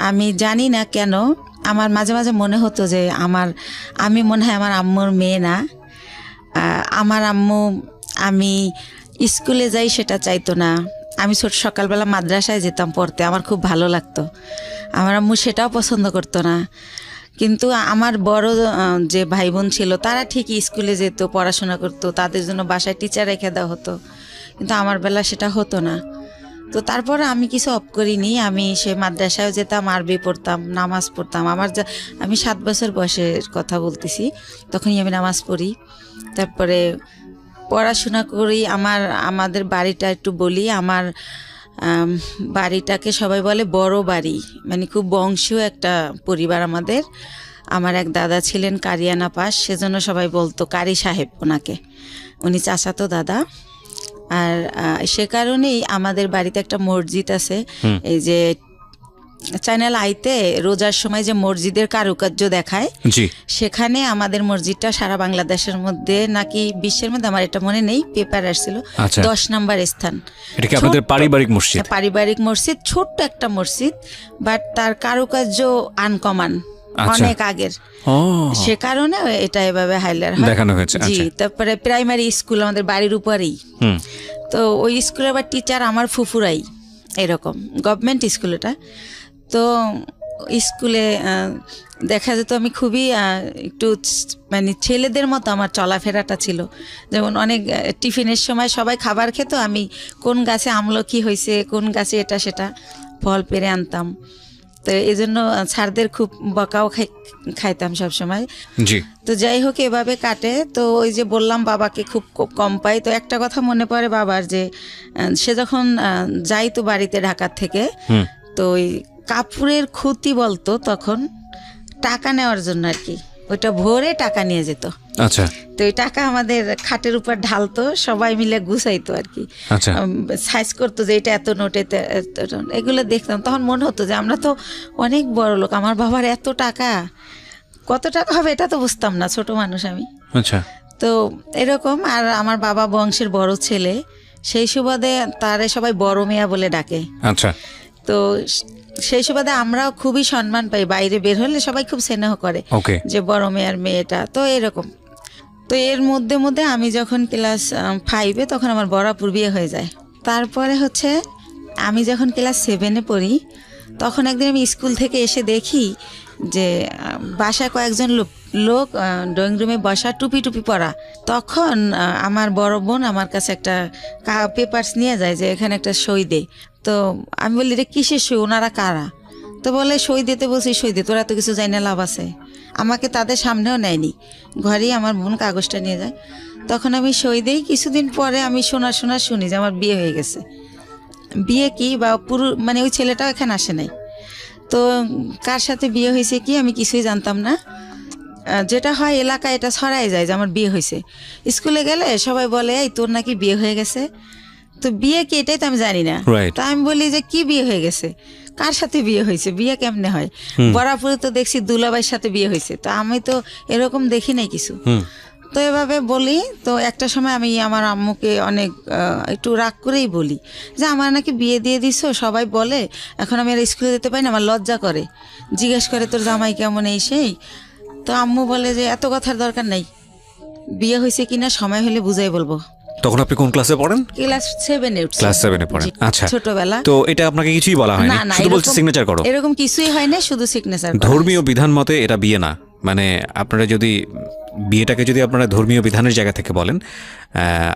আমি জানি না কেন আমার মাঝে মাঝে মনে হতো যে আমি মনে হয় আমার আম্মুর মেয়ে না। আমার আম্মু আমি স্কুলে যাই সেটা চাইতো না। আমি সকালবেলা মাদ্রাসায় যেতাম পড়তে, আমার খুব ভালো লাগতো। আমার আম্মু সেটাও পছন্দ করতো না। কিন্তু আমার বড় যে ভাই বোন ছিল তারা ঠিকই স্কুলে যেত, পড়াশোনা করতো, তাদের জন্য বাসায় টিচার রেখে দেওয়া হতো। কিন্তু আমার বেলা সেটা হতো না। তো তারপরে আমি কিছু অফ করিনি। আমি সে মাদ্রাসায় যেতাম, আরবি পড়তাম, নামাজ পড়তাম। আমি 7 বছর বয়সের কথা বলতেছি, তখনই আমি নামাজ পড়ি। তারপরে পড়াশোনা করি। আমাদের বাড়িটা একটু বলি, আমার বাড়িটাকে সবাই বলে বড় বাড়ি, মানে খুব বংশীয় একটা পরিবার আমাদের। আমার এক দাদা ছিলেন কারিয়ানা পাস, সেজন্য সবাই বলতো কারি সাহেব ওনাকে, উনি চাচাতো দাদা। আর সে কারণেই আমাদের বাড়িতে একটা মসজিদ আছে। এই যে চ্যানেল আইতে রোজার সময় যে মসজিদের কারুকার্য দেখায়, সেখানে আমাদের মসজিদটা সারা বাংলাদেশের মধ্যে নাকি বিশ্বের মধ্যে, আমার এটা মনে নেই, পেপার আসছিল 10 নম্বর স্থান। এটা কি আপনাদের পারিবারিক মসজিদ? পারিবারিক মসজিদ, ছোট্ট একটা মসজিদ, বাট তার কারুকার্য আনকমন, অনেক আগের। সে কারণে এটা এভাবে হাইলাইট দেখানো হয়েছে। জি, তারপরে প্রাইমারি স্কুল আমাদের বাড়ির উপরেই। তো ওই স্কুলে আবার টিচার আমার ফুফুরাই, এরকম গভর্নমেন্ট স্কুল এটা। তো স্কুলে দেখা যেত আমি খুবই একটু মানে ছেলেদের মতো আমার চলাফেরাটা ছিল। যেমন অনেক টিফিনের সময় সবাই খাবার খেত, আমি কোন গাছে আমলকি হয়েছে, কোন গাছে এটা সেটা ফল পেরে আনতাম। তো এই জন্য স্যারদের খুব বকাও খাইতাম সবসময়। তো যাই হোক, এভাবে কাটে। তো ওই যে বললাম বাবাকে খুব কম পাই। তো একটা কথা মনে পড়ে বাবার, যে সে যখন যাইতো বাড়িতে ঢাকার থেকে, তো ওই কাপড়ের খুঁতি বলতো তখন, টাকা নেওয়ার জন্য আর কি, ওইটা ভরে টাকা নিয়ে যেত। আচ্ছা। তো ওই টাকা আমাদের খাটের উপর ঢালতো, সবাই মিলে গুছাইতো আর কি, সাইজ করতো যে এটা এত নোট, এগুলো দেখতাম। তখন মনে হতো যে আমরা তো অনেক বড় লোক, আমার বাবার এত টাকা, কত টাকা হবে এটা তো বুঝতাম না, ছোট মানুষ আমি। আচ্ছা। তো এরকম। আর আমার বাবা বংশের বড় ছেলে, সেই সুবাদে তারে সবাই বড় মিয়া বলে ডাকে। আচ্ছা। তো সেই সুবাদে আমরাও খুবই সম্মান পাই, বাইরে বের হলে সবাই খুব স্নেহ করে যে বড় মেয়ের মেয়েটা। তো এরকম। তো এর মধ্যে মধ্যে আমি যখন ক্লাস 5-এ, তখন আমার বরাপুর বিয়ে হয়ে যায়। তারপরে হচ্ছে আমি যখন ক্লাস 7-এ পড়ি, তখন একদিন আমি স্কুল থেকে এসে দেখি যে বাসায় কয়েকজন লোক ড্রয়িং রুমে বসা, টুপি পরা। তখন আমার বড় বোন আমার কাছে একটা পেপারস নিয়ে যায় যে এখানে একটা সই দে। তো আমি বলি রে কিসের সই, ওনারা কারা? তো বলে সই দিতে বলছি, সই দে, তোরা তো কিছু জানি না, লাভ আছে। আমাকে তাদের সামনেও নেয়নি, ঘরেই আমার বোন কাগজটা নিয়ে যায়। তখন আমি সই দিই। কিছুদিন পরে আমি শুনি যে আমার বিয়ে হয়ে গেছে। বিয়ে কি বা পুরো, মানে ওই ছেলেটাও এখানে আসে নাই। তো কার সাথে বিয়ে হয়েছে কি আমি কিছুই জানতাম না। যেটা হয় এলাকায় এটা ছড়াই যায় যে আমার বিয়ে হয়েছে। স্কুলে গেলে সবাই বলে এই তোর নাকি বিয়ে হয়ে গেছে। তো বিয়ে কি এটাই তো আমি জানি না। তা আমি বলি যে কি বিয়ে হয়ে গেছে, কার সাথে বিয়ে হয়েছে, বিয়ে কেমনে হয়? বরাপুরে তো দেখছি দুলাভাইয়ের সাথে বিয়ে হয়েছে, তো আমি তো এরকম দেখি নাই কিছু। তো এভাবে বলি। তো একটা সময় আমি আমার আম্মুকে অনেক একটু রাগ করেই বলি যে আমার নাকি বিয়ে দিয়ে দিছো, সবাই বলে, এখন আমি আর স্কুলে যেতে পারি না, আমার লজ্জা করে, জিজ্ঞেস করে তোর জামাই কেমন, এই সেই। তো আম্মু বলে যে এত কথার দরকার নাই, বিয়ে হয়েছে কিনা সময় হলে বুঝাই বলবো। তখন আপনি কোন ক্লাসে পড়েন? ক্লাস 7-এ। ক্লাস 7-এ পড়েন। আচ্ছা, ছোটবেলা। তো এটা আপনাকে কিছুই বলা হয়নি, শুধু বলছে সিগনেচার করো? এরকম কিছুই হয় না, শুধু সিগনেচার। ধর্মীয় বিধান মতে এটা বিয়ে না। মানে আপনারা যদি বিয়েটাকে যদি আপনারা ধর্মীয় বিধানের জায়গা থেকে বলেন,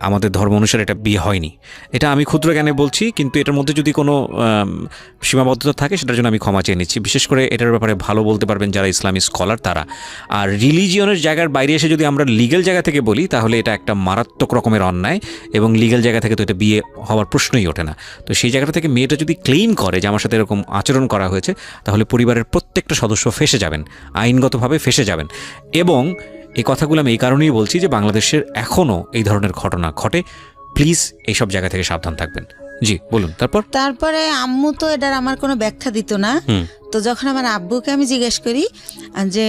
আমাদের ধর্ম অনুসারে এটা বিয়ে হয়নি। এটা আমি ক্ষুদ্র জ্ঞানে বলছি, কিন্তু এটার মধ্যে যদি কোনো সীমাবদ্ধতা থাকে সেটার জন্য আমি ক্ষমা চেয়ে নিচ্ছি। বিশেষ করে এটার ব্যাপারে ভালো বলতে পারবেন যারা ইসলামী স্কলার তারা। আর রিলিজিয়নের জায়গার বাইরে এসে যদি আমরা লিগ্যাল জায়গা থেকে বলি, তাহলে এটা একটা মারাত্মক রকমের অন্যায়, এবং লিগ্যাল জায়গা থেকে তো এটা বিয়ে হওয়ার প্রশ্নই ওঠে না। তো সেই জায়গাটা থেকে মেয়েটা যদি ক্লেইম করে যে আমার সাথে এরকম আচরণ করা হয়েছে, তাহলে পরিবারের প্রত্যেকটা সদস্য ফেঁসে যাবেন, আইনগতভাবে ফেঁসে যাবেন। এবং এই কথাগুলো আমি এই কারণেই বলছি যে বাংলাদেশের এখনও এই ধরনের ঘটনা ঘটে। প্লিজ এইসব জায়গা থেকে সাবধান থাকবেন। জি বলুন। তারপরে আম্মু তো এটার আমার কোনো ব্যাখ্যা দিত না। তো যখন আমার আব্বুকে আমি জিজ্ঞেস করি যে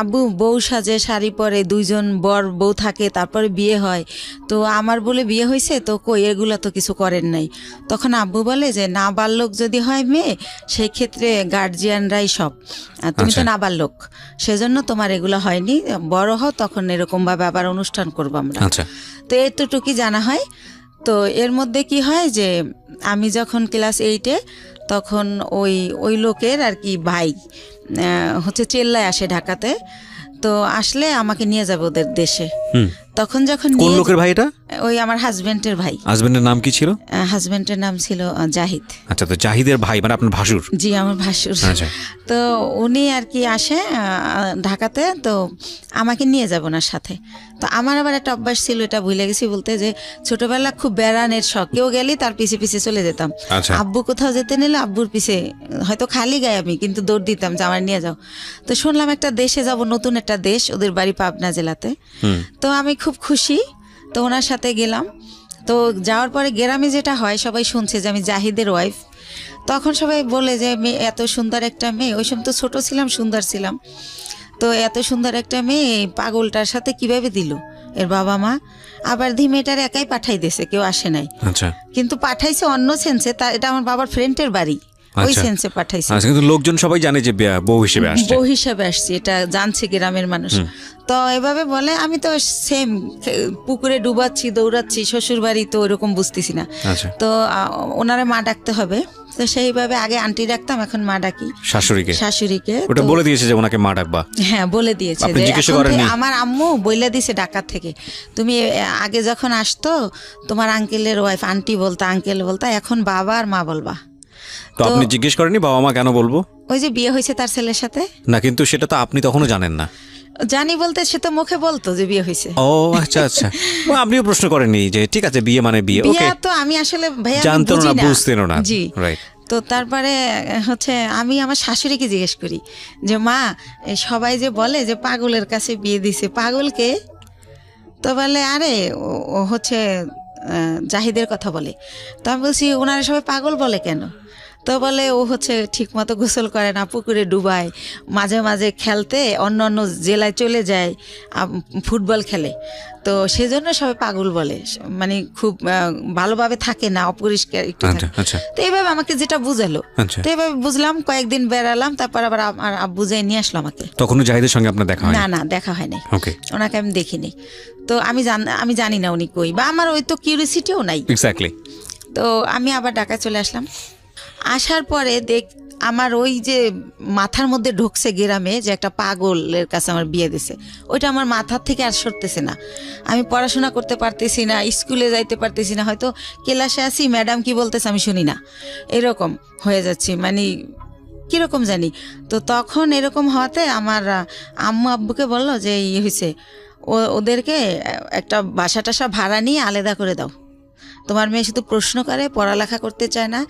আব্বু বউ সাজে, শাড়ি পরে, দুইজন বর বউ থাকে, তারপরে বিয়ে হয়, তো আমার বলে বিয়ে হয়েছে, তো কই এগুলা তো কিছু করেন নাই। তখন আব্বু বলে যে নাবালক যদি হয় মেয়ে, সেই ক্ষেত্রে গার্জিয়ানরাই সব, আর তুমি তো নাবালক, সেজন্য তোমার এগুলো হয়নি, বড় হও তখন এরকমভাবে আবার অনুষ্ঠান করবো আমরা। তো এতটুকুই জানা হয়। তো এর মধ্যে কি হয় যে আমি যখন ক্লাস 8-এ, তখন ওই লোকের আর কি ভাই হচ্ছে চেল্লায় আসে ঢাকাতে, তো আসলে আমাকে নিয়ে যাবে ওদের দেশে। তখন যখন কোন লোকের ভাই এটা? ওই আমার হাজবেন্ডের ভাই। হাজবেন্ডের নাম কি ছিল? হাজবেন্ডের নাম ছিল জাহিদ। আচ্ছা, তো জাহিদের ভাই মানে আপনার ভাসুর? জি, আমার ভাসুর। তো উনি আর কি আসে ঢাকাতে, তো আমাকে নিয়ে যাব না সাথে। তো আমার আবার একটা অভ্যাস ছিল, এটা ভুলে গেছি বলতে, যে ছোটবেলা খুব বেড়ানের শখ, কেউ গেলি তার পিছে পিছে চলে যেতাম। আব্বু কোথাও যেতে নিলে আব্বুর পিছে, হয়তো খালি গায়ে আমি, কিন্তু দৌড় দিতাম যে আমার নিয়ে যাও। তো শুনলাম একটা দেশে যাব, নতুন একটা দেশ, ওদের বাড়ি পাবনা জেলাতে। তো আমি খুব খুশি, তো ওনার সাথে গেলাম। তো যাওয়ার পরে গ্রামে যেটা হয়, সবাই শুনছে যে আমি জাহিদের ওয়াইফ। তখন সবাই বলে যে মেয়ে, এত সুন্দর একটা মেয়ে, ওই সময় তো ছোটো ছিলাম, সুন্দর ছিলাম, তো এত সুন্দর একটা মেয়ে পাগলটার সাথে কিভাবে দিল এর বাবা মা। আবার মেয়েটার একাই পাঠাই দিয়েছে, কেউ আসে নাই। কিন্তু পাঠাইছে অন্য সেন্সে, এটা আমার বাবার ফ্রেন্ডের বাড়ি, ওই সেন্সে পাঠাইছে। কিন্তু লোকজন সবাই জানে যে বউ হিসেবে আসছে, এটা জানছে গ্রামের মানুষ। তো এভাবে বলে, আমি তো সেম পুকুরে ডুবাচ্ছি, দৌড়াচ্ছি, শ্বশুর বাড়ি, তো ওইরকম বুঝতেছি না। তো ওনারে মা ডাকতে হবে, তো সেইভাবে আগে আন্টি ডাকতাম, এখন মা ডাকি শাশুড়িকে। ওটা বলে দিয়েছে যে ওনাকে মা ডাকবা? হ্যাঁ, বলে দিয়েছে। আমার আম্মু বইলা দিয়েছে ঢাকা থেকে, তুমি আগে যখন আসতো তোমার আঙ্কেলের ওয়াইফ আন্টি বলতা, আঙ্কেল বলতা, এখন বাবা আর মা বলবা। তো আপনি জিজ্ঞেস করেননি বাবা মা কেন বলবো? ওই যে বিয়ে হয়েছে তার ছেলের সাথে। না, কিন্তু সেটা তো আপনি তখনও জানেন না। জানি বলতে, সে তো মুখে বলতো যে বিয়ে হয়েছে। ও আচ্ছা আচ্ছা, আপনিও প্রশ্ন করেননি যে ঠিক আছে বিয়ে মানে বিয়ে? ওকে, তো আমি আসলে ভাইয়া জানতো না, বুঝতেন না। জি, রাইট। তো তারপরে হচ্ছে আমি আমার শাশুড়িকে জিজ্ঞেস করি যে মা, সবাই যে বলে যে পাগলের কাছে বিয়ে দিছে, পাগলকে? তো বলে আরে ও হচ্ছে জাহিদের কথা বলে। তো আমি বলছি ওনারা সবাই পাগল বলে কেন? তো বলে ও হচ্ছে ঠিক মতো গোসল করে না, পুকুরে ডুবায়, মাঝে মাঝে খেলতে অন্য অন্য জেলায় চলে যায়, ফুটবল খেলে, তো সেজন্য সবাই পাগল বলে, মানে খুব ভালোভাবে থাকে না, অপরিষ্কার একটু থাকে। তো এইভাবে আমাকে যেটা বুঝালো, তো এইভাবে বুঝলাম, কয়েকদিন বেড়ালাম, তারপর আবার আমার আব্বু যাই নিয়ে আসলো আমাকে। তখনও জাহিদের সঙ্গে আপনার দেখা হয়? না, দেখা হয়নি, ওনাকে আমি দেখিনি। তো আমি জানি না উনি কই, বা আমার ওই তো কিউরিসিটিও নাই। এক্স্যাক্টলি। তো আমি আবার ঢাকায় চলে আসলাম। আসার পরে আমার ওই যে মাথার মধ্যে ঢুকছে গ্রামে যে একটা পাগলের কাছে আমার বিয়ে দিছে, ওইটা আমার মাথার থেকে আর সরতেছে না। আমি পড়াশোনা করতে পারতেছি না, স্কুলে যাইতে পারতেছি না, হয়তো ক্লাসে আসি ম্যাডাম কি বলতেছে আমি শুনি না, এরকম হয়ে যাচ্ছি, মানে কীরকম জানি। তো তখন এরকম হওয়াতে আমার আম্মু আব্বুকে বললো যে ইয়ে হয়েছে, ওদেরকে একটা বাসা টাসা ভাড়া নিয়ে আলাদা করে দাও, তোমার মেয়ে শুধু প্রশ্ন করে, পড়ালেখা করতে চায় না।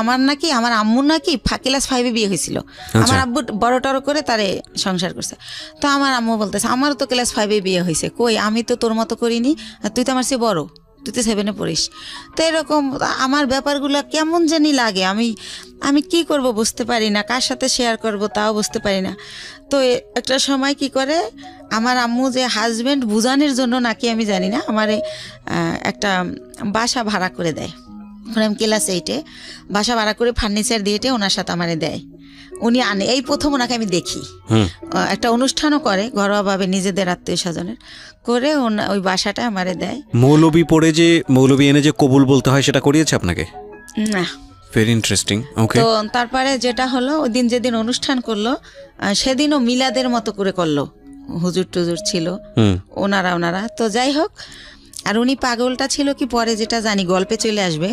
আমার নাকি আমার আম্মুর নাকি ক্লাস 5-এ বিয়ে হয়েছিল, আমার আব্বু বড় টড়ো করে তারে সংসার করছে। তো আমার আম্মু বলতেছে আমারও তো ক্লাস 5-এ বিয়ে হয়েছে, কই আমি তো তোর মতো করিনি, তুই তো আমার চেয়ে বড়, তুই তো 7-এ পড়িস। তো এরকম আমার ব্যাপারগুলো কেমন জানি লাগে, আমি কি করব বুঝতে পারি না, কার সাথে শেয়ার করব তাও বুঝতে পারি না। তো একটা সময় কি করে আমার আম্মু যে হাজব্যান্ড বুঝানোর জন্য নাকি আমি জানি না, আমারে একটা বাসা ভাড়া করে দেয়। এখন আমি ক্লাস 8-এ বাসা ভাড়া করে ফার্নিচার দিয়ে ওনার সাথে আমারে দেয়, উনি আনে। এই প্রথম ওনাকে আমি দেখি, একটা অনুষ্ঠানও করে ঘরোয়াভাবে নিজেদের আত্মীয় স্বজনের করে, ওই বাসাটা আমারে দেয়। মৌলবি পড়ে যে মৌলবি এনে যে কবুল বলতে হয় সেটা করিয়েছে আপনাকে? না। Very interesting. ওকে। তো তারপরে যেটা হলো, ওই দিন যেদিন অনুষ্ঠান করলো সেদিনও মিলাদের মতো করে করলো, হুজুর টুজুর ছিল ওনারা। তো যাই হোক, আর উনি পাগলটা ছিল কি পরে যেটা জানি গল্পে চলে আসবে,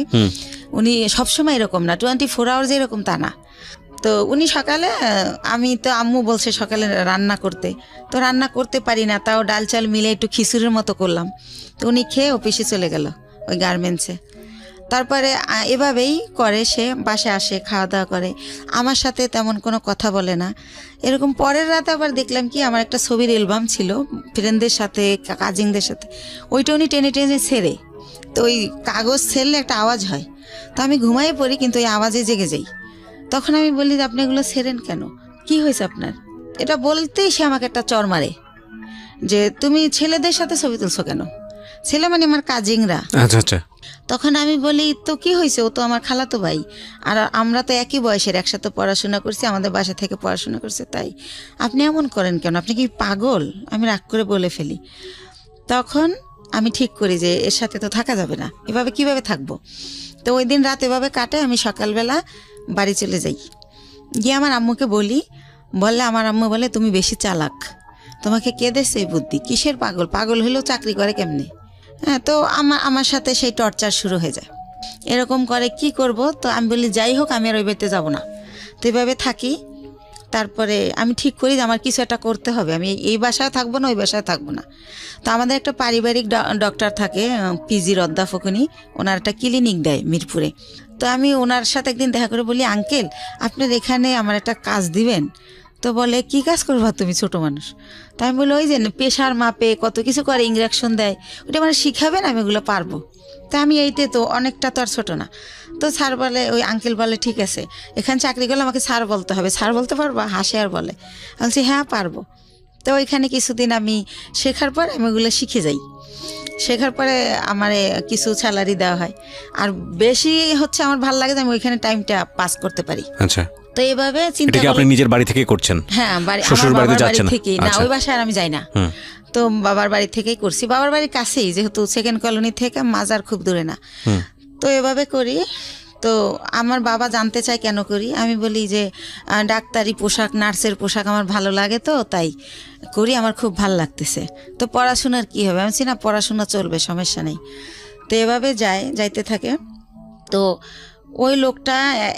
উনি সবসময় এরকম না, 24 আওয়ার্স এরকম তা না। তো উনি সকালে, আমি তো আম্মু বলছে সকালে রান্না করতে, তো রান্না করতে পারি না, তাও ডাল চাল মিলে একটু খিচুড়ির মতো করলাম। তো উনি খেয়ে অফিসে চলে গেল ওই গার্মেন্টসে। তারপরে এভাবেই করে, সে বাসায় আসে, খাওয়া দাওয়া করে, আমার সাথে তেমন কোনো কথা বলে না। এরকম পরের রাতে আবার দেখলাম কি, আমার একটা ছবির অ্যালবাম ছিল ফ্রেন্ডদের সাথে, কাজিনদের সাথে, ওইটা উনি টেনে ছেড়ে তো ওই কাগজ ছেড়লে একটা আওয়াজ হয়, তো আমি ঘুমাই পড়ি কিন্তু ওই আওয়াজে জেগে যাই। তখন আমি বলি যে আপনি এগুলো ছেড়েন কেন, কি হয়েছে আপনার? এটা বলতেই সে আমাকে একটা চর মারে যে তুমি ছেলেদের সাথে ছবি তুলছো কেন? ছেলে মানে আমার কাজিনরা। আচ্ছা আচ্ছা। তখন আমি বলি তো কি হয়েছে, ও তো আমার খালাতো ভাই, আর আমরা তো একই বয়সের, একসাথে পড়াশোনা করছি, আমাদের বাসা থেকে পড়াশোনা করছে, তাই আপনি এমন করেন কেন, আপনি কি পাগল? আমি রাগ করে বলে ফেলি। তখন আমি ঠিক করি যে এর সাথে তো থাকা যাবে না, এভাবে কিভাবে থাকবো। তো ওই দিন রাত এভাবে কাটে, আমি সকালবেলা বাড়ি চলে যাই, গিয়ে আমার আম্মুকে বলি, বললে আমার আম্মু বলে তুমি বেশি চালাক, তোমাকে কে দেছে এই বুদ্ধি, কিসের পাগল, পাগল হলেও চাকরি করে কেমনে? হ্যাঁ, তো আমার সাথে সেই টর্চার শুরু হয়ে যায়। এরকম করে কি করব, তো আমি বলি যাই হোক আমি আর ওই বাড়িতে যাবো না। তো এইভাবে থাকি। তারপরে আমি ঠিক করি যে আমার কিছু একটা করতে হবে, আমি এই বাসায় থাকবো না, ওই বাসায় থাকবো না। তো আমাদের একটা পারিবারিক ডক্টর থাকে, পিজির অধ্যাপক উনি, ওনার একটা ক্লিনিক দেয় মিরপুরে। তো আমি ওনার সাথে একদিন দেখা করে বলি, আঙ্কেল আপনার এখানে আমার একটা কাজ দিবেন? তো বলে কি কাজ করবা তুমি, ছোট মানুষ? তো আমি বলি ওই যে প্রেশার মাপে কত কিছু করে, ইঞ্জেকশন দেয়, ওটা মানে শিখাবেন, আমি ওগুলো পারবো। তো আমি এইতে তো অনেকটা তো আর ছোটো না। তো স্যার বলে, ওই আঙ্কেল বলে ঠিক আছে, এখানে চাকরি করলে আমাকে স্যার বলতে হবে, স্যার বলতে পারবা? হাসে আর বলে। আমি বলছি হ্যাঁ পারবো। তো ওইখানে কিছুদিন আমি শেখার পর আমি ওগুলো শিখে যাই। শেখার পরে আমার কিছু স্যালারি দেওয়া হয়, আর বেশি হচ্ছে আমার ভালো লাগে যে আমি ওইখানে টাইমটা পাস করতে পারি। আচ্ছা। তো এইভাবে চিন্তা এটা কি আপনি নিজের বাড়ি থেকে করছেন? হ্যাঁ, শ্বশুর বাড়িতে যাচ্ছেন না? থেকে না, ওই বাসায় আর আমি যাই না। তো বাবার বাড়ি থেকেই করছি, বাবার বাড়ির কাছেই, যেহেতু সেকেন্ড কলোনি থেকে মাজার খুব দূরে না। তো এভাবে করি। তো আমার বাবা জানতে চায় কেন করি, আমি বলি যে ডাক্তারি পোশাক, নার্সের পোশাক আমার ভালো লাগে, তো তাই করি, আমার খুব ভালো লাগতেছে। তো পড়াশোনার কি হবে? আমি না পড়াশোনা চলবে, সমস্যা নেই। তো এভাবে যাইতে থাকে। তো ওই লোকটা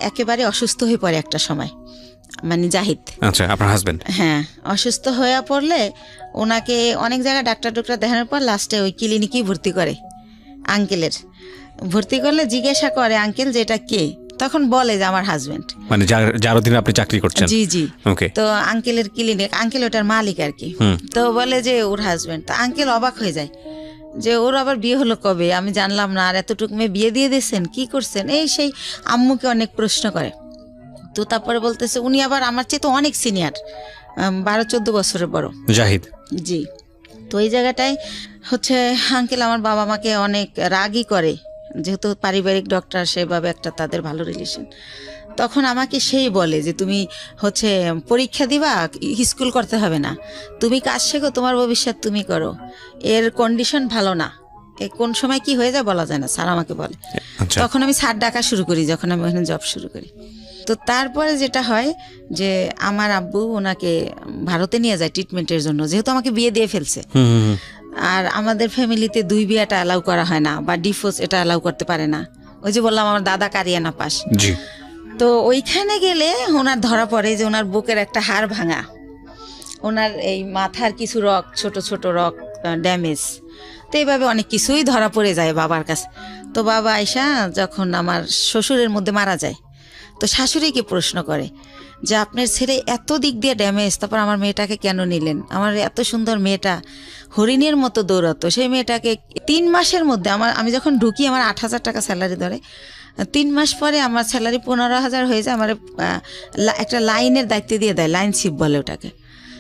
একেবারে অসুস্থ হয়ে পড়ে একটা সময়, মানে জাহিদ। আচ্ছা, আপনার হাজবেন্ড? হ্যাঁ, অসুস্থ হয়ে পড়লে ওনাকে অনেক জায়গায় ডাক্তার দেখানোর পর লাস্টে ওই ক্লিনিকেই ভর্তি করে। আঙ্কেলের ভর্তি করলে জিজ্ঞাসা করে আঙ্কেল যে এটা কে, তখন বলে যে আমার হাজবেন্ড, মানে যার অধীনে আপনি চাকরি করছেন। জি জি। ওকে। তো আঙ্কেলের ক্লিনিক, আঙ্কেল ওটার মালিক আর কি। তো বলে যে ওর হাজবেন্ড। তো আঙ্কেল অবাক হয়ে যায় যে ওর আবার বিয়ে হলো কবে, আমি জানলাম না, আর এতটুকু মেয়ে বিয়ে দিয়ে দিয়েছেন, কি করছেন, এই সেই আম্মুকে অনেক প্রশ্ন করে। তো তারপরে বলতেছে উনি আবার আমার চেয়ে তো অনেক সিনিয়র, 12-14 বছরের বড়, জাহিদ। জি। তো এই জায়গাটায় হচ্ছে আঙ্কেল আমার বাবা মাকে অনেক রাগই করে, যেহেতু পারিবারিক ডক্টর, সেভাবে একটা তাদের ভালো রিলেশন। তখন আমাকে সেই বলে যে তুমি হচ্ছে পরীক্ষা দিবা, স্কুল করতে হবে না, তুমি কাজ শেখো, তোমার ভবিষ্যৎ তুমি করো, এর কন্ডিশন ভালো না, কোন সময় কি হয়ে যায় বলা যায় না, স্যার আমাকে বলে। তখন আমি স্যার ডাকা শুরু করি যখন আমি ওখানে জব শুরু করি। তো তারপরে যেটা হয় যে আমার আব্বু ওনাকে ভারতে নিয়ে যায় ট্রিটমেন্টের জন্য, যেহেতু আমাকে বিয়ে দিয়ে ফেলছে। আর আমাদের ফ্যামিলিতে 2 বিয়েটা অ্যালাউ করা হয় না, বা ডিভোর্স এটা অ্যালাউ করতে পারে না। ওই যে বললাম আমার দাদা কারিয়ানা পাস। তো ওইখানে গেলে ওনার ধরা পড়ে যে ওনার বুকের একটা হাড় ভাঙা, ওনার এই মাথার কিছু রক, ছোট ছোট রক ড্যামেজ। তো এইভাবে অনেক কিছুই ধরা পড়ে যায় বাবার কাছে। তো বাবা আয়সা যখন আমার শ্বশুরের মধ্যে মারা যায়, তো শাশুড়িকে প্রশ্ন করে যে আপনার ছেলে এত দিক দিয়ে ড্যামেজ, তারপর আমার মেয়েটাকে কেন নিলেন? আমার এত সুন্দর মেয়েটা হরিণের মতো দৌড়াতো, সেই মেয়েটাকে 3 মাসের মধ্যে আমি যখন ঢুকি আমার 8,000 টাকা স্যালারি ধরে, 3 মাস পরে আমার স্যালারি 15,000 হয়ে যায়। আমার একটা লাইনের দায়িত্ব দিয়ে দেয়, লাইন শিপ বলে ওটাকে।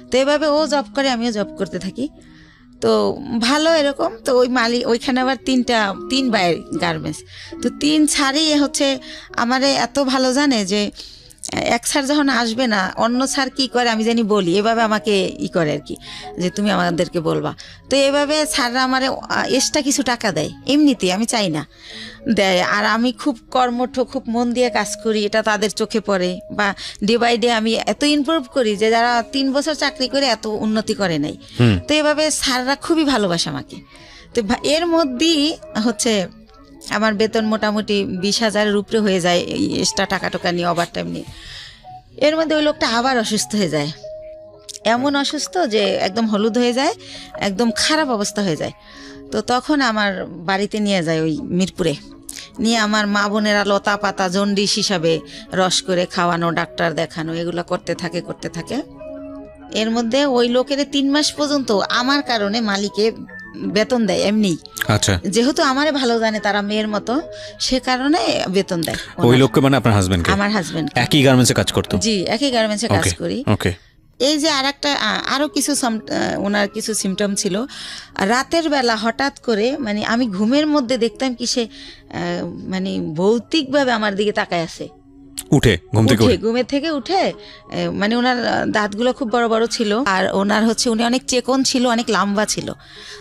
তো এভাবে ও জব করে, আমিও জব করতে থাকি। তো ভালো এরকম। তো ওই মালিক ওইখানে আবার 3 বাইরের গার্মেন্টস। তো 3 ছাড়ই হচ্ছে আমারে এত ভালো জানে যে এক স্যার যখন আসবে না, অন্য স্যার কি করে আমি জানি বলি, এভাবে আমাকে করে আর কি, যে তুমি আমাদেরকে বলবা। তো এভাবে স্যাররা আমারে এক্সট্রা কিছু টাকা দেয়, এমনিতেই, আমি চাই না, দেয়। আর আমি খুব কর্মঠ, খুব মন দিয়ে কাজ করি, এটা তাদের চোখে পড়ে। বা ডে বাই ডে আমি এত ইমপ্রুভ করি যে যারা 3 বছর চাকরি করে এত উন্নতি করে নাই। তো এভাবে স্যাররা খুবই ভালোবাসে আমাকে। তো এর মধ্যেই হচ্ছে আমার বেতন মোটামুটি 20,000-এর উপরে হয়ে যায়, এক্সট্রা টাকা নিয়ে, ওভার টাইম নিয়ে। এর মধ্যে ওই লোকটা আবার অসুস্থ হয়ে যায়, এমন অসুস্থ যে একদম হলুদ হয়ে যায়, একদম খারাপ অবস্থা হয়ে যায়। তো তখন আমার বাড়িতে নিয়ে যায় ওই মিরপুরে, নিয়ে আমার মা বোনেরা লতা পাতা জন্ডিস হিসাবে রস করে খাওয়ানো, ডাক্তার দেখানো, এগুলো করতে থাকে। এর মধ্যে ওই লোকের 3 মাস পর্যন্ত আমার কারণে মালিকে বেতন দেয় এমনি। আচ্ছা, যেহেতু আমারে ভালো জানে তারা মেয়ের মতো, সে কারণে বেতন দেয়। ওই লোককে মানে আপনার হাজবেন্ড? আমার হাজবেন্ড একই গার্মেন্টসে কাজ করতো? জি, একই গার্মেন্টসে কাজ করি। ওকে। এই যে আরো কিছু ওনার কিছু সিমটম ছিল। রাতের বেলা হঠাৎ করে মানে আমি ঘুমের মধ্যে দেখতাম কি সে মানে ভৌতিকভাবে আমার দিকে তাকায় আছে। উঠে ঘুমের থেকে উঠে, মানে ওনার দাঁতগুলো খুব বড় বড় ছিল, আর ওনার উনি অনেক চেকন ছিল, অনেক লম্বা ছিল।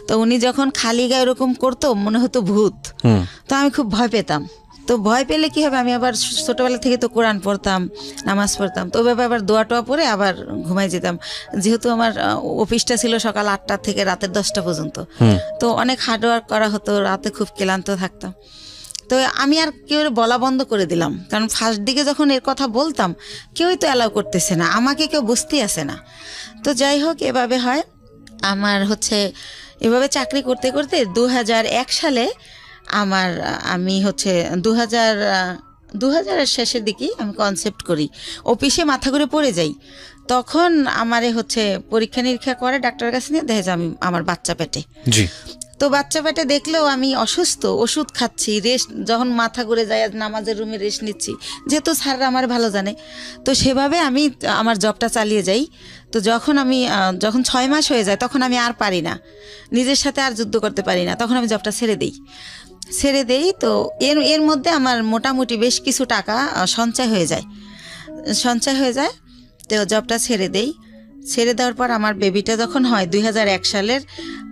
তো উনি যখন খালি গায়ে এরকম করতো মনে হতো ভূত। তো আমি খুব ভয় পেতাম। তো ভয় পেলে কি হবে, আমি আবার ছোটবেলা থেকে তো কোরআন পড়তাম, নামাজ পড়তাম, তো ওইভাবে আবার দোয়া টোয়া পরে আবার ঘুমাই যেতাম। যেহেতু আমার অফিসটা ছিল সকাল 8টা থেকে রাতের 10টা পর্যন্ত, তো অনেক হার্ডওয়ার্ক করা হতো, রাতে খুব ক্লান্ত থাকতাম। তো আমি আর কেউ বলা বন্ধ করে দিলাম, কারণ ফার্স্ট দিকে যখন এর কথা বলতাম কেউই তো অ্যালাউ করতেছে না, আমাকে কেউ বুঝতেই আসে না। তো যাই হোক, এভাবে হয় আমার এভাবে চাকরি করতে করতে 2001 সালে আমি 2000-এর শেষের দিকেই আমি কনসেপ্ট করি, অফিসে মাথা ঘুরে পড়ে যাই। তখন আমারে পরীক্ষা নিরীক্ষা করে ডাক্তারের কাছে নিয়ে দেখে যে আমার বাচ্চা পেটে। জি। তো বাচ্চা পেটে দেখলেও আমি অসুস্থ, ওষুধ খাচ্ছি, রেস্ট যখন মাথা ঘুরে যায় নামাজের রুমে রেস্ট নিচ্ছি, যেহেতু স্যাররা আমার ভালো জানে। তো সেভাবে আমি আমার জবটা চালিয়ে যাই। তো যখন 6 মাস হয়ে যায় তখন আমি আর পারি না, নিজের সাথে আর যুদ্ধ করতে পারি না, তখন আমি জবটা ছেড়ে দেই। তো এর মধ্যে আমার মোটামুটি বেশ কিছু টাকা সঞ্চয় হয়ে যায়। তো জবটা ছেড়ে দেওয়ার পর আমার বেবিটা যখন হয় 2001 সালের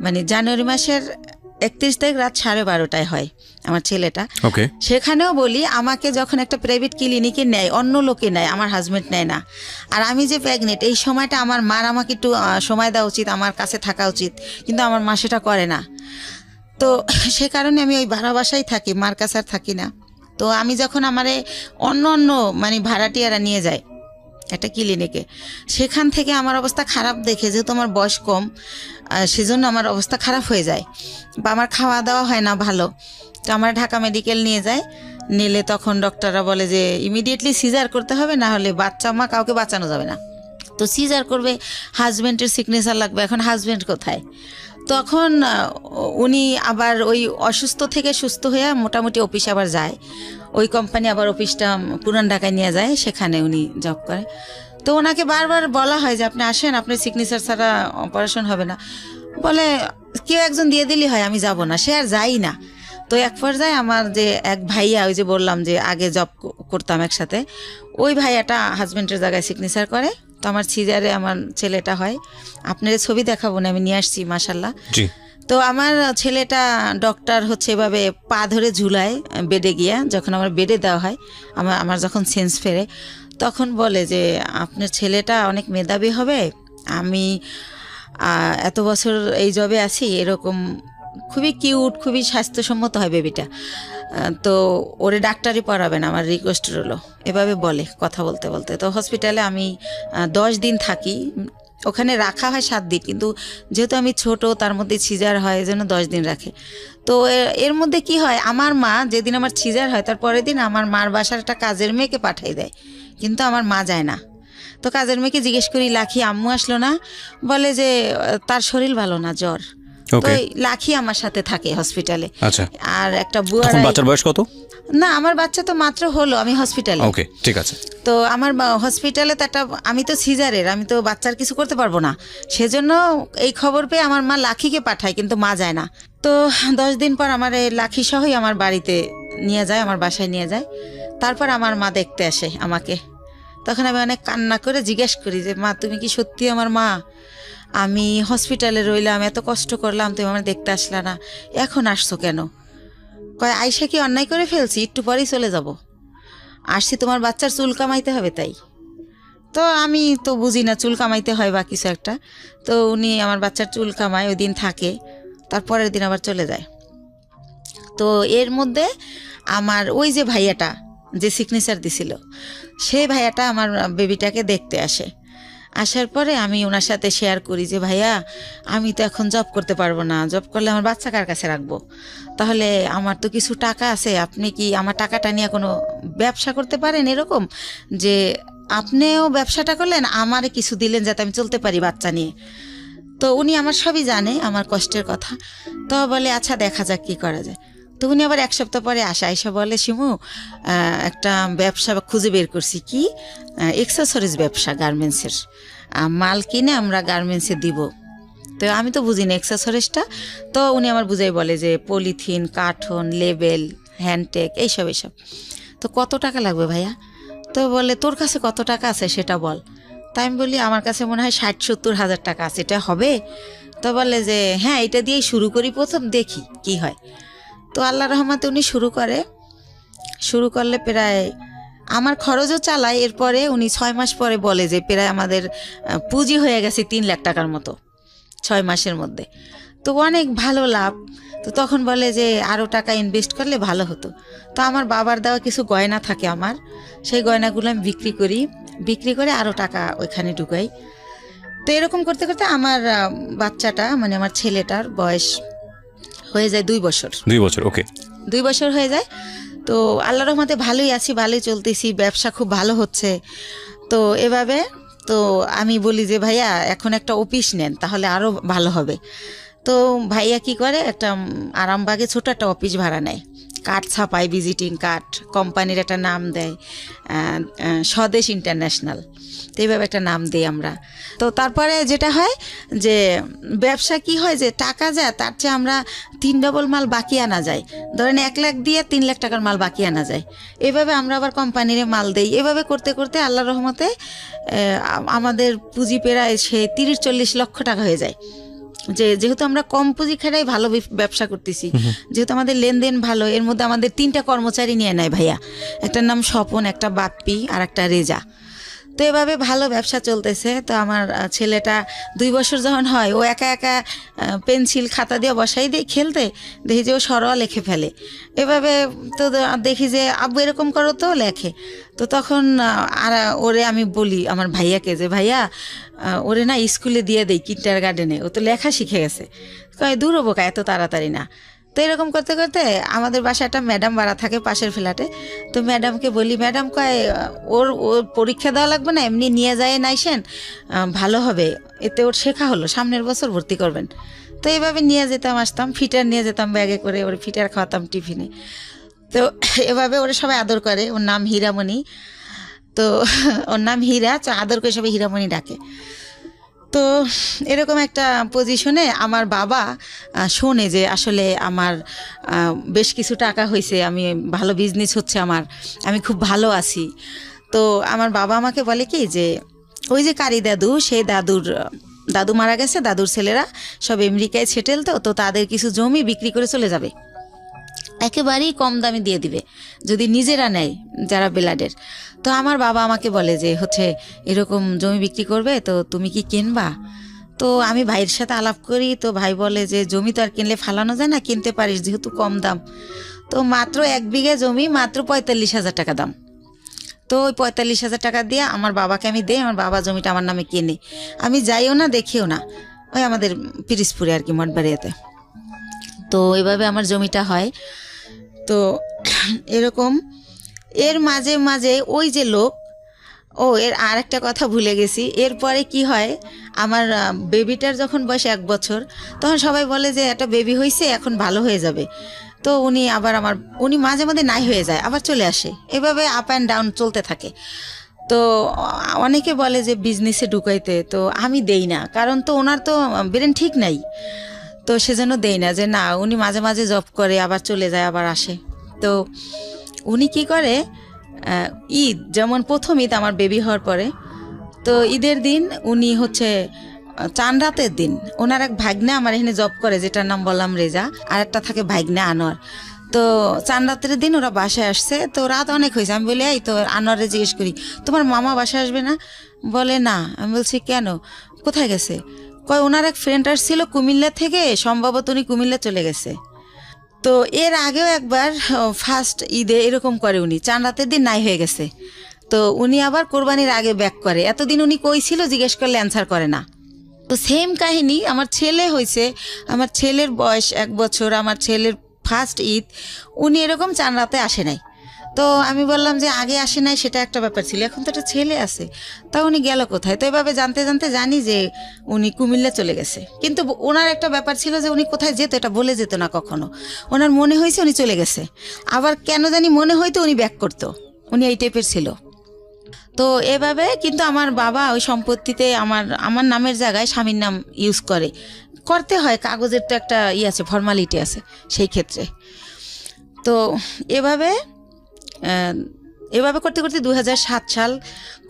মানে জানুয়ারি মাসের 31 তারিখ রাত 12:30টায় হয় আমার ছেলেটা। সেখানেও বলি, আমাকে যখন একটা প্রাইভেট ক্লিনিকে নেয়, অন্য লোকে নেয়, আমার হাজবেন্ড নেয় না। আর আমি যে প্রেগনেন্ট, এই সময়টা আমার মার আমাকে একটু সময় দেওয়া উচিত, আমার কাছে থাকা উচিত, কিন্তু আমার মা সেটা করে না। তো সে কারণে আমি ওই ভাড়া বাসায় থাকি, মার কাছে আর থাকি না। তো আমি যখন অন্য মানে ভাড়াটিয়ারা নিয়ে যায় একটা ক্লিনিকে, সেখান থেকে আমার অবস্থা খারাপ দেখে, যেহেতু আমার বয়স কম, সেজন্য আমার অবস্থা খারাপ হয়ে যায়, বা আমার খাওয়া দাওয়া হয় না ভালো। তো আমার ঢাকা মেডিকেল নিলে তখন ডক্টররা বলে যে ইমিডিয়েটলি সিজার করতে হবে, না হলে বাচ্চা মা কাউকে বাঁচানো যাবে না। তো সিজার করবে, হাজব্যান্ডের সিগনেচার লাগবে। এখন হাজব্যান্ড কোথায়? তখন উনি আবার ওই অসুস্থ থেকে সুস্থ হয়ে মোটামুটি অফিসে আবার যায়, ওই কোম্পানি আবার অফিসটা পুরান ঢাকায় নিয়ে যায়, সেখানে উনি জব করে। তো ওনাকে বারবার বলা হয় যে আপনি আসেন, আপনার সিগনেচার ছাড়া অপারেশন হবে না। বলে কেউ একজন দিয়ে দিলি হয়, আমি যাব না। সে আর যাই না। তো এক পর্যায়ে আমার যে এক ভাইয়া, ওই যে বললাম যে আগে জব করতাম একসাথে, ওই ভাইয়াটা হাজব্যান্ডের জায়গায় সিগনেচার করে। তো আমার সিজারে আমার ছেলেটা হয়। আপনার ছবি দেখাবো না, আমি নিয়ে আসছি মাশাল্লাহ। তো আমার ছেলেটা ডক্টর এভাবে পা ধরে ঝুলায় বেডে গিয়া, যখন আমার বেডে দেওয়া হয়, আমার যখন সেন্স ফেরে, তখন বলে যে আপনার ছেলেটা অনেক মেধাবী হবে, আমি এত বছর এই জবে আছি, এরকম খুবই কিউট, খুবই স্বাস্থ্যসম্মত হয় বেবিটা, তো ওরে ডাক্তারি পড়াবেন, আমার রিকোয়েস্ট রইল। এভাবে বলে কথা বলতে বলতে। তো হসপিটালে আমি 10 দিন থাকি, ওখানে রাখা হয় 7 দিন, কিন্তু যেহেতু আমি ছোট, তার মধ্যে সিজার হয়, এজন্য 10 দিন রাখে। তো এর মধ্যে কি হয়, আমার মা যেদিন আমার সিজার হয় তার পরের দিন আমার মার বাসার একটা কাজের মেয়েকে পাঠিয়ে দেয়, কিন্তু আমার মা যায় না। তো কাজের মেয়েকে জিজ্ঞেস করি, লাখি আম্মু আসলো না? বলে যে তার শরীর ভালো না, জ্বর। তো লাখি আমার সাথে থাকে হসপিটালে। আর একটা বুয়া। বাচ্চার বয়স কত? না, আমার বাচ্চা তো মাত্র হলো, আমি হসপিটালে। ওকে, ঠিক আছে। তো আমার হসপিটালে তো আমি তো সিজারের, আমি তো বাচ্চার কিছু করতে পারবো না, সেজন্য এই খবর পেয়ে আমার মা লাখিকে পাঠায়, কিন্তু মা যায় না। তো 10 দিন পর আমার এই লাখি সহই আমার বাড়িতে নিয়ে যায়, আমার বাসায় নিয়ে যায়। তারপর আমার মা দেখতে আসে আমাকে। তখন আমি অনেক কান্না করে জিজ্ঞেস করি যে মা, তুমি কি সত্যি আমার মা? আমি হসপিটালে রইলাম, এত কষ্ট করলাম, তুমি আমার দেখতে আসলা না, এখন আসছো কেন? কয়, আয়সা কি অন্যায় করে ফেলছি? একটু পরেই চলে যাব, আসছি তোমার বাচ্চার চুল কামাইতে হবে তাই। তো আমি তো বুঝি না চুল কামাইতে হয় বা কিছু একটা। তো উনি আমার বাচ্চার চুল কামায়, ওই দিন থাকে, তারপরের দিন আবার চলে যায়। তো এর মধ্যে আমার ওই যে ভাইয়াটা যে সিগনেচার দিছিল, সেই ভাইয়াটা আমার বেবিটাকে দেখতে আসে। আসার পরে আমি ওনার সাথে শেয়ার করি যে ভাইয়া, আমি তো এখন জব করতে পারবো না, জব করলে আমার বাচ্চা কার কাছে রাখবো? তাহলে আমার তো কিছু টাকা আছে, আপনি কি আমার টাকাটা নিয়ে কোনো ব্যবসা করতে পারেন? এরকম যে আপনিও ব্যবসাটা করলেন, আমারে কিছু দিলেন যাতে আমি চলতে পারি বাচ্চা নিয়ে। তো উনি আমার সবই জানে, আমার কষ্টের কথা। তো বলে আচ্ছা দেখা যাক কী করা যায়। তো উনি আবার 1 সপ্তাহ পরে এসে বলে, শিমু একটা ব্যবসা খুঁজে বের করছি। কি? এক্সেসরিজ ব্যবসা, গার্মেন্টসের মাল কিনে আমরা গার্মেন্টসে দিব। তো আমি তো বুঝি না এক্সেসরিজটা। তো উনি আমার বুঝাই বলে যে পলিথিন, কার্টন, লেবেল, হ্যান্ডটেক, এইসব। তো কত টাকা লাগবে ভাইয়া? তো বলে তোর কাছে কত টাকা আছে সেটা বল। তাই আমি বলি আমার কাছে মনে হয় 60-70 হাজার টাকা আছে, এটা হবে? তো বলে যে হ্যাঁ, এটা দিয়েই শুরু করি, প্রথম দেখি কি হয়। তো আল্লাহ রহমতে উনি শুরু করলে প্রায় আমার খরচও চালায়। এরপরে উনি 6 মাস পরে বলে যে প্রায় আমাদের পুঁজি হয়ে গেছে 3 লাখ টাকার মতো 6 মাসের মধ্যে। তো অনেক ভালো লাভ। তো তখন বলে যে আরও টাকা ইনভেস্ট করলে ভালো হতো। তো আমার বাবার দেওয়া কিছু গয়না থাকে আমার, সেই গয়নাগুলো আমি বিক্রি করে আরও টাকা ওইখানে ঢুকাই। তো এরকম করতে করতে আমার বাচ্চাটা, মানে আমার ছেলেটার বয়স হয়ে যায় 2 বছর। 2 বছর, ওকে। 2 বছর হয়ে যায়। তো আল্লাহ রহমতে ভালোই আছি, ভালোই চলতেছি, ব্যবসা খুব ভালো হচ্ছে। তো এভাবে তো আমি বলি যে ভাইয়া এখন একটা অফিস নেন, তাহলে আরও ভালো হবে। তো ভাইয়া কি করে, একটা আরামবাগে ছোট একটা অফিস ভাড়া নেয়, কার্ড ছাপায়, ভিজিটিং কার্ড, কোম্পানির একটা নাম দেয়, স্বদেশ ইন্টারন্যাশনাল। তো এইভাবে একটা নাম দিই আমরা। তো তারপরে যেটা হয় যে ব্যবসা কি হয় যে টাকা যায়, তার চেয়ে আমরা 3 ডবল মাল বাকি আনা যায়। ধরেন 1 লাখ দিয়ে 3 লাখ টাকার মাল বাকি আনা যায়। এভাবে আমরা আবার কোম্পানির মাল দেই। এভাবে করতে করতে আল্লাহ রহমতে আমাদের পুঁজি প্রায় সে 30-40 লক্ষ টাকা হয়ে যায়। যেহেতু আমরা কম পুঁজি খেড়াই ভালো ব্যবসা করতেছি, যেহেতু আমাদের লেনদেন ভালো। এর মধ্যে আমাদের 3টা কর্মচারী নিয়ে নেয় ভাইয়া, একটার নাম স্বপন, একটা বাপ্পি, আর একটা রেজা। তো এভাবে ভালো ব্যবসা চলতেছে। তো আমার ছেলেটা 2 বছর যখন হয়, ও একা একা পেন্সিল খাতা দিয়ে বসাই দিয়ে খেলতে, দেখি যে ও সরল লিখে ফেলে। এভাবে তো দেখি যে আব্বু এরকম করো, তো লেখে। তো তখন আর ওরে আমি বলি আমার ভাইয়াকে যে ভাইয়া ওরে না স্কুলে দিয়ে দেই, কিন্ডারগার্টেনে, ও তো লেখা শিখে গেছে। কয় দূর হবো কা, এত তাড়াতাড়ি না। তো এরকম করতে করতে আমাদের বাসায় একটা ম্যাডাম ভাড়া থাকে পাশের ফ্ল্যাটে। তো ম্যাডামকে বলি, ম্যাডাম কয় ওর পরীক্ষা দেওয়া লাগবে না, এমনি নিয়ে যায় নাইসেন, ভালো হবে, এতে ওর শেখা হলো, সামনের বছর ভর্তি করবেন। তো এইভাবে নিয়ে যেতাম, আসতাম, ফিটার নিয়ে যেতাম ব্যাগে করে, ওর ফিটার খাওয়াতাম টিফিনে। তো এভাবে ওরা সবাই আদর করে। ওর নাম হীরামণি। তো ওর নাম হীরা, আদর করে সবাই হীরামণি ডাকে। তো এরকম একটা পজিশনে আমার বাবা শোনে যে আসলে আমার বেশ কিছু টাকা হয়েছে, আমি ভালো বিজনেস হচ্ছে আমার, আমি খুব ভালো আছি। তো আমার বাবা আমাকে বলে কি যে ওই যে কারি দাদু, সেই দাদু মারা গেছে, দাদুর ছেলেরা সব আমেরিকায় সেটেল। তো তাদের কিছু জমি বিক্রি করে চলে যাবে, একেবারেই কম দামে দিয়ে দিবে যদি নিজেরা নেয় যারা বেলাডের। তো আমার বাবা আমাকে বলে যে এরকম জমি বিক্রি করবে, তো তুমি কি কিনবা? তো আমি ভাইয়ের সাথে আলাপ করি। তো ভাই বলে যে জমি তো আর কিনলে ফালানো যায় না, কিনতে পারিস যেহেতু কম দাম। তো মাত্র 1 বিঘা জমি, মাত্র 45,000 টাকা দাম। তো ওই 45,000 টাকা দিয়ে আমার বাবাকে আমি দেই, আমার বাবা জমিটা আমার নামে কিনে। আমি যাইও না, দেখিও না, ওই আমাদের পিরিজপুরে আর কি, মঠবাড়িয়াতে। তো এইভাবে আমার জমিটা হয়। তো এরকম এর মাঝে মাঝে ওই যে লোক, এর আর একটা কথা ভুলে গেছি। এরপরে কি হয়, আমার বেবিটার যখন বয়স 1 বছর, তখন সবাই বলে যে একটা বেবি হয়েছে, এখন ভালো হয়ে যাবে। তো উনি মাঝে মাঝে নাই হয়ে যায়, আবার চলে আসে, এভাবে আপ অ্যান্ড ডাউন চলতে থাকে। তো অনেকে বলে যে বিজনেসে ঢুকাইতে, তো আমি দেই না, কারণ তো ওনার তো ব্রেন ঠিক নাই। তো সেজন্য দেই না, যে না, উনি মাঝে মাঝে জব করে, আবার চলে যায়, আবার আসে। তো উনি কি করে, ঈদ যেমন প্রথম ঈদ আমার বেবি হওয়ার পরে, তো ঈদের দিন উনি চান রাতের দিন ওনার এক ভাগ্নে আমার এখানে জব করে, যেটার নাম বললাম রেজা, আর একটা থাকে ভাগ্নে আনোয়ার। তো চান রাতের দিন ওরা বাসায় আসছে। তো রাত অনেক হয়েছে, আমি বলি এই তো আনোয়ারে জিজ্ঞেস করি, তোমার মামা বাসায় আসবে না? বলে না। আমি বলছি কেন, কোথায় গেছে? কয় ওনার এক ফ্রেন্ড আসছিল কুমিল্লা থেকে, সম্ভবত উনি কুমিল্লা চলে গেছে। তো এর আগেও একবার ফার্স্ট ঈদে এরকম করে, উনি চান রাতের দিন নাই হয়ে গেছে। তো উনি আবার কোরবানির আগে ব্যাক করে। এতদিন উনি কই ছিল জিজ্ঞেস করলে অ্যান্সার করে না। তো সেম কাহিনী আমার ছেলে হয়েছে, আমার ছেলের বয়স 1 বছর, আমার ছেলের ফার্স্ট ঈদ উনি এরকম চান রাতে আসে নাই। তো আমি বললাম যে আগে আসে নাই, সেটা একটা ব্যাপার ছিল, এখন তো একটা ছেলে আছে, তা উনি গেল কোথায়? তো এভাবে জানতে জানতে জানি যে উনি কুমিল্লা চলে গেছে। কিন্তু ওনার একটা ব্যাপার ছিল যে উনি কোথায় যেত এটা বলে যেত না কখনো। ওনার মনে হয়েছে উনি চলে গেছে, আবার কেন জানি মনে হয়তো উনি ব্যাক করতো, উনি এই টাইপের ছিল। তো এভাবে কিন্তু আমার বাবা ওই সম্পত্তিতে আমার নামের জায়গায় স্বামীর নাম ইউজ করতে হয়, কাগজের তো একটা আছে, ফর্মালিটি আছে সেই ক্ষেত্রে। তো এভাবে করতে করতে 2007 সাল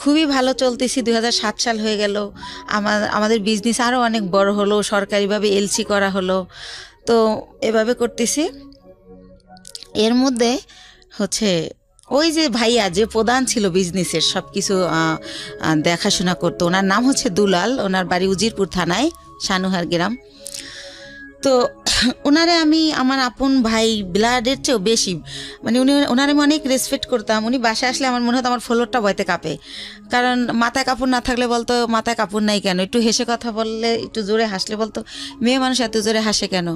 খুবই ভালো চলতেছি। 2007 সাল হয়ে গেল, আমাদের বিজনেস আরও অনেক বড় হলো, সরকারিভাবে এলসি করা হলো। তো এভাবে করতেছি। এর মধ্যে হচ্ছে ওই যে ভাইয়া যে প্রধান ছিল বিজনেসের সব কিছু দেখাশোনা করতো, ওনার নাম হচ্ছে দুলাল, ওনার বাড়ি উজিরপুর থানায়, সানুহার গ্রাম। তো ওনারে আমি আমার আপন ভাই ব্লাডের চেয়েও বেশি, মানে ওনারে আমি অনেক রেসপেক্ট করতাম। উনি বাসায় আসলে আমার মনে হতো আমার ফ্লোরটা বইতে কাঁপে, কারণ মাথায় কাপড় না থাকলে বলতো মাথায় কাপড় নাই কেন, একটু হেসে কথা বললে, একটু জোরে হাসলে বলতো মেয়ে মানুষ এত জোরে হাসে কেন,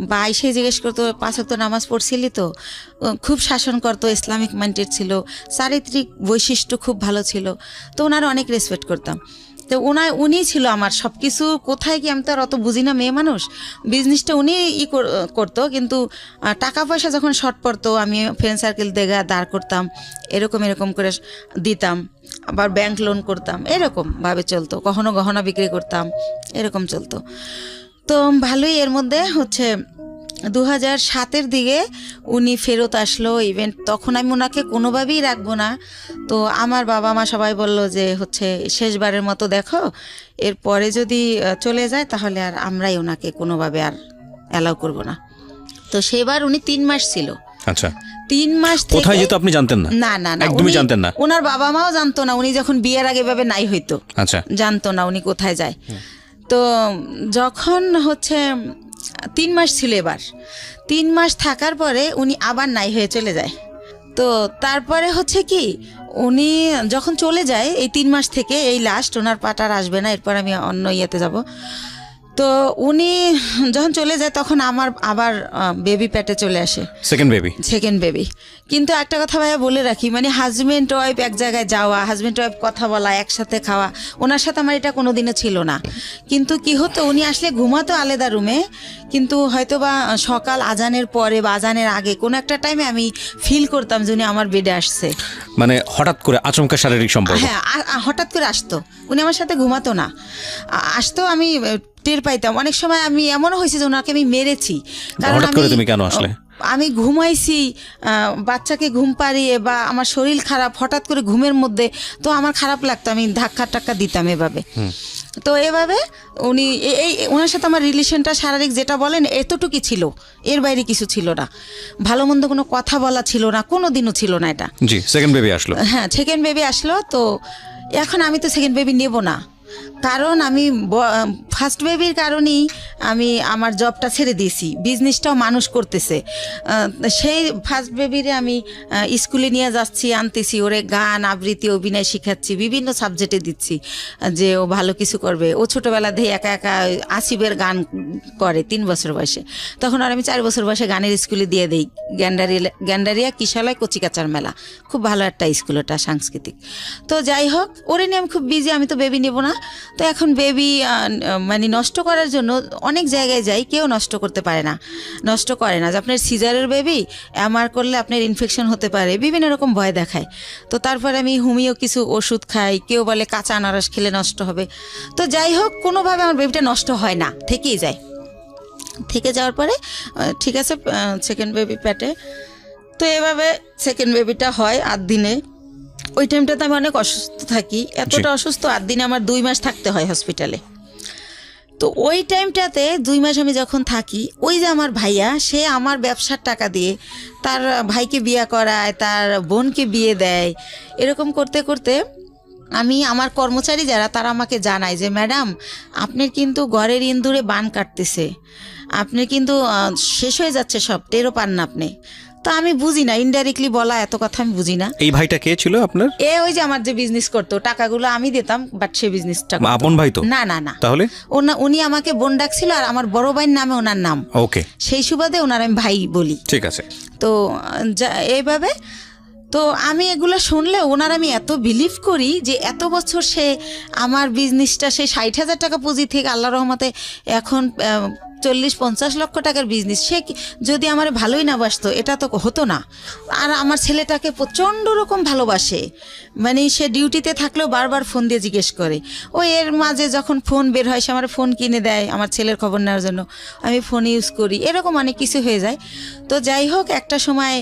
বা এসে জিজ্ঞেস করতো 5 ওয়াক্ত নামাজ পড়ছিলি তো। খুব শাসন করতো, ইসলামিক মাইন্ডেড ছিল, চারিত্রিক বৈশিষ্ট্য খুব ভালো ছিল। তো ওনারা অনেক রেসপেক্ট করতাম। তো উনি ছিল আমার সব কিছু। কোথায় কি আমি তো আর অত বুঝি না, মেয়ে মানুষ, বিজনেসটা উনি করতো, কিন্তু টাকা পয়সা যখন শর্ট পড়তো আমি ফ্রেন্ড সার্কেল দেখে দাঁড় করতাম, এরকম করে দিতাম, আবার ব্যাংক লোন করতাম, এরকমভাবে চলতো। কখনো গহনা বিক্রি করতাম, এরকম চলতো। তো ভালোই। এর মধ্যে হচ্ছে 2007-এর দিকে উনি ফেরত আসলো ইভেন্ট, তখন আমি ওনাকে কোনোভাবেই রাখবো না। তো আমার বাবা মা সবাই বলল যে হচ্ছে শেষবারের মতো দেখো, এরপরে যদি চলে যায় তাহলে আর আমরাই ওনাকে কোনোভাবে আর অ্যালাউ করব না। তো সেবার উনি 3 মাস ছিল। আচ্ছা, 3 মাস কোথায় যেত আপনি জানতেন না? না না না, একদমই জানতেন না। ওনার বাবা মাও জানতো না, উনি যখন বিয়ের আগে ভাবে নাই হইতো, আচ্ছা, জানতো না উনি কোথায় যায়। তো যখন হচ্ছে 3 মাস ছিল, এবার 3 মাস থাকার পরে উনি আবার নাই হয়ে চলে যায়। তো তারপরে হচ্ছে কি, উনি যখন চলে যায় এই 3 মাস থেকে, এই লাস্ট, ওনার পাটার আসবে না, এরপর আমি অন্য ইয়েতে যাব। তো উনি যখন চলে যায় তখন আমার আবার বেবি পেটে চলে আসে, সেকেন্ড বেবি। কিন্তু একটা কথা ভাইয়া বলে রাখি, মানে হাজব্যান্ড ওয়াইফ এক জায়গায় যাওয়া, হাজব্যান্ড ওয়াইফ কথা বলা, একসাথে খাওয়া, ওনার সাথে আমার এটা কোনোদিনও ছিল না। কিন্তু কি হতো, উনি আসলে ঘুমাতো আলাদা রুমে, কিন্তু হয়তো বা সকাল আজানের পরে বা আজানের আগে কোনো একটা টাইমে আমি ফিল করতাম যে উনি আমার বেডে আসছে। মানে হঠাৎ করে আচমকা শারীরিক সম্পর্ক? হ্যাঁ, হঠাৎ করে আসতো, উনি আমার সাথে ঘুমাতো না, আসতো, আমি টের পাইতাম। অনেক সময় আমি এমনও হয়েছে যে ওনাকে আমি মেরেছি, কারণ তুমি কেন আসলে, আমি ঘুমাইছি, বাচ্চাকে ঘুম পাড়িয়ে, বা আমার শরীর খারাপ, হঠাৎ করে ঘুমের মধ্যে, তো আমার খারাপ লাগতো, আমি ধাক্কা টাক্কা দিতাম এভাবে। তো এভাবে উনি ওনার সাথে আমার রিলেশনটা শারীরিক যেটা বলেন এতটুকুই ছিল, এর বাইরে কিছু ছিল না, ভালো মন্দ কোনো কথা বলা ছিল না, কোনো দিনও ছিল না এটা। জি, সেকেন্ড বেবি আসলো। হ্যাঁ, সেকেন্ড বেবি আসলো। তো এখন আমি তো সেকেন্ড বেবি নেব না, কারণ আমি ফার্স্ট বেবির কারণেই আমি আমার জবটা ছেড়ে দিয়েছি, বিজনেসটাও মানুষ করতেছে। সেই ফার্স্ট বেবিরে আমি স্কুলে নিয়ে যাচ্ছি, আনতেছি, ওরে গান আবৃত্তি অভিনয় শেখাচ্ছি, বিভিন্ন সাবজেক্টে দিচ্ছি যে ও ভালো কিছু করবে। ও ছোটোবেলা দিয়ে একা একা আসিফের গান করে 3 বছর বয়সে, তখন আর আমি 4 বছর বয়সে গানের স্কুলে দিয়ে দিই, গ্যান্ডারিয়া কিশালয় কচিকাচার মেলা, খুব ভালো একটা স্কুল ওটা, সাংস্কৃতিক। তো যাই হোক, ওরে নিয়ে আমি খুব বিজি, আমি তো বেবি নেব না। তো এখন বেবি মানে নষ্ট করার জন্য অনেক জায়গায় যাই, কেউ নষ্ট করতে পারে না, নষ্ট করে না, যে আপনার সিজারের বেবি এমআর করলে আপনার ইনফেকশন হতে পারে, বিভিন্ন রকম ভয় দেখায়। তো তারপরে আমি হোমিও কিছু ওষুধ খাই, কেউ বলে কাঁচা আনারস খেলে নষ্ট হবে। তো যাই হোক, কোনোভাবে আমার বেবিটা নষ্ট হয় না, থেকেই যায়। থেকে যাওয়ার পরে ঠিক আছে, সেকেন্ড বেবি পেটে। তো এভাবে সেকেন্ড বেবিটা হয় 8 দিনে। ওই টাইমটাতে আমি অনেক অসুস্থ থাকি, এতটা অসুস্থ, 8 দিনে আমার 2 মাস থাকতে হয় হসপিটালে। তো ওই টাইমটাতে 2 মাস আমি যখন থাকি, ওই যে আমার ভাইয়া, সে আমার ব্যবসার টাকা দিয়ে তার ভাইকে বিয়ে করায়, তার বোনকে বিয়ে দেয়, এরকম করতে করতে আমি, আমার কর্মচারী যারা, তারা আমাকে জানায় যে ম্যাডাম, আপনার কিন্তু ঘরের ইন্দুরে বান কাটতেছে, আপনি কিন্তু শেষ হয়ে যাচ্ছে সব, টেরও পান না আপনি। তো আমি বুঝি না, ইনডাইরেক্টলি বলা এত কথা আমি বুঝি না। এই ভাইটা কে ছিল আপনার? ওই যে আমার যে বিজনেস করতো, টাকাগুলো আমি দিতাম, বাট সে বিজনেসটা আপন ভাই তো না? না না, তাহলে উনি আমাকে বোন ডাকছিল, আর আমার বড় ভাইয়ের নামে ওনার নাম, ওকে, সেই সুবাদে ওনার আমি ভাই বলি। ঠিক আছে। তো এইভাবে তো আমি এগুলো শুনলে ওনার আমি এত বিলিভ করি যে এত বছর সে আমার বিজনেসটা সে 60,000 টাকা পুঁজি থেকে আল্লাহ রহমতে এখন 40-50 লক্ষ টাকার বিজনেস, সে যদি আমার ভালোই না বাসতো এটা তো হতো না। আর আমার ছেলেটাকে প্রচণ্ড রকম ভালোবাসে, মানে সে ডিউটিতে থাকলেও বারবার ফোন দিয়ে জিজ্ঞেস করে। ওই এর মাঝে যখন ফোন বের হয় সে আমার ফোন কিনে দেয় আমার ছেলের খবর নেওয়ার জন্য, আমি ফোন ইউজ করি, এরকম অনেক কিছু হয়ে যায়। তো যাই হোক একটা সময়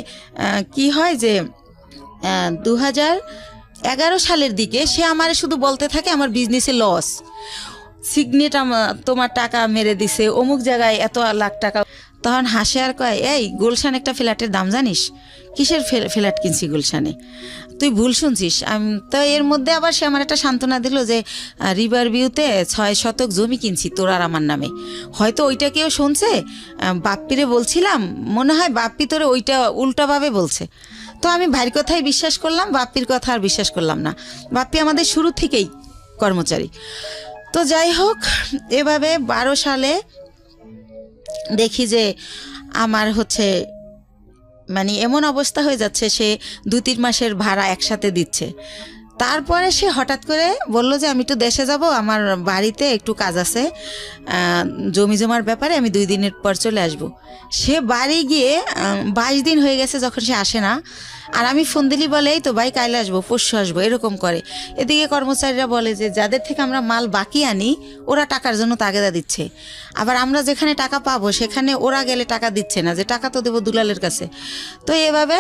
কি হয় যে 2011 সালের দিকে সে আমার শুধু বলতে থাকে আমার বিজনেসে লস, সিগনেট তোমার টাকা মেরে দিছে, অমুক জায়গায় এত লাখ টাকা। তখন হাসে আর কয়, এই গুলশান একটা ফ্ল্যাটের দাম জানিস? কিসের ফ্ল্যাট কিনছি গুলশানে, তুই ভুল শুনছিস। তো এর মধ্যে আবার সে আমার একটা সান্ত্বনা দিল যে রিভার ভিউতে 6 শতক জমি কিনছি তোর আর আমার নামে। হয়তো ওইটা কেউ শুনছে, বাপ্পিরে বলছিলাম, মনে হয় বাপ্পি তোরে ওইটা উল্টাভাবে বলছে। তো আমি ভাইয়ের কথাই বিশ্বাস করলাম, বাপ্পির কথা আর বিশ্বাস করলাম না। বাপ্পি আমাদের শুরু থেকেই কর্মচারী। তো যাই হোক এভাবে 12 সালে দেখি যে আমার হচ্ছে মানে এমন অবস্থা হয়ে যাচ্ছে, সে 2-3 মাসের ভাড়া একসাথে দিচ্ছে। তারপরে সে হঠাৎ করে বলল যে আমি একটু দেশে যাব, আমার বাড়িতে একটু কাজ আছে, জমি জমার ব্যাপারে আমি 2 দিনের পর চলে আসব। সে বাড়ি গিয়ে 22 দিন হয়ে গেছে যখন সে আসে না। আর আমি ফোন দিলি বলে এই তো ভাই কাইলে আসবো, পরশু আসবো, এরকম করে। এদিকে কর্মচারীরা বলে যে যাদের থেকে আমরা মাল বাকি আনি ওরা টাকার জন্য তাগেদা দিচ্ছে, আবার আমরা যেখানে টাকা পাবো সেখানে ওরা গেলে টাকা দিচ্ছে না, যে টাকা তো দেবো দুলালের কাছে। তো এভাবে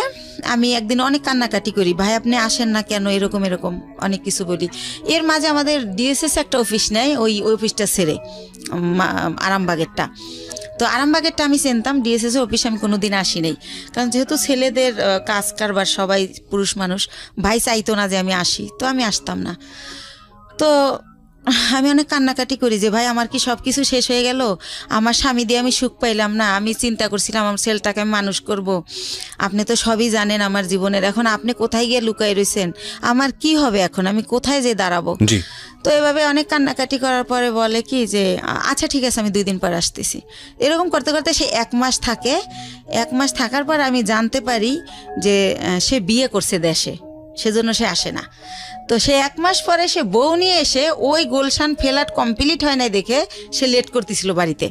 আমি একদিন অনেক কান্নাকাটি করি, ভাই আপনি আসেন না কেন, এরকম এরকম অনেক কিছু বলি। এর মাঝে আমাদের ডিএসএস একটা অফিস নেয়, ওই অফিসটা ছেড়ে আরামবাগেরটা। তো আরামবাগেরটা আমি চিনতাম, ডিএসএস অফিসে আমি কোনো দিন আসি নাই, কারণ যেহেতু ছেলেদের কাজ কারবার সবাই পুরুষ মানুষ, ভাই চাইতো না যে আমি আসি, তো আমি আসতাম না। তো আমি অনেক কান্নাকাটি করি যে ভাই আমার কি সব কিছু শেষ হয়ে গেল, আমার স্বামী দিয়ে আমি সুখ পাইলাম না, আমি চিন্তা করছিলাম আমার ছেলেটাকে আমি মানুষ করব, আপনি তো সবই জানেন আমার জীবনের, এখন আপনি কোথায় গিয়ে লুকাই রয়েছেন, আমার কি হবে এখন, আমি কোথায় যে দাঁড়াবো। তো এভাবে অনেক কান্নাকাটি করার পরে বলে কি যে আচ্ছা ঠিক আছে আমি 2 দিন পর আসতেছি। এরকম করতে করতে সে 1 মাস থাকে। 1 মাস থাকার পর আমি জানতে পারি যে সে বিয়ে করছে দেশে, সেজন্য সে আসে না। তো সে 1 মাস পরে সে বউ নিয়ে এসে ওই গুলশান ফ্ল্যাট কমপ্লিট হয় নাই দেখে সে লেট করতেছিল বাড়িতে।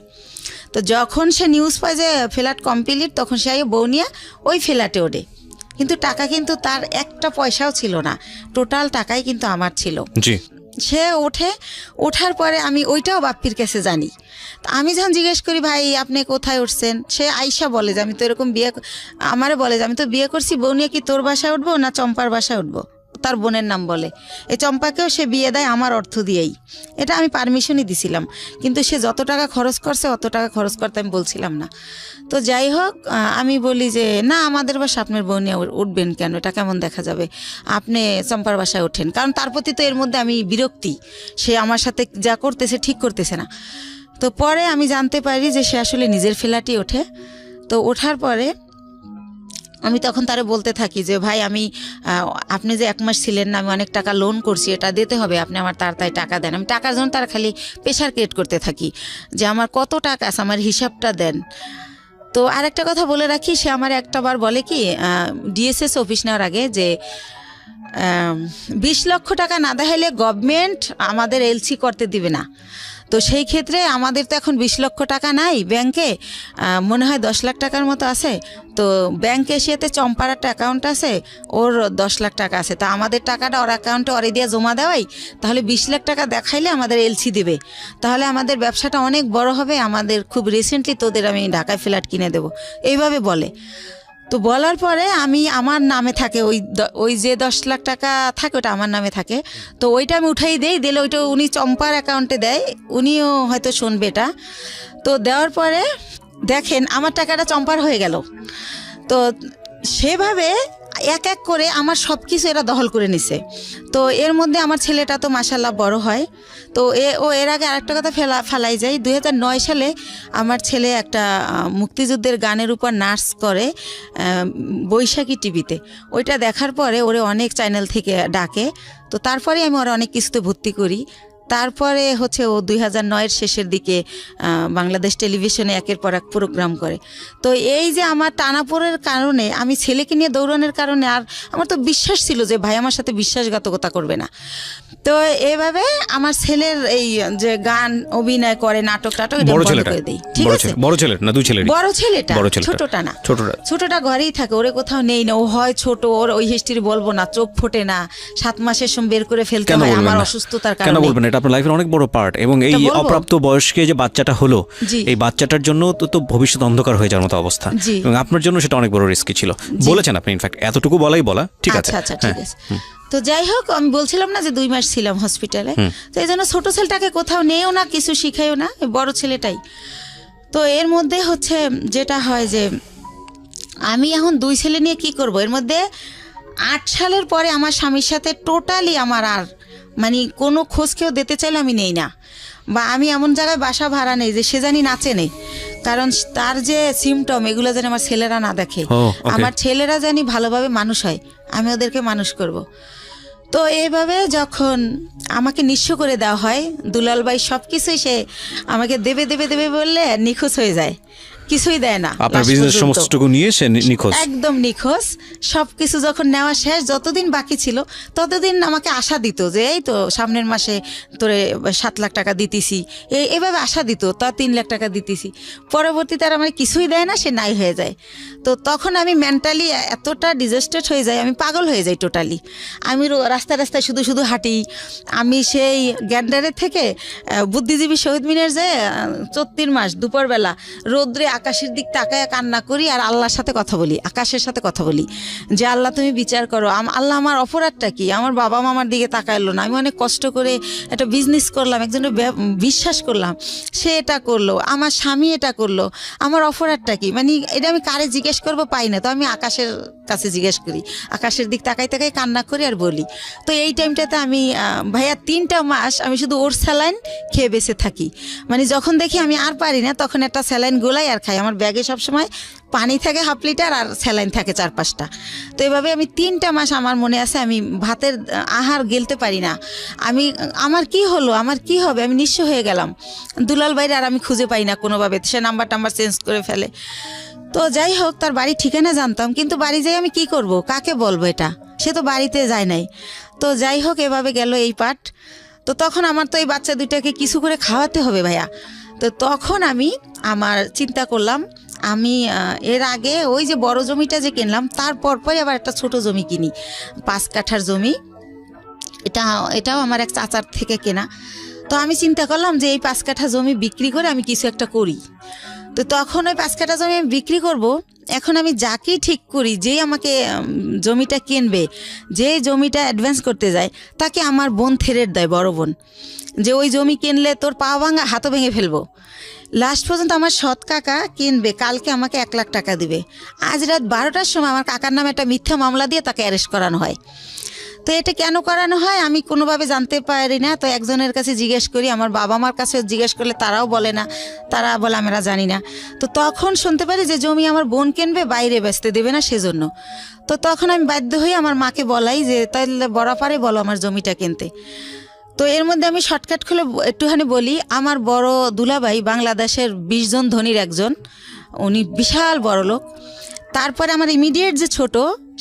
তো যখন সে নিউজ পায় যে ফ্ল্যাট কমপ্লিট, তখন সে বউ নিয়ে ওই ফ্ল্যাটে ওঠে। কিন্তু টাকা কিন্তু তার একটা পয়সাও ছিল না, টোটাল টাকাই কিন্তু আমার ছিল। সে ওঠার পরে আমি ওইটাও বাপ্পির কাছে জানি। আমি যখন জিজ্ঞেস করি ভাই আপনি কোথায় উঠছেন, সে আইসা বলে যে আমি তো এরকম আমারে বলে যে আমি তো বিয়ে করছি, বউ নিয়ে কি তোর বাসায় উঠবো না চম্পার বাসায় উঠবো, তার বোনের নাম বলে। এই চম্পাকেও সে বিয়ে দেয় আমার অর্থ দিয়েই, এটা আমি পারমিশনই দিছিলাম, কিন্তু সে যত টাকা খরচ করছে অত টাকা খরচ করতে আমি বলছিলাম না। তো যাই হোক আমি বলি যে না আমাদের বাসা আপনার বউ নিয়ে উঠবেন কেন, এটা কেমন দেখা যাবে, আপনি চম্পার বাসায় ওঠেন। কারণ তার প্রতি তো এর মধ্যে আমি বিরক্তি, সে আমার সাথে যা করতেছে ঠিক করতেছে না। তো পরে আমি জানতে পারি যে সে আসলে নিজের ফ্ল্যাটই ওঠে। তো ওঠার পরে আমি তখন তারে বলতে থাকি যে ভাই আমি আপনি যে 1 মাস ছিলেন না, আমি অনেক টাকা লোন করছি, এটা দিতে হবে, আপনি আমার তাড়াতাড়ি টাকা দেন। আমি টাকার জন্য তার খালি প্রেশার ক্রিয়েট করতে থাকি যে আমার কত টাকা আছে, আমার হিসাবটা দেন। তো আরেকটা কথা বলে রাখি, সে আমার একটাবার বলে কি ডিএসএস অফিস নেওয়ার আগে যে 20 লক্ষ টাকা না দেখাইলে গভর্নমেন্ট আমাদের এলসি করতে দিবে না। তো সেই ক্ষেত্রে আমাদের তো এখন 20 লক্ষ টাকা নাই ব্যাংকে, মনে হয় 10 লাখ টাকার মতো আছে। তো ব্যাংক এশিয়াতে চম্পার একটা অ্যাকাউন্ট আছে, ওর 10 লাখ টাকা আছে। তা আমাদের টাকাটা ওর অ্যাকাউন্টে ওরে দিয়ে জমা দেওয়াই, তাহলে 20 লাখ টাকা দেখাইলে আমাদের এলসি দিবে, তাহলে আমাদের ব্যবসাটা অনেক বড় হবে, আমাদের খুব রিসেন্টলি তোদের আমি ঢাকায় ফ্ল্যাট কিনে দেবো, এইভাবে বলে। তো বলার পরে আমি আমার নামে থাকে ওই যে 10 লাখ টাকা থাকে ওটা আমার নামে থাকে। তো ওইটা আমি উঠাই দিলে ওইটা উনি চম্পার অ্যাকাউন্টে দেয়, উনিও হয়তো শুনবে এটা। তো দেওয়ার পরে দেখেন আমার টাকাটা চম্পার হয়ে গেল। তো সেভাবে এক এক করে আমার সব কিছু এরা দখল করে নিছে। তো এর মধ্যে আমার ছেলেটা তো মাশাল্লাহ বড় হয়। তো এর আগে আরেকটা কথা ফেলাই যায়, 2009 সালে আমার ছেলে একটা মুক্তিযুদ্ধের গানের উপর নাচ করে বৈশাখী টিভিতে। ওইটা দেখার পরে ওরে অনেক চ্যানেল থেকে ডাকে। তো তারপরে আমি ওরা অনেক কিছুতে ভর্তি করি। তারপরে হচ্ছে ও 2009-এর শেষের দিকে বাংলাদেশ টেলিভিশনে একের পর এক প্রোগ্রাম করে। তো এই যে আমার টানাপোড়ের কারণে, আমি ছেলেকে নিয়ে দৌড়ানোর কারণে, আর আমার তো বিশ্বাস ছিল যে ভাই আমার সাথে বিশ্বাসঘাতকতা করবে না। তো এইভাবে আমার ছেলের এই যে গান অভিনয় করে, নাটক টাটক, এটা বন্ধ করে দেই। ঠিক আছে, বড় ছেলে না দুই ছেলে? বড় ছেলেটা, ছোটটা না, ছোটটা ঘরেই থাকে, ওরে কোথাও নেই না। ও হয় ছোট, ওর ওই হিস্ট্রি বলবো না, চোখ ফোটে না, 7 মাসের সময় বের করে ফেলতে হয় আমার অসুস্থতার কারণে। কেন বলবেন? এটা আপনার লাইফের অনেক বড় পার্ট, এবং এই অপ্রাপ্ত বয়স্কে যে বাচ্চাটা হলো, এই বাচ্চাটার জন্য তো ভবিষ্যৎ অন্ধকার হয়ে যাওয়ার মতো অবস্থা, এবং আপনার জন্য সেটা অনেক বড় রিস্কি ছিল। বলেছেন আপনি, ইনফ্যাক্ট এতটুকু বলা ঠিক আছে। আচ্ছা ঠিক আছে। তো যাই হোক, আমি বলছিলাম না যে 2 মাস ছিলাম হসপিটালে, তো এই জন্য ছোট ছেলেটাকে কোথাও নেও না, কিছু শিখাইও না, বড় ছেলেটাই। তো এর মধ্যে হচ্ছে যেটা হয় যে আমি এখন 2 ছেলে নিয়ে কি করব। এর মধ্যে 8 সালের পরে আমার স্বামীর সাথে টোটালি আমার আর মানে কোনো খোঁজ কেউ দিতে চাইলে আমি নেই না, বা আমি এমন জায়গায় বাসা ভাড়া নেই যে সে জানি নাচে নেই, কারণ তার যে সিমটম এগুলো যেন আমার ছেলেরা না দেখে। আমার ছেলেরা জানি ভালোভাবে মানুষ হয়, আমি ওদেরকে মানুষ করব। তো এইভাবে যখন আমাকে নিঃস্ব করে দেওয়া হয়, দুলাল ভাই সব কিছুই সে আমাকে দেবে বললে নিখোঁজ হয়ে যায়, কিছুই দেয় না। আপনার বিজনেস সমস্তটুকু নিয়ে সে নিখোঁজ, একদম নিখোঁজ। সবকিছু যখন নেওয়া শেষ, যতদিন বাকি ছিল ততদিন আমাকে আশা দিত যে এই তো সামনের মাসে তোরে 7 লাখ টাকা দিতেছি, এইভাবে আশা দিত, তা 3 লাখ টাকা দিতেছি। পরবর্তীতে আর আমার কিছুই দেয় না, সে নাই হয়ে যায়। তো তখন আমি মেন্টালি এতটা ডিজাস্টেড হয়ে যাই, আমি পাগল হয়ে যাই টোটালি। আমি রাস্তায় শুধু হাঁটি। আমি সেই গ্যান্ডারের থেকে বুদ্ধিজীবী শহীদ মিনার যে 34 মাস দুপুরবেলা রোদ্রে আকাশের দিক তাকায় কান্না করি, আর আল্লাহর সাথে কথা বলি, আকাশের সাথে কথা বলি যে আল্লাহ তুমি বিচার করো, আল্লাহ আমার অপরাধটা কি, আমার বাবা মামার দিকে তাকাইলো না, আমি অনেক কষ্ট করে একটা বিজনেস করলাম, একজনের বিশ্বাস করলাম, সে এটা করলো, আমার স্বামী এটা করলো, আমার অপরাধটা কি, মানে এটা আমি কারে জিজ্ঞেস করবো পাই না। তো আমি আকাশের কাছে জিজ্ঞেস করি, আকাশের দিক তাকাই কান্না করি আর বলি। তো এই টাইমটাতে আমি ভাইয়া 3টা মাস আমি শুধু ওর স্যালাইন খেয়ে বেঁচে থাকি। মানে যখন দেখি আমি আর পারি না, তখন একটা স্যালাইন গোলাই আর খাই। আমার ব্যাগে সবসময় পানি থাকে 1/2 লিটার আর স্যালাইন থাকে 4-5টা। তো এভাবে আমি 3টা মাস, আমার মনে আছে, আমি ভাতের আহার গেলতে পারি না। আমার কি হলো, আমার কি হবে, আমি নিঃস্ব হয়ে গেলাম। দুলাল ভাইরে আর আমি খুঁজে পাই না কোনোভাবে, সে নাম্বার চেঞ্জ করে ফেলে। তো যাই হোক, তার বাড়ি ঠিকানা জানতাম, কিন্তু বাড়ি যাই আমি কি করব, কাকে বলবো, এটা সে তো বাড়িতে যায় নাই। তো যাই হোক, এভাবে গেল এই পাঠ। তো তখন আমার তো এই বাচ্চা 2টাকে কিছু করে খাওয়াতে হবে ভাইয়া। তো তখন আমি চিন্তা করলাম, আমি এর আগে ওই যে বড় জমিটা যে কিনলাম, তার পরপরই আবার একটা ছোট জমি কিনি, 5 কাঠার জমি। এটাও আমার এক চাচার থেকে কেনা। তো আমি চিন্তা করলাম যে এই 5 কাঠা জমি বিক্রি করে আমি কিছু একটা করি। তো তখন ওই 5 কাঠা জমি আমি বিক্রি করব। এখন আমি যাকেই ঠিক করি, যেই আমাকে জমিটা কিনবে, যে জমিটা অ্যাডভান্স করতে যায়, তাকে আমার বোন থেরেট দেয়, বড় বোন, যে ওই জমি কিনলে তোর পা ভাঙা, হাতও ভেঙে ফেলবো। লাস্ট পর্যন্ত আমার সৎ কাকা কিনবে, কালকে আমাকে 1 লাখ টাকা দিবে। আজ রাত 12টার সময় আমার কাকার নামে একটা মিথ্যা মামলা দিয়ে তাকে অ্যারেস্ট করানো হয়। তো এটা কেন করানো হয় আমি কোনোভাবে জানতে পারি না। তো একজনের কাছে জিজ্ঞেস করি, আমার বাবা মার কাছে জিজ্ঞেস করলে তারাও বলে না, তারা বলে আমরা জানি না। তো তখন শুনতে পারি যে জমি আমার বোন কিনবে, বাইরে বেচতে দেবে না সেজন্য। তো তখন আমি বাধ্য হয়ে আমার মাকে বলাই যে তাহলে বরাপারে বলো আমার জমিটা কিনতে। তো এর মধ্যে আমি শর্টকাট খুলে একটুখানি বলি, আমার বড় দুলাভাই বাংলাদেশের 20 জন ধনীর একজন, উনি বিশাল বড় লোক। তারপরে আমার ইমিডিয়েট যে ছোট,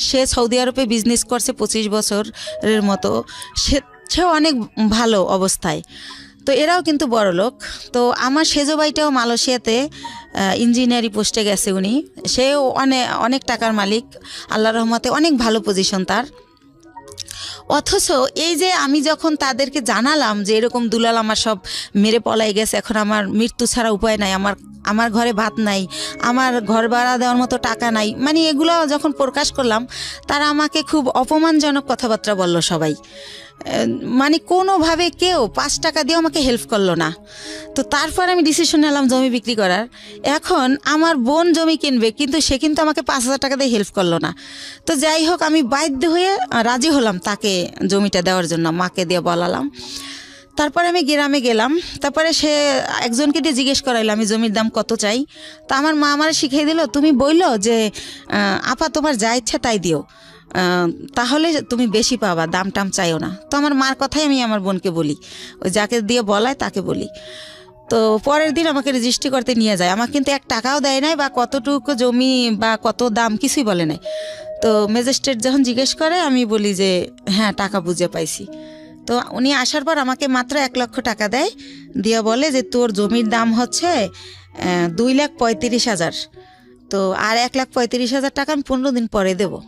সে সৌদি আরবে বিজনেস করছে 25 বছরের মতো, সেও অনেক ভালো অবস্থায়। তো এরাও কিন্তু বড় লোক। তো আমার সেজো ভাইটাও মালয়েশিয়াতে ইঞ্জিনিয়ারিং পোস্টে গেছে, উনি সেও অনেক টাকার মালিক, আল্লাহর রহমতে অনেক ভালো পজিশন তার। অথচ এই যে আমি যখন তাদেরকে জানালাম যে এরকম দুলাল আমার সব মেরে পলাই গেছে, এখন আমার মৃত্যু ছাড়া উপায় নাই, আমার ঘরে ভাত নাই, আমার ঘর ভাড়া দেওয়ার মতো টাকা নাই, মানে এগুলো যখন প্রকাশ করলাম, তারা আমাকে খুব অপমানজনক কথাবার্তা বলল সবাই। মানে কোনোভাবে কেউ 5 টাকা দিয়ে আমাকে হেল্প করলো না। তো তারপর আমি ডিসিশন নিলাম জমি বিক্রি করার। এখন আমার বোন জমি কিনবে, কিন্তু সে কিন্তু আমাকে 5,000 টাকা দিয়ে হেল্প করলো না। তো যাই হোক, আমি বাধ্য হয়ে রাজি হলাম তাকে জমিটা দেওয়ার জন্য, মাকে দিয়ে বলালাম। তারপরে আমি গ্রামে গেলাম, তারপরে সে একজনকে দিয়ে জিজ্ঞেস করাইলো আমি জমির দাম কত চাই। তা আমার মা আমার শিখিয়ে দিল, তুমি বললো যে আপা তোমার যা ইচ্ছা তাই দিও, তাহলে তুমি বেশি পাবা, দাম টাম চাইও না। তো আমার মার কথাই আমি আমার বোনকে বলি, ওই যাকে দিয়ে বলায় তাকে বলি। তো পরের দিন আমাকে রেজিস্ট্রি করতে নিয়ে যায়, আমার কিন্তু 1 টাকাও দেয় নাই বা কতটুকু জমি বা কত দাম কিছুই বলে নাই। তো ম্যাজিস্ট্রেট যখন জিজ্ঞেস করে আমি বলি যে হ্যাঁ টাকা বুঝে পাইছি। তো উনি আসার পর আমাকে মাত্র 1 লক্ষ টাকা দেয়, দিয়ে বলে যে তোর জমির দাম হচ্ছে 2,35,000, তো আর 1,35,000 টাকা আমি 15 দিন পরে দেবো।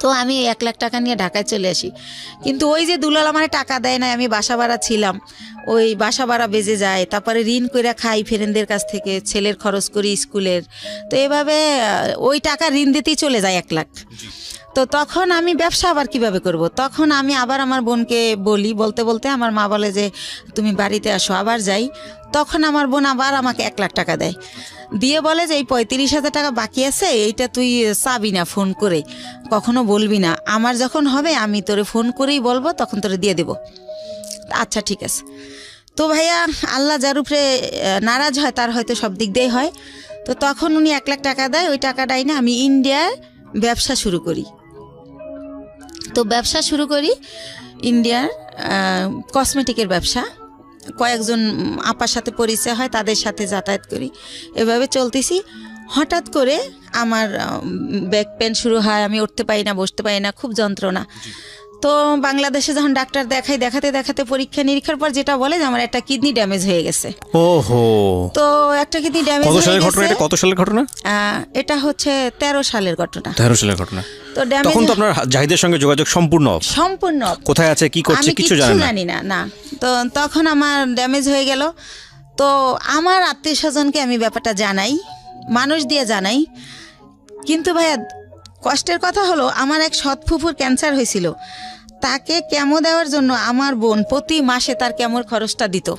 তো আমি 1 লাখ টাকা নিয়ে ঢাকায় চলে আসি। কিন্তু ওই যে দুলাল আমার টাকা দেয় না, আমি বাসা ভাড়া ছিলাম, ওই বাসা ভাড়া বেজে যায়, তারপরে ঋণ করে খাই ফ্রেন্ডদের কাছ থেকে, ছেলের খরচ করি স্কুলের। তো এভাবে ওই টাকা ঋণ দিতেই চলে যায় 1 লাখ। তো তখন আমি ব্যবসা আবার কিভাবে করব? তখন আমি আবার আমার বোনকে বলি, বলতে বলতে আমার মা বলে যে তুমি বাড়িতে আসো। আবার যাই, তখন আমার বোন আবার আমাকে 1 লাখ টাকা দেয়, দিয়ে বলে যে এই 35,000 টাকা বাকি আছে, এইটা তুই চাবি না, ফোন করে কখনো বলবি না, আমার যখন হবে আমি তোরে ফোন করেই বলবো, তখন তোরে দিয়ে দেবো। আচ্ছা ঠিক আছে। তো ভাইয়া আল্লাহ যার উপরে নারাজ হয় তার হয়তো সব দিক দিয়েই হয়। তো তখন উনি 1 লাখ টাকা দেয়, ওই টাকাটাই না আমি ইন্ডিয়ার ব্যবসা শুরু করি। তো ব্যবসা শুরু করি ইন্ডিয়ার কসমেটিকের ব্যবসা। কয়েকজন আপার সাথে পরিচয় হয়, তাদের সাথে যাতায়াত করি, এভাবে চলতেছি। হঠাৎ করে আমার ব্যাক পেন শুরু হয়, আমি উঠতে পারি না, বসতে পারি না, খুব যন্ত্রণা। তো বাংলাদেশে যখন ডাক্তার দেখাই, দেখাতে দেখাতে পরীক্ষা নিরীক্ষার পর যেটা বলে যে আমার একটা কিডনি ড্যামেজ হয়ে গেছে। ওহো। তো একটা কিডনি ড্যামেজ কত হয়ে সালের গেছে। ঘটনা এটা? কত সালের ঘটনা? এটা হচ্ছে 13 সালের ঘটনা। 13 সালের ঘটনা। তো ড্যামেজ, তখন তো আপনার জাহিদের সঙ্গে যোগাযোগ সম্পূর্ণ off। সম্পূর্ণ off। কোথায় আছে কি করছে আমি কিছু কিচ্ছু জানেন না? জানি না। না, তো তখন আমার ড্যামেজ হয়ে গেল। তো আমার আত্মীয় স্বজনকে আমি ব্যাপারটা জানাই, মানুষ দিয়ে জানাই। কিন্তু ভাইয়া কষ্টের কথা হলো আমার এক সৎ ফুফুর ক্যান্সার হয়েছিল, তাকে কেমো দেওয়ার জন্য আমার বোন প্রতি মাসে তার কেমোর খরচটা দিত।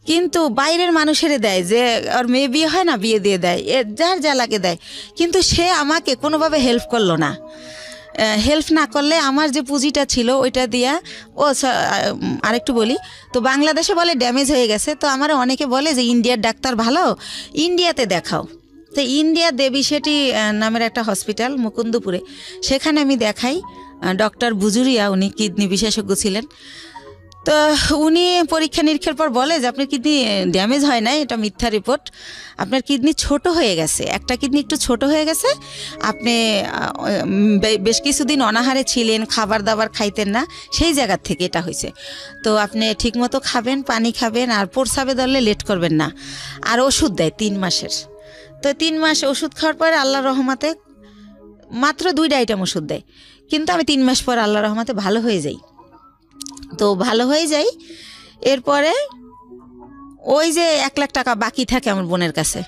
কিন্তু বাইরের মানুষের দেয়, যে ওর মেয়ে বিয়ে হয় না, বিয়ে দিয়ে দেয়, যার যা লাগে দেয়। কিন্তু সে আমাকে কোনোভাবে হেল্প করলো না। হেল্প না করলে আমার যে পুঁজিটা ছিল ওইটা দিয়া, আরেকটু বলি, তো বাংলাদেশে বলে ড্যামেজ হয়ে গেছে। তো আমার অনেকে বলে যে ইন্ডিয়ার ডাক্তার ভালো, ইন্ডিয়াতে দেখাও। তো ইন্ডিয়া দেবী সেটি নামের একটা হসপিটাল মুকুন্দপুরে, সেখানে আমি দেখাই। ডক্টর বুজুরিয়া, উনি কিডনি বিশেষজ্ঞ ছিলেন। তো উনি পরীক্ষা নিরীক্ষার পর বলে যে আপনার কিডনি ড্যামেজ হয় নাই, এটা মিথ্যা রিপোর্ট, আপনার কিডনি ছোট হয়ে গেছে, একটা কিডনি একটু ছোট হয়ে গেছে, আপনি বেশ কিছুদিন অনাহারে ছিলেন, খাবার দাবার খাইতেন না, সেই জায়গার থেকে এটা হয়েছে। তো আপনি ঠিকমতো খাবেন, পানি খাবেন, আর প্রস্রাবে ধরলে লেট করবেন না। আর ওষুধ দেয় 3 মাসের। তো 3 মাস ওষুধ খাওয়ার পরে আল্লাহর রহমতে মাত্র 2টা আইটেম ওষুধ দেয়, কিন্তু আমি 3 মাস পর আল্লাহর রহমতে ভালো হয়ে যাই। তো ভালো হয়ে যাই, এরপরে ওই যে 1 লাখ টাকা বাকি থাকে আমার বোনের কাছে,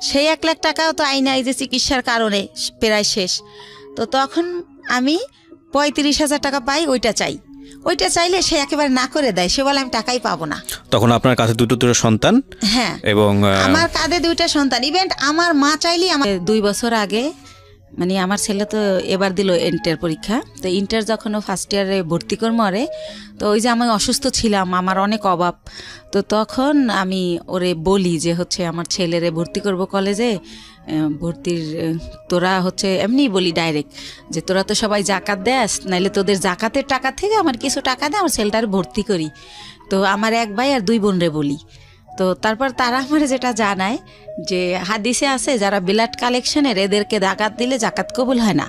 সেই 1 লাখ টাকাও তো আইনা এই যে চিকিৎসার কারণে প্রায় শেষ। তো তখন আমি 35,000 টাকা পাই, ওইটা চাই। ওইটা চাইলে সে একেবারে না করে দেয়, সে বলে আমি টাকাই পাবো না। তখন আপনার কাছে দুটো সন্তান। হ্যাঁ, এবং আমার কাঁধে 2টা সন্তান। ইভেন্ট আমার মা চাইলেই, আমার 2 বছর আগে, মানে আমার ছেলে তো এবার দিল ইন্টার পরীক্ষা। তো ইন্টার যখন ও ফার্স্ট ইয়ারে ভর্তি করে মরে, তো ওই যে আমি অসুস্থ ছিলাম, আমার অনেক অভাব। তো তখন আমি ওরে বলি যে হচ্ছে আমার ছেলেরে ভর্তি করব কলেজে, ভর্তির তোরা হচ্ছে এমনি বলি ডাইরেক্ট যে তোরা তো সবাই জাকাত দেস, নাইলে তোদের জাকাতের টাকা থেকে আমার কিছু টাকা দে, আমার ছেলেটার ভর্তি করি। তো আমার 1 ভাই আর 2 বোনরে বলি। তো তারপর তারা আমার যেটা জানায় যে হাদিসে আছে যারা ব্লাড কালেকশনের, এদেরকে জাকাত দিলে জাকাত কবুল হয় না।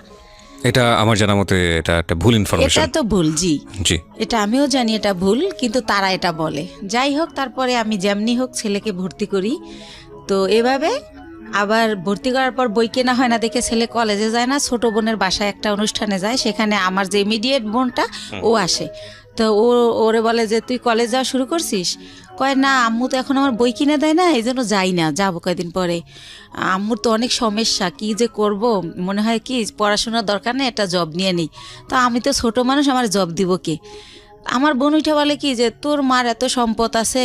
এটা আমার জানা মতে এটা একটা ভুল ইনফরমেশন। এটা তো ভুল, জি জি, এটা আমিও জানি এটা ভুল, কিন্তু তারা এটা বলে। যাই হোক, তারপরে আমি যেমনি হোক ছেলেকে ভর্তি করি। তো এভাবে আবার ভর্তি করার পর বই কেনা হয় না দেখে ছেলে কলেজে যায় না, ছোট বোনের বাসায় একটা অনুষ্ঠানে যায়, সেখানে আমার যে ইমিডিয়েট বোনটা ও আসে। তো ওরে বলে যে তুই কলেজ যাওয়া শুরু করছিস? কয় না, আম্মু তো এখন আমার বই কিনে দেয় না, এই জন্য যাই না, যাবো কয়েকদিন পরে। আম্মুর তো অনেক সমস্যা, কি যে করব, মনে হয় কি পড়াশোনার দরকার নেই, একটা জব নিয়ে নিই। তো আমি তো ছোট মানুষ, আমার জব দিব কে? আমার বোন উঠে বলে কি যে তোর মার এত সম্পদ আছে,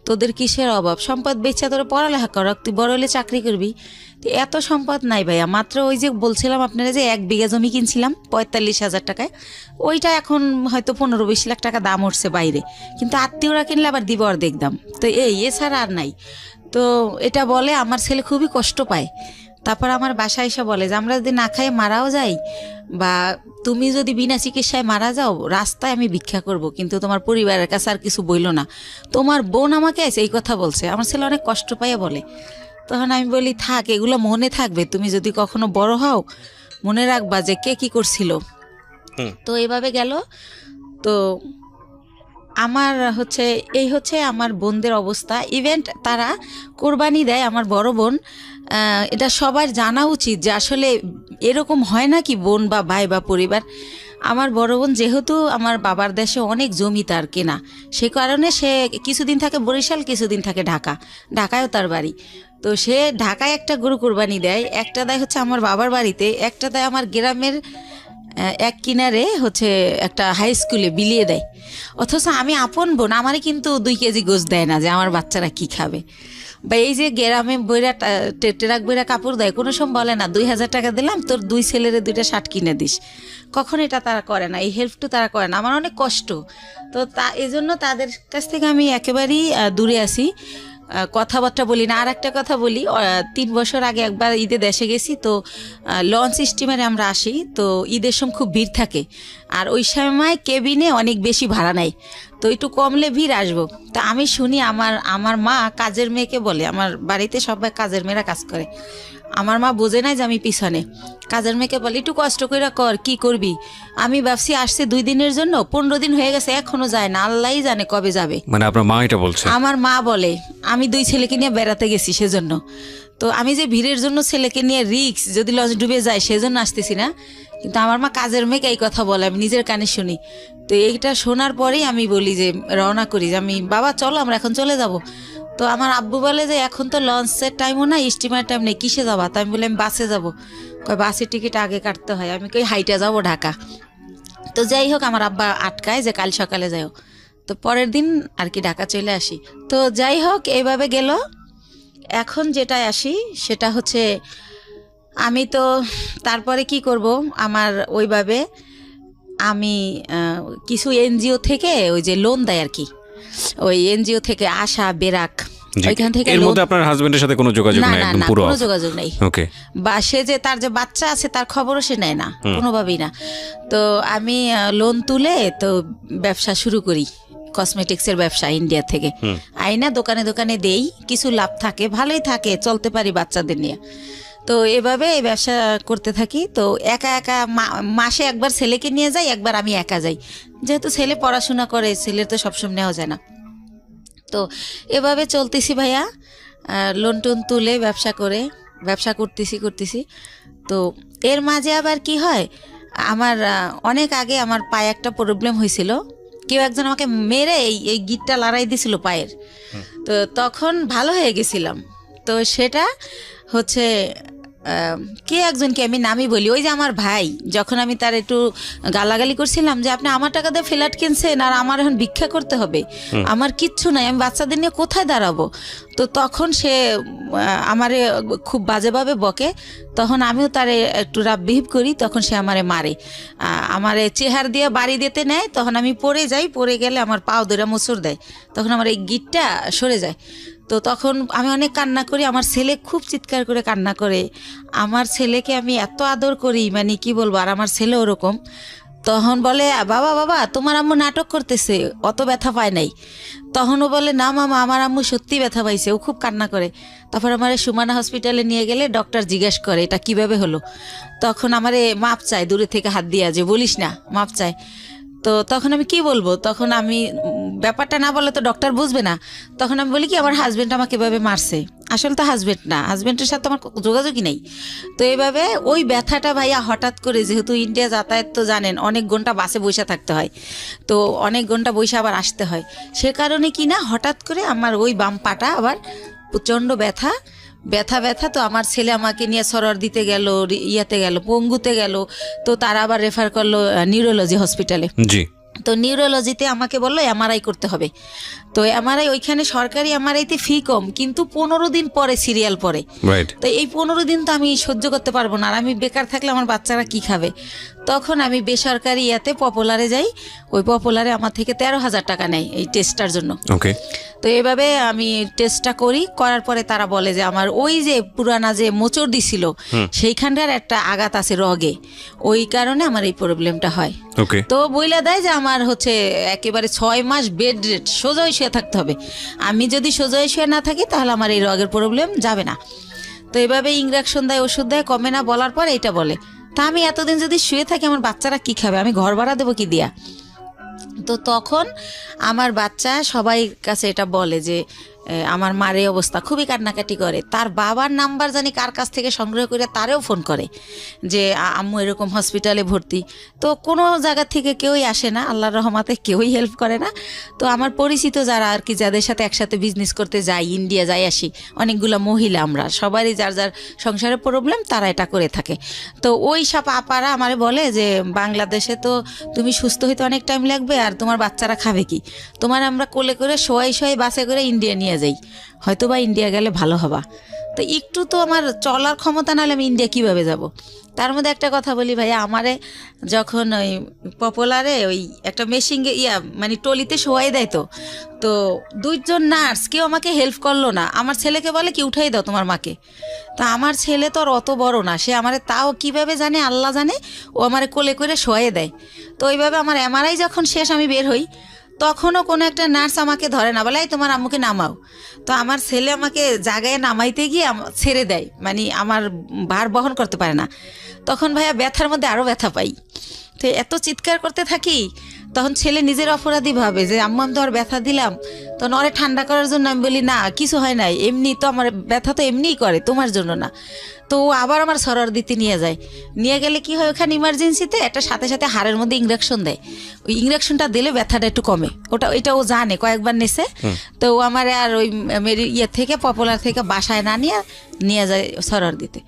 তোদের কিসের অভাব, সম্পদ বেচা তোর পড়ালেখা কর, তুই বড় হলে চাকরি করবি। তো এত সম্পদ নাই ভাইয়া, মাত্র ওই যে বলছিলাম আপনারা যে 1 বিঘা জমি কিনছিলাম 45,000 টাকায়, ওইটা এখন হয়তো 15-20 লাখ টাকা দাম উঠছে বাইরে, কিন্তু আত্মীয়রা কিনলে আবার দিব অর্ধেক দাম। তো এছাড়া আর নাই। তো এটা বলে আমার ছেলে খুবই কষ্ট পায় তারপর আমার বাসায় এসে বলে যে আমরা যদি না খাইয়ে মারাও যাই বা তুমি যদি বিনা চিকিৎসায় মারা যাও, রাস্তায় আমি ভিক্ষা করব, কিন্তু তোমার পরিবারের কাছে আর কিছু বইলো না। তোমার বোন আমাকে এসে এই কথা বলছে। আমার ছেলে অনেক কষ্ট পাইয়া বলে। তখন আমি বলি থাক, এগুলো মনে থাকবে, তুমি যদি কখনো বড় হও মনে রাখবা যে কে কি করছিল। তো এইভাবে গেল। তো আমার এই হচ্ছে আমার বোনদের অবস্থা। ইভেন্ট তারা কোরবানি দেয়, আমার বড় বোন। এটা সবার জানা উচিত যে আসলে এরকম হয় না কি বোন বা ভাই বা পরিবার। আমার বড় বোন যেহেতু আমার বাবার দেশে অনেক জমি তার কেনা, সে কারণে সে কিছুদিন থাকে বরিশাল, কিছুদিন থাকে ঢাকায়ও তার বাড়ি। তো সে ঢাকায় একটা গরু কোরবানি দেয়, একটা দেয় হচ্ছে আমার বাবার বাড়িতে, একটা দেয় আমার গ্রামের এক কিনারে একটা হাই স্কুলে বিলিয়ে দেয়। অথচ আমি আপন বোন, আমারে কিন্তু 2 কেজি গোশ দেয় না যে আমার বাচ্চারা কি খাবে। বা এই যে গ্রামে বইরা ট্রাক বইরা কাপড় দেয়, কোনো সময় বলে না 2000 টাকা দিলাম তোর 2 ছেলেরে 2টা শার্ট কিনে দিস। কখন এটা তারা করে না, এই হেল্পটু তারা করে না। আমার অনেক কষ্ট। তো এই জন্য তাদের কাছ থেকে আমি একেবারেই দূরে আছি, কথাবার্তা বলি না। আর একটা কথা বলি, 3 বছর আগে একবার ঈদে দেশে গেছি। তো লঞ্চ স্টিমারে আমরা আসি, তো ঈদের সময় খুব ভিড় থাকে, আর ওই সময় কেবিনে অনেক বেশি ভাড়া নেয়, তো একটু কমলে ভিড় আসবো। তা আমি শুনি আমার মা কাজের মেয়েকে বলে, আমার বাড়িতে সবাই কাজের মেয়েরা কাজ করে, আমার মা বোঝে নাই যে আমি পিছনে, কাজের মেয়েকে বলে একটু কষ্ট করে কর, কি করবি। আমি ভাবছি আসছে 2 দিনের জন্য, 15 দিন হয়ে গেছে এখনো যায় না, আল্লাহই জানে কবে যাবে। মানে আপনার মা এটা বলছে? আমার মা বলে আমি 2 ছেলেকে নিয়ে বেড়াতে গেছি সেজন্য। তো আমি যে ভিড়ের জন্য ছেলেকে নিয়ে রিক্স, যদি লঞ্চ ডুবে যায় সেজন্য আসতেছি না। কিন্তু আমার মা কাজের মেয়েকে এই কথা বলে, আমি নিজের কানে শুনি। তো এইটা শোনার পরেই আমি বলি যে রওনা করি, যে আমি বাবা চলো আমরা এখন চলে যাব। তো আমার আব্বু বলে যে এখন তো লঞ্চের টাইমও না, স্টিমার টাইম নেই, কিসে যাবা? তো আমি বলি আমি বাসে যাবো। বাসের টিকিট আগে কাটতে হয়। আমি কই হাইটা যাবো ঢাকা। তো যাই হোক, আমার আব্বা আটকায় যে কাল সকালে যাও। তো পরের দিন আর কি ঢাকা চলে আসি। তো যাই হোক এইভাবে গেল। এখন যেটা আসি সেটা হচ্ছে, আমি তো তারপরে কি করব, আমার ওইভাবে আমি কিছু এনজিও থেকে ওই যে লোন দেয় আর কি, ওই এনজিও থেকে আশা বেরাক, ওইখান থেকে। এর মধ্যে আপনার হাজবেন্ডের সাথে কোনো যোগাযোগ নাই? একদম পুরো কোনো যোগাযোগ নেই। ওকে। বা সে যে তার যে বাচ্চা আছে তার খবরও সে নেয় না, কোনোভাবেই না। তো আমি লোন তুলে তো ব্যবসা শুরু করি, কসমেটিক্সের ব্যবসা ইন্ডিয়া থেকে আইনা দোকানে দোকানে দেই, কিছু লাভ থাকে, ভালোই থাকে, চলতে পারি বাচ্চাদের নিয়ে। তো এভাবে এই ব্যবসা করতে থাকি। তো একা একা মাসে একবার ছেলেকে নিয়ে যাই, একবার আমি একা যাই, যেহেতু ছেলে পড়াশোনা করে, ছেলের তো সবসময় নেওয়া যায় না। তো এভাবে চলতেছি ভাইয়া, লোন টোন তুলে ব্যবসা করতেছি। তো এর মাঝে আবার কি হয়, আমার অনেক আগে আমার পায়ে একটা প্রবলেম হয়েছিল, কেউ একজন আমাকে মেরে এই গিটটা লড়াই দিছিল পায়ের। তো তখন ভালো হয়ে গেছিলাম। তো সেটা হচ্ছে কে একজনকে আমি নামই বলি, ওই যে আমার ভাই, যখন আমি তার একটু গালাগালি করছিলাম যে আপনি আমার টাকা দিয়ে ফ্ল্যাট কিনছেন আর আমার এখন ভিক্ষা করতে হবে, আমার কিচ্ছু নাই, আমি বাচ্চাদের নিয়ে কোথায় দাঁড়াবো। তো তখন সে আমারে খুব বাজেভাবে বকে, তখন আমিও তারে একটু রাব বিহেভ করি, তখন সে আমারে মারে, আমারে চেহার দিয়ে বাড়ি দিতে নেয়। তখন আমি পড়ে যাই, পড়ে গেলে আমার পাও ধরে মোচড় দেয়, তখন আমার এই গিটটা সরে যায়। তো তখন আমি অনেক কান্না করি, আমার ছেলে খুব চিৎকার করে কান্না করে। আমার ছেলেকে আমি এত আদর করি, মানে কি বলবো, আর আমার ছেলে ওরকম। তখন বলে বাবা তোমার আম্মু নাটক করতেছে, অত ব্যথা পায় নাই। তখনও বলে না মামা, আমার আম্মু সত্যি ব্যথা পাইছে, ও খুব কান্না করে। তারপর আমার সুমানা হসপিটালে নিয়ে গেলে ডক্টর জিজ্ঞেস করে এটা কিভাবে হলো। তখন আমারে মাপ চায়, দূরে থেকে হাত দিয়া, যে বলিস না, মাপ চায়। তো তখন আমি কি বলবো, তখন আমি ব্যাপারটা না বলে তো ডক্টর বুঝবে না। তখন আমি বলি কি আমার হাজবেন্ড আমাকে এভাবে মারছে, আসলে তো হাজবেন্ড না, হাজবেন্ডের সাথে আমার যোগাযোগই নেই। তো এইভাবে ওই ব্যথাটা ভাইয়া হঠাৎ করে, যেহেতু ইন্ডিয়া যাতায়াত তো জানেন, অনেক ঘন্টা বাসে বসে থাকতে হয়, তো অনেক ঘন্টা বসে আবার আসতে হয়, সে কারণে কি না হঠাৎ করে আমার ওই বাম পাটা আবার প্রচণ্ড ব্যথা। তো আমার ছেলে আমাকে নিয়ে সরর দিতে গেল, ইয়াতে গেল, পঙ্গুতে গেল। তো তারা আবার রেফার করলো নিউরোলজি হসপিটালে। জি। তো নিউরোলজিতে আমাকে বললো এমআরআই করতে হবে। তো এমআরআই ওইখানে সরকারি এমআরআইতে ফি কম, কিন্তু 15 দিন পরে সিরিয়াল পরে। তো এই 15 দিন তো আমি সহ্য করতে পারবো না, আর আমি বেকার থাকলে আমার বাচ্চারা কি খাবে। তখন আমি বেসরকারি ইয়াতে পপুলারে যাই, ওই পপুলারে আমার থেকে 13,000 টাকা নেয় এই টেস্টটার জন্য। তো এভাবে আমি টেস্টটা করার পরে তারা বলে যে আমার ওই যে পুরানা যে মোচড় দিছিল সেইখানকার একটা আঘাত আছে রগে, ওই কারণে আমার এই প্রবলেমটা হয়। তো বইলা দেয় যে আমার হচ্ছে একেবারে 6 মাস বেড রেস্ট, সোজা হয়ে শুয়ে থাকতে হবে। আমি যদি সোজা হয়ে শুয়ে না থাকি তাহলে আমার এই রগের প্রবলেম যাবে না। তো এভাবে ইঞ্জেকশন দেয়, ওষুধ দেয়, কমে না, বলার পর এইটা বলে। তা আমি এতদিন যদি শুয়ে থাকি আমার বাচ্চারা কি খাবে, আমি ঘর ভাড়া দেবো কি দিয়া? তো তখন আমার বাচ্চা সবাই কাছে এটা বলে যে আমার মার এই অবস্থা, খুবই কান্নাকাটি করে। তার বাবার নাম্বার জানি কার কাছ থেকে সংগ্রহ করে তারেও ফোন করে যে আম্মু এরকম হসপিটালে ভর্তি। তো কোনো জায়গা থেকে কেউই আসে না, আল্লাহর রহমতে কেউই হেল্প করে না। তো আমার পরিচিত যারা আর কি, যাদের সাথে একসাথে বিজনেস করতে যাই, ইন্ডিয়া যাই আসি, অনেকগুলো মহিলা, আমরা সবারই যার যার সংসারের প্রবলেম, তারা এটা করে থাকে। তো ওই সব আপারা আমারে বলে যে বাংলাদেশে তো তুমি সুস্থ হইতে অনেক টাইম লাগবে, আর তোমার বাচ্চারা খাবে কি, তোমার আমরা কোলে করে শোয়াই বাসে করে ইন্ডিয়া নিয়ে যাই, হয়তো বা ইন্ডিয়া গেলে ভালো হবা। তো একটু তো আমার চলার ক্ষমতা নাহলে আমি ইন্ডিয়া কিভাবে যাব? তার মধ্যে একটা কথা বলি ভাইয়া, আমারে যখন ওই পপুলারে ওই একটা মেশিন মানে টলিতে শোয়াই দেয়, তো 2 জন নার্স কেউ আমাকে হেল্প করলো না। আমার ছেলেকে বলে কি উঠাই দাও তোমার মাকে। তা আমার ছেলে তো আর অত বড় না, সে আমারে তাও কিভাবে জানে আল্লাহ জানে, ও আমারে কোলে করে শোয়াই দেয়। তো ওইভাবে আমার এমআরআই যখন শেষ, আমি বের হই, তখনও কোনো একটা নার্স আমাকে ধরে না, বলে এই তোমার আম্মুকে নামাও। তো আমার ছেলে আমাকে জায়গায় নামাইতে গিয়ে ছেড়ে দেয়, মানে আমার ভার বহন করতে পারে না। তখন ভাইয়া ব্যথার মধ্যে আরও ব্যথা পাই। তো এত চিৎকার করতে থাকি, তখন ছেলে নিজের অপরাধী ভাবে যে আম্মু আমি তো আর ব্যথা দিলাম। তখন ওরে ঠান্ডা করার জন্য আমি বলি না কিছু হয় নাই, এমনি তো আমার ব্যথা তো এমনিই করে, তোমার জন্য না। তো ও আবার আমার সরর দিতে নিয়ে যায়। নিয়ে গেলে কি হয়, ওখানে ইমার্জেন্সিতে একটা সাথে সাথে হাড়ের মধ্যে ইঞ্জেকশন দেয়। ওই ইঞ্জেকশনটা দিলে ব্যথাটা একটু কমে, এটা ও জানে, কয়েকবার নেছে। তো ও আমার আর ওই থেকে পপুলার থেকে বাসায় না নিয়ে যায় সরর দিতে।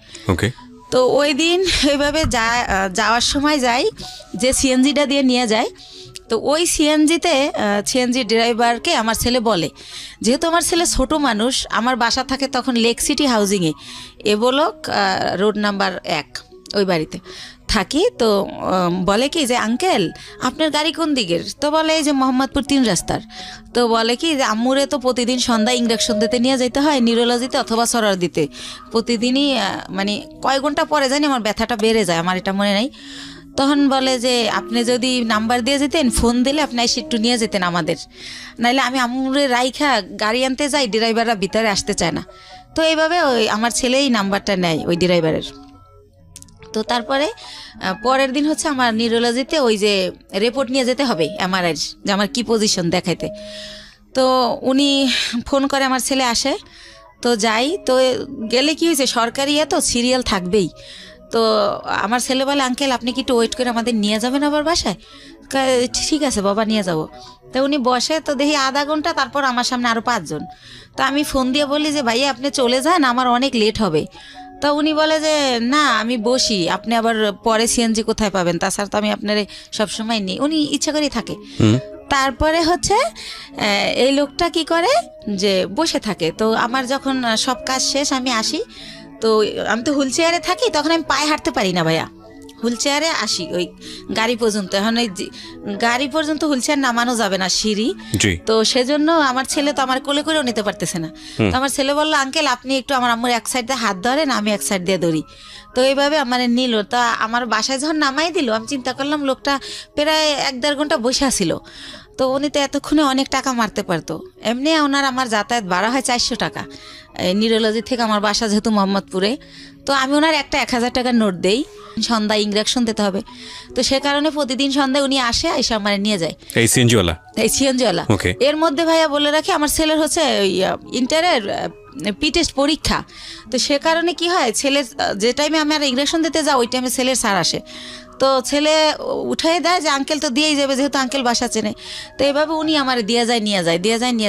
তো ওই দিন এইভাবে যাওয়ার সময় যাই, যে সিএনজিটা দিয়ে নিয়ে যায়, তো ওই সিএনজি ড্রাইভারকে আমার ছেলে বলে, যেহেতু আমার ছেলে ছোট মানুষ, আমার বাসা থাকে তখন লেক সিটি হাউজিংয়ে, এবলক রোড নাম্বার 1, ওই বাড়িতে থাকি। তো বলে কি যে আঙ্কেল আপনার গাড়ি কোন দিকের? তো বলে এই যে মোহাম্মদপুর 3 রাস্তার। তো বলে কি যে আম্মুরে তো প্রতিদিন সন্ধ্যায় ইঞ্জেকশন দিতে নিয়ে যেতে হয়, নিউরোলজিতে অথবা সরার দিতে। প্রতিদিনই মানে কয় ঘন্টা পরে জানি আমার ব্যথাটা বেড়ে যায়, আমার এটা মনে নাই। তখন বলে যে আপনি যদি নাম্বার দিয়ে যেতেন, ফোন দিলে আপনি এসে একটু নিয়ে যেতেন আমাদের, নাইলে আমি আম্মুরে রাইখা গাড়ি আনতে যাই, ড্রাইভাররা ভিতরে আসতে চায় না। তো এইভাবে ওই আমার ছেলেই নাম্বারটা নেয় ওই ড্রাইভারের। তো তারপরে পরের দিন হচ্ছে আমার নিউরোলজিতে ওই যে রিপোর্ট নিয়ে যেতে হবে এমআরআই, যে আমার কি পজিশন দেখাইতে। তো উনি ফোন করে, আমার ছেলে আসে। তো যাই, তো গেলে কি হয়েছে, সরকারি তো সিরিয়াল থাকবেই। তো আমার ছেলে বলে আঙ্কেল আপনি কি একটু ওয়েট করে আমাদের নিয়ে যাবেন আবার বাসায়? ঠিক আছে বাবা নিয়ে যাব। তো উনি বসে, তো দেখি আধা ঘন্টা, তারপর আমার সামনে আরও 5 জন। তো আমি ফোন দিয়ে বলি যে ভাইয়া আপনি চলে যান, আমার অনেক লেট হবে। তো উনি বলে যে না আমি বসি, আপনি আবার পরে সিএনজি কোথায় পাবেন, তাছাড়া তো আমি আপনার সবসময় নিই। উনি ইচ্ছা করেই থাকে। তারপরে হচ্ছে এই লোকটা কি করে যে বসে থাকে। তো আমার যখন সব কাজ শেষ আমি আসি, তো আমি তো হুইল চেয়ারে থাকি, তখন আমি পায়ে হাঁটতে পারি না ভাইয়া, হুইল চেয়ারে আসি ওই গাড়ি পর্যন্ত। এখন ওই গাড়ি পর্যন্ত হুইল চেয়ার নামানো যাবে না, সিঁড়ি। তো সেজন্য আমার ছেলে তো আমার কোলে করেও নিতে পারতেছে না। তো আমার ছেলে বললো আঙ্কেল আপনি একটু আমার আম্মুর এক সাইড দিয়ে হাত ধরেন, আমি এক সাইড দিয়ে ধরি। তো এইভাবে আমার নিল। তা আমার বাসায় যখন নামাই দিল, আমি চিন্তা করলাম লোকটা প্রায় 1-1.5 ঘন্টা বসে আসিল। তো উনি তো এতক্ষণে অনেক টাকা মারতে পারতো। এমনি ওনার আমার যাতায়াত ভাড়া হয় 400 টাকা নিউরোলজি থেকে আমার বাসা যেহেতু মোহাম্মদপুরে। তো আমি ওনার একটা 1000 টাকার নোট দেই, সন্ধ্যায় ইঞ্জেকশন দিতে হবে। তো সে কারণে প্রতিদিন সন্ধ্যায় উনি আসে, এসে আমার নিয়ে যায়, এই সিএনজিওয়ালা। এর মধ্যে ভাইয়া বলে রাখি আমার ছেলের হচ্ছে ইন্টারের টেস্ট পরীক্ষা। তো সে কারণে কি হয়, ছেলের যে টাইমে আমি আর ইঞ্জেকশন দিতে যাই ওই টাইমে ছেলের স্যার আসে। তো ছেলে উঠাই দেয় যে আঙ্কেল তো দিয়েই যাবে, যেহেতু আঙ্কেল বাসা চেনে। তো এইভাবে উনি আমার দিয়ে যায় নিয়ে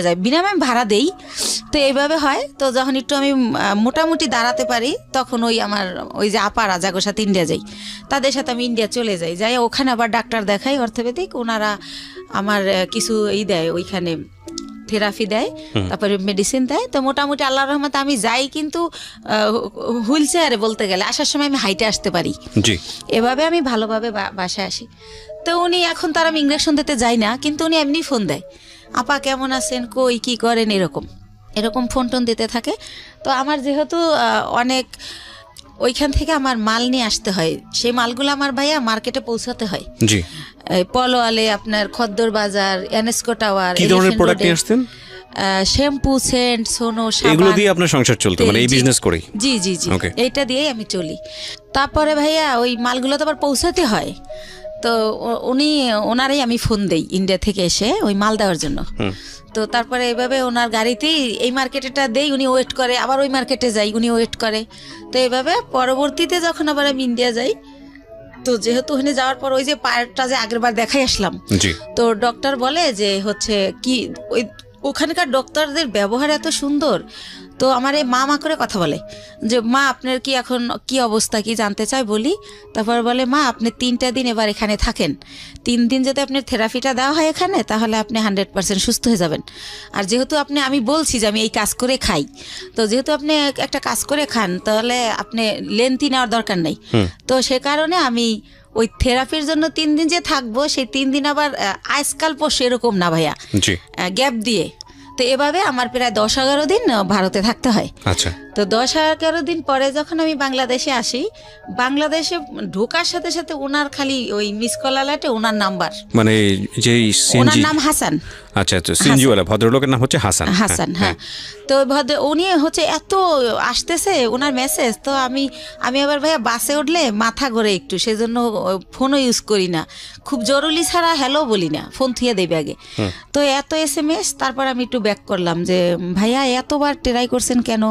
যায় বিনামে আমি ভাড়া দেই। তো এইভাবে হয়। তো যখন একটু আমি মোটামুটি দাঁড়াতে পারি, তখন ওই আমার ওই যে আপারা যাগোর সাথে ইন্ডিয়া যাই, তাদের সাথে আমি ইন্ডিয়া চলে যাই ওখানে আবার ডাক্তার দেখাই অর্থোপেডিক। ওনারা আমার কিছু দেয়, ওইখানে থেরাপি দেয়, তারপরে মেডিসিন দেয়। তো মোটামুটি আল্লাহর রহমতে আমি যাই, কিন্তু হুইল চেয়ারে বলতে গেলে আসার সময় আমি হাইটে আসতে পারি। এভাবে আমি ভালোভাবে বাসায় আসি। তো উনি এখন তার আমি ইঞ্জেকশন দিতে যাই না, কিন্তু উনি এমনি ফোন দেয়, আপা কেমন আছেন, কই কি করেন, এরকম এরকম ফোন টোন দিতে থাকে। তো আমার যেহেতু অনেক ওইখান থেকে আমার মাল নিয়ে আসতে হয়, সেই মালগুলো আমার ভাইয়া মার্কেটে পৌঁছাতে হয়। জি, পলোয়ালে, আপনার খদ্দর বাজার, এনএসকো টাওয়ার। কি ধরনের প্রোডাক্ট নিয়ে আসতেন? শ্যাম্পু, সেন্ট, সোনো, এগুলো সাবান। দিয়ে আপনার সংসার চলতো, মানে এই বিজনেস করেই? জি জি জি, এইটা দিয়েই আমি চলি। তারপরে ভাইয়া ওই মালগুলো তো আবার পৌঁছাতে হয়, তো ওনারাই আমি ফোন দেই ইন্ডিয়া থেকে এসে ওই মাল দেওয়ার জন্য। তো তারপরে এইভাবে ওনার গাড়িতেই এই মার্কেটেটা দেই, উনি ওয়েট করে, আবার ওই মার্কেটে যাই, উনি ওয়েট করে। তো এইভাবে পরবর্তীতে যখন আবার আমি ইন্ডিয়া যাই, তো যেহেতু ওখানে যাওয়ার পর ওই যে পায়েরটা যে আগের বার দেখাই আসলাম, তো ডক্টর বলে যে হচ্ছে কি ওই ওখানকার ডক্টরদের ব্যবহার এত সুন্দর। তো আমার এই মা করে কথা বলে যে মা আপনার কি এখন কি অবস্থা, কি জানতে চাই বলি। তারপর বলে মা আপনি 3টা দিন এবার এখানে থাকেন, 3 দিন যদি আপনার থেরাপিটা দেওয়া হয় এখানে, তাহলে আপনি 100% সুস্থ হয়ে যাবেন। আর যেহেতু আমি বলছি যে আমি এই কাজ করে খাই, তো যেহেতু আপনি একটা কাজ করে খান, তাহলে আপনি লেন্থি নেওয়ার দরকার নেই। তো সে কারণে আমি ওই থেরাপির জন্য 3 দিন যে থাকবো, সেই 3 দিন আবার আজকাল পর সেরকম না ভাইয়া, গ্যাপ দিয়ে। তো এভাবে আমার প্রায় 10-11 দিন ভারতে থাকতে হয়। আচ্ছা। তো 10-11 দিন পরে যখন আমি বাংলাদেশে আসি, বাংলাদেশে ঢোকার সাথে সাথে ওনার খালি ওই মিস কল অ্যালার্টে ওনার নাম্বার, মানে যে ওনার নাম হাসান। আচ্ছা আচ্ছা, সিএনজিওয়ালা ভদ্রলোকের নাম হচ্ছে হাসান। হাসান, হ্যাঁ। তো উনি হচ্ছে এত আসতেছে ওনার মেসেজ। তো আমি আবার ভাইয়া বাসে উঠলে মাথা ঘোরে একটু, সেজন্য ফোনও ইউজ করি না, খুব জরুরি ছাড়া হ্যালো বলি না, ফোন থুয়ে দেবে আগে। তো এত SMS, তারপর আমি একটু ব্যাক করলাম যে ভাইয়া এতবার ট্রাই করছেন কেন?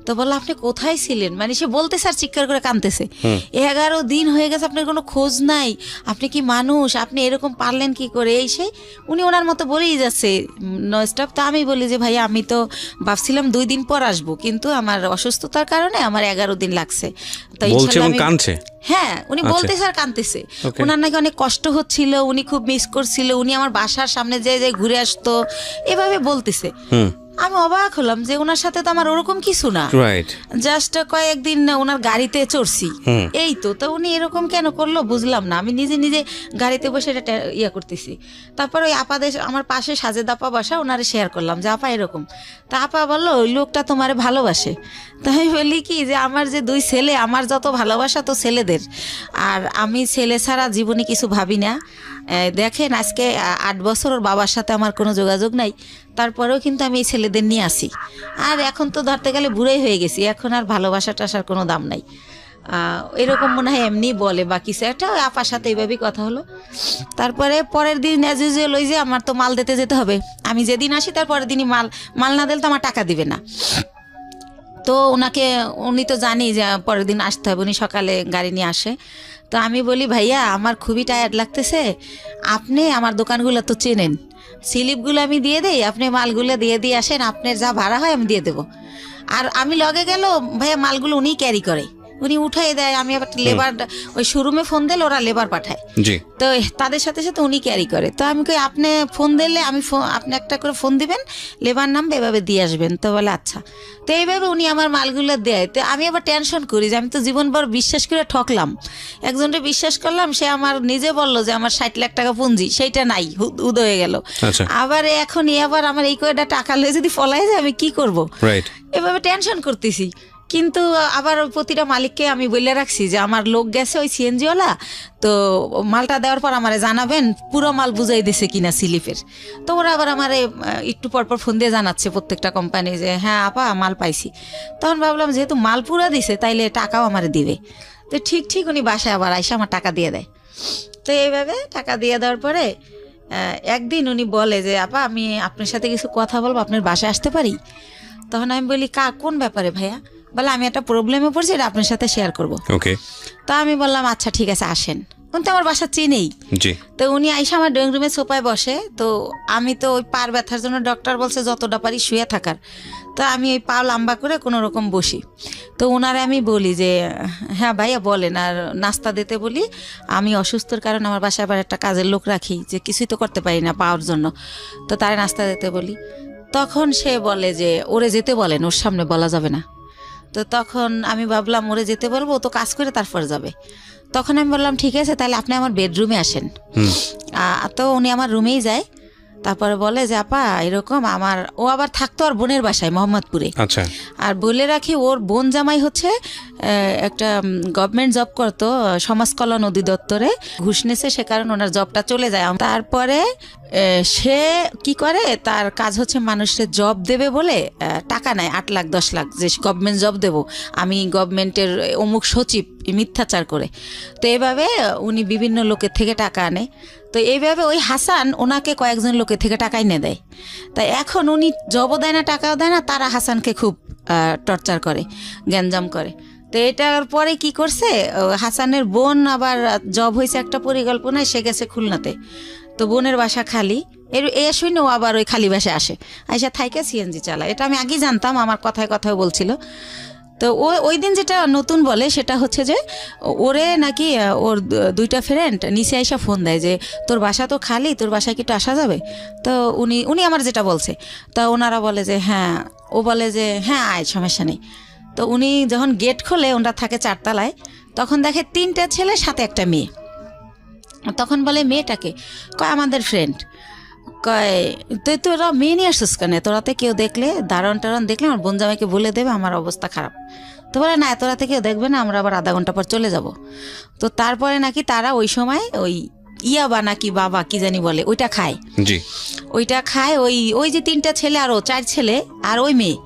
তো বললো আপনি কোথায় ছিলেন, মানে সে বলতে স্যার চিৎকার করে কাঁদতেছে, 11 দিন হয়ে গেছে আপনার কোনো খোঁজ নাই, আপনি কি মানুষ, আপনি এরকম পারলেন কি করে, এই সেই উনি ওনার মতো বলেই যাচ্ছে ননস্টপ। তো আমি বলি যে ভাইয়া আমি তো ভাবছিলাম 2 দিন পর আসবো, কিন্তু আমার অসুস্থতার কারণে আমার 11 দিন লাগছে। তো হ্যাঁ, উনি বলতে স্যার কাঁদতেছে, ওনার নাকি অনেক কষ্ট হচ্ছিল, উনি খুব মিস করছিল, উনি আমার বাসার সামনে যে ঘুরে আসতো, এভাবে বলতেছে। আমি অবাক হলাম যে ওনার সাথে তো আমার ওরকম কিছু না, জাস্ট কয়েকদিন ওনার গাড়িতে চড়ছি, এই তো। তো উনি এরকম কেন করলো বুঝলাম না, আমি নিজে নিজে গাড়িতে বসে এটা ইয়ে করতেছি। তারপর ওই আপাদের আমার পাশে সাজেদ আপা বসা, ওনারে শেয়ার করলাম যে আপা এরকম। তা আপা বললো ওই লোকটা তোমারে ভালোবাসে। তো আমি বলি কি যে আমার যে 2 ছেলে, আমার যত ভালোবাসা তো ছেলেদের, আর আমি ছেলে ছাড়া জীবনে কিছু ভাবি না। দেখেন আজকে 8 বছর ওর বাবার সাথে আমার কোনো যোগাযোগ নাই, তারপরেও কিন্তু আমি এই ছেলেদের নিয়ে আসি। আর এখন তো ধরতে গেলে বুড়াই হয়ে গেছি, এখন আর ভালোবাসা টাসার কোনো দাম নাই। এরকম মনে হয় এমনি বলে বা কিছু একটা, আপার সাথে এইভাবেই কথা হলো। তারপরে পরের দিন অ্যাজ ইউজুয়াল ওই যে আমার তো মাল দিতে যেতে হবে, আমি যেদিন আসি তার পরের দিনই মাল না দিলে তো আমার টাকা দিবে না। তো উনি তো জানি যে পরের দিন আসতে হবে, উনি সকালে গাড়ি নিয়ে আসে। তো আমি বলি ভাইয়া আমার খুবই টায়ার্ড লাগতেছে, আপনি আমার দোকানগুলো তো চেনেন, স্লিপগুলো আমি দিয়ে দেই, আপনি মালগুলো দিয়ে আসেন, আপনার যা ভাড়া হয় আমি দিয়ে দেবো। আর আমি লগে গেল ভাইয়া মালগুলো উনিই ক্যারি করে, উনি উঠাই দেয়, আমি আবার লেবার ওই শোরুমে ফোন দিলে ওরা লেবার পাঠায়, তো তাদের সাথে সাথে উনি ক্যারি করে। তো আমি কই আপনি ফোন দিলে আপনি একটা করে ফোন দিবেন, লেবার নামবে, এভাবে দিয়ে আসবেন। তো বলে আচ্ছা। তো এইভাবে উনি আমার মালগুলো দেয়। তো আমি আবার টেনশন করি যে আমি তো জীবনভর বিশ্বাস করে ঠকলাম, একজনকে বিশ্বাস করলাম, সে আমার নিজে বললো যে আমার 60 লাখ টাকা পুঁজি, সেইটা নাই, উদ হয়ে গেল। আবার এখন আবার আমার এই কয়টা টাকা লয়ে যদি ফলাই যায় আমি কি করব, এভাবে টেনশন করতেছি। কিন্তু আবার প্রতিটা মালিককে আমি বলে রাখছি যে আমার লোক গেছে ওই সিএনজিওয়ালা, তো মালটা দেওয়ার পর আমারে জানাবেন পুরো মাল বুঝাই দিছে কিনা স্লিপের। তো ওরা আবার আমারে একটু পরপর ফোন দিয়ে জানাচ্ছে প্রত্যেকটা কোম্পানি যে হ্যাঁ আপা মাল পাইছি। তখন ভাবলাম যেহেতু মাল পুরা দিছে তাইলে টাকাও আমারে দিবে। তো ঠিক উনি বাসায় আবার আইসা আমার টাকা দিয়ে দেয়। তো এইভাবে টাকা দিয়ে দেওয়ার পরে একদিন উনি বলে যে আপা আমি আপনার সাথে কিছু কথা বলবো, আপনার বাসায় আসতে পারি? তখন আমি বলি কোন ব্যাপারে ভাইয়া? বলে আমি একটা প্রবলেমে পড়ছি, এটা আপনার সাথে শেয়ার করবো। তো আমি বললাম আচ্ছা ঠিক আছে আসেন। উনি তো আমার বাসা চিনেই। তো উনি আইসা আমার ড্রয়িং রুমে সোফায় বসে। তো আমি তো ওই পার ব্যথার জন্য ডক্টর বলছে যতটা পারি শুয়ে থাকার। তো আমি ওই পা লম্বা করে কোনো রকম বসি। তো ওনারে আমি বলি যে হ্যাঁ ভাইয়া বলেন, আর নাস্তা দিতে বলি, আমি অসুস্থর কারণে আমার বাসায় আবার একটা কাজের লোক রাখি, যে কিছুই তো করতে পারি না পাওয়ার জন্য, তো তারে নাস্তা দিতে বলি। তখন সে বলে যে ওরে যেতে বলেন, ওর সামনে বলা যাবে না। তো তখন আমি ভাবলাম ওরে যেতে বলবো, তো কাজ করে তারপর যাবে। তখন আমি বললাম ঠিক আছে তাহলে আপনি আমার বেডরুমে আসেন। তো উনি আমার রুমেই যায়। তারপরে বলে যে আপা এরকম আমার, ও আবার থাকতো আর বোনের বাসায় মোহাম্মদপুরে। আচ্ছা। আর বলে রাখি ওর বোন জামাই হচ্ছে একটা গভর্নমেন্ট জব করতো সমাজ কল্যাণ অধিদপ্তরে, ঘুষ নেছে, সে কারণে ওনার জবটা চলে যায়। তারপরে সে কি করে, তার কাজ হচ্ছে মানুষের জব দেবে বলে টাকা নেয় 8 লাখ 10 লাখ, যে গভর্নমেন্ট জব দেবো আমি, গভর্নমেন্টের অমুক সচিব, মিথ্যাচার করে। তো এভাবে উনি বিভিন্ন লোকের থেকে টাকা আনে। তো এইভাবে ওই হাসান ওনাকে কয়েকজন লোকের থেকে টাকা এনে দেয়। তাই এখন উনি জবও দেয় না, টাকাও দেয় না, তারা হাসানকে খুব টর্চার করে, গ্যাঞ্জাম করে। তো এটার পরে কি করছে, হাসানের বোন আবার জব হয়েছে একটা পরিকল্পনায়, সে গেছে খুলনাতে। তো বোনের বাসা খালি, এ শুনে ও আবার ওই খালি বাসায় আসে, আইসা থাইকে সিএনজি চালায়। এটা আমি আগেই জানতাম, আমার কথায় কথায় বলছিল। তো ওই দিন যেটা নতুন বলে সেটা হচ্ছে যে ওরে নাকি ওর 2টা ফ্রেন্ড নিচে আইসা ফোন দেয় যে তোর বাসা তো খালি, তোর বাসায় কি একটু আসা যাবে? তো উনি আমার যেটা বলছে, তা ওনারা বলে যে হ্যাঁ, ও বলে যে হ্যাঁ আয়, সমস্যা নেই। তো উনি যখন গেট খোলে, ওনারা থাকে 4 তলায়, তখন দেখে 3টা ছেলে সাথে একটা মেয়ে। তখন বলে মেয়েটাকে, কয় আমাদের ফ্রেন্ড। কয় তুই তোরা মেয়ে নিয়ে আসছিস কেন? তোরাতে কেউ দেখলে, দারণ টারণ দেখলে আমার বোন জামাইকে বলে দেবে আমার অবস্থা খারাপ। তো বলে না, তোরাতে কেউ দেখবে না, আমরা আবার আধা ঘন্টা পর চলে যাব। তো তারপরে নাকি তারা ওই সময় ওই ইয়াবা নাকি বাবা কি জানি বলে, ওইটা খায়। জি। ওইটা খায় ওই যে 3টা ছেলে, আরও 4 ছেলে আর ওই মেয়ে।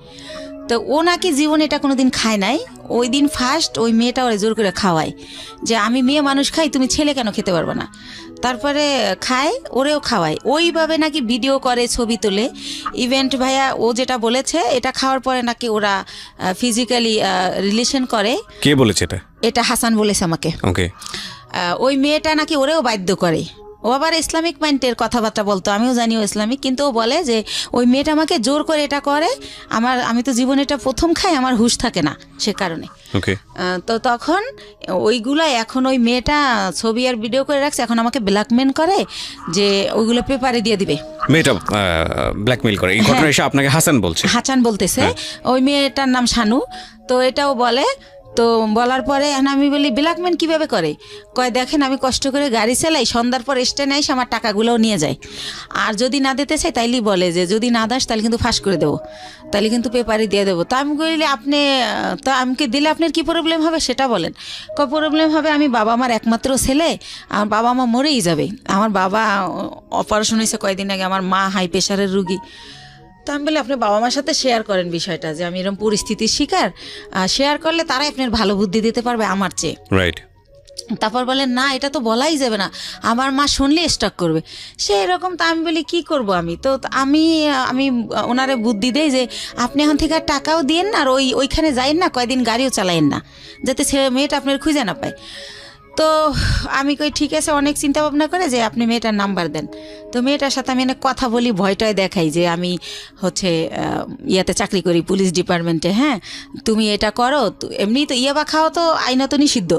তো ও নাকি জীবনে এটা কোনোদিন খায় নাই। ওই দিন ফার্স্ট ওই মেয়েটা ওরে জোর করে খাওয়ায় যে আমি মেয়ে মানুষ খাই, তুমি ছেলে কেন খেতে পারবে না? তারপরে খায়, ওরেও খাওয়ায়। ওইভাবে নাকি ভিডিও করে, ছবি তোলে। ইভেন্ট ভাইয়া ও যেটা বলেছে, এটা খাওয়ার পরে নাকি ওরা ফিজিক্যালি রিলেশন করে। কে বলেছে এটা? এটা হাসান বলেছে আমাকে। ওকে। ওই মেয়েটা নাকি ওরেও বাধ্য করে। ও আবার ইসলামিক মাইন্ডের কথাবার্তা বলতো, আমিও জানি ও ইসলামিক, কিন্তু ও বলে যে ওই মেয়েটা আমাকে জোর করে এটা করে, আমি তো জীবনে এটা প্রথম খাই, আমার হুঁশ থাকে না সে কারণে। ওকে। তো তখন ওইগুলা এখন ওই মেয়েটা ছবি আর ভিডিও করে রাখছে, এখন আমাকে ব্ল্যাকমেল করে যে ওইগুলো পেপারে দিয়ে দিবে। মেয়েটা ব্ল্যাকমেল করে, এই ঘটনা এসে আপনাকে হাসান বলছে? হাসান বলতেছে। ওই মেয়েটার নাম শানু। তো এটাও বলে। তো বলার পরে আমি বলি ব্ল্যাকমেল কিভাবে করে? কয় দেখেন আমি কষ্ট করে গাড়ি চালাই, সন্ধ্যার পর স্ট্যান্ডে এসে আমার টাকাগুলোও নিয়ে যায়, আর যদি না দিতে চাই তাইলেই বলে যে যদি না দাস তাহলে কিন্তু ফাঁস করে দেবো, তাহলে কিন্তু পেপারে দিয়ে দেবো। তা আমি বলি আপনি, তা আমাকে দিলে আপনার কি প্রবলেম হবে সেটা বলেন। কয় প্রবলেম হবে, আমি বাবা আমার একমাত্র ছেলে, আমার বাবা মা মরেই যাবে, আমার বাবা অপারেশন হয়েছে কয়েকদিন আগে, আমার মা হাই প্রেশারের রুগী। তো আমি বলি আপনি বাবা মার সাথে শেয়ার করেন বিষয়টা, যে আমি এরকম পরিস্থিতির শিকার, শেয়ার করলে তারাই আপনার ভালো বুদ্ধি দিতে পারবে আমার চেয়ে। রাইট। তারপর বলেন না এটা তো বলাই যাবে না, আমার মা শুনলে স্টক করবে, সে এরকম। তা আমি বলি কি করব আমি? তো আমি ওনারে বুদ্ধি দেই যে আপনি এখন থেকে আর টাকাও দিয়েন না, আর ওইখানে যাইন না, কয়দিন গাড়িও চালাইন না, যাতে মেয়েটা আপনার খুঁজে না পায়। তো আমি কই ঠিক আছে, অনেক চিন্তা ভাবনা করে যে আপনি মেয়েটার নাম্বার দেন। তো মেয়েটার সাথে আমি অনেক কথা বলি, ভয়টায় দেখাই যে আমি হচ্ছে ইয়াতে চাকরি করি, পুলিশ ডিপার্টমেন্টে। হ্যাঁ, তুমি এটা করো, এমনি তো ইয়াবা খাও তো আইনত নিষিদ্ধ,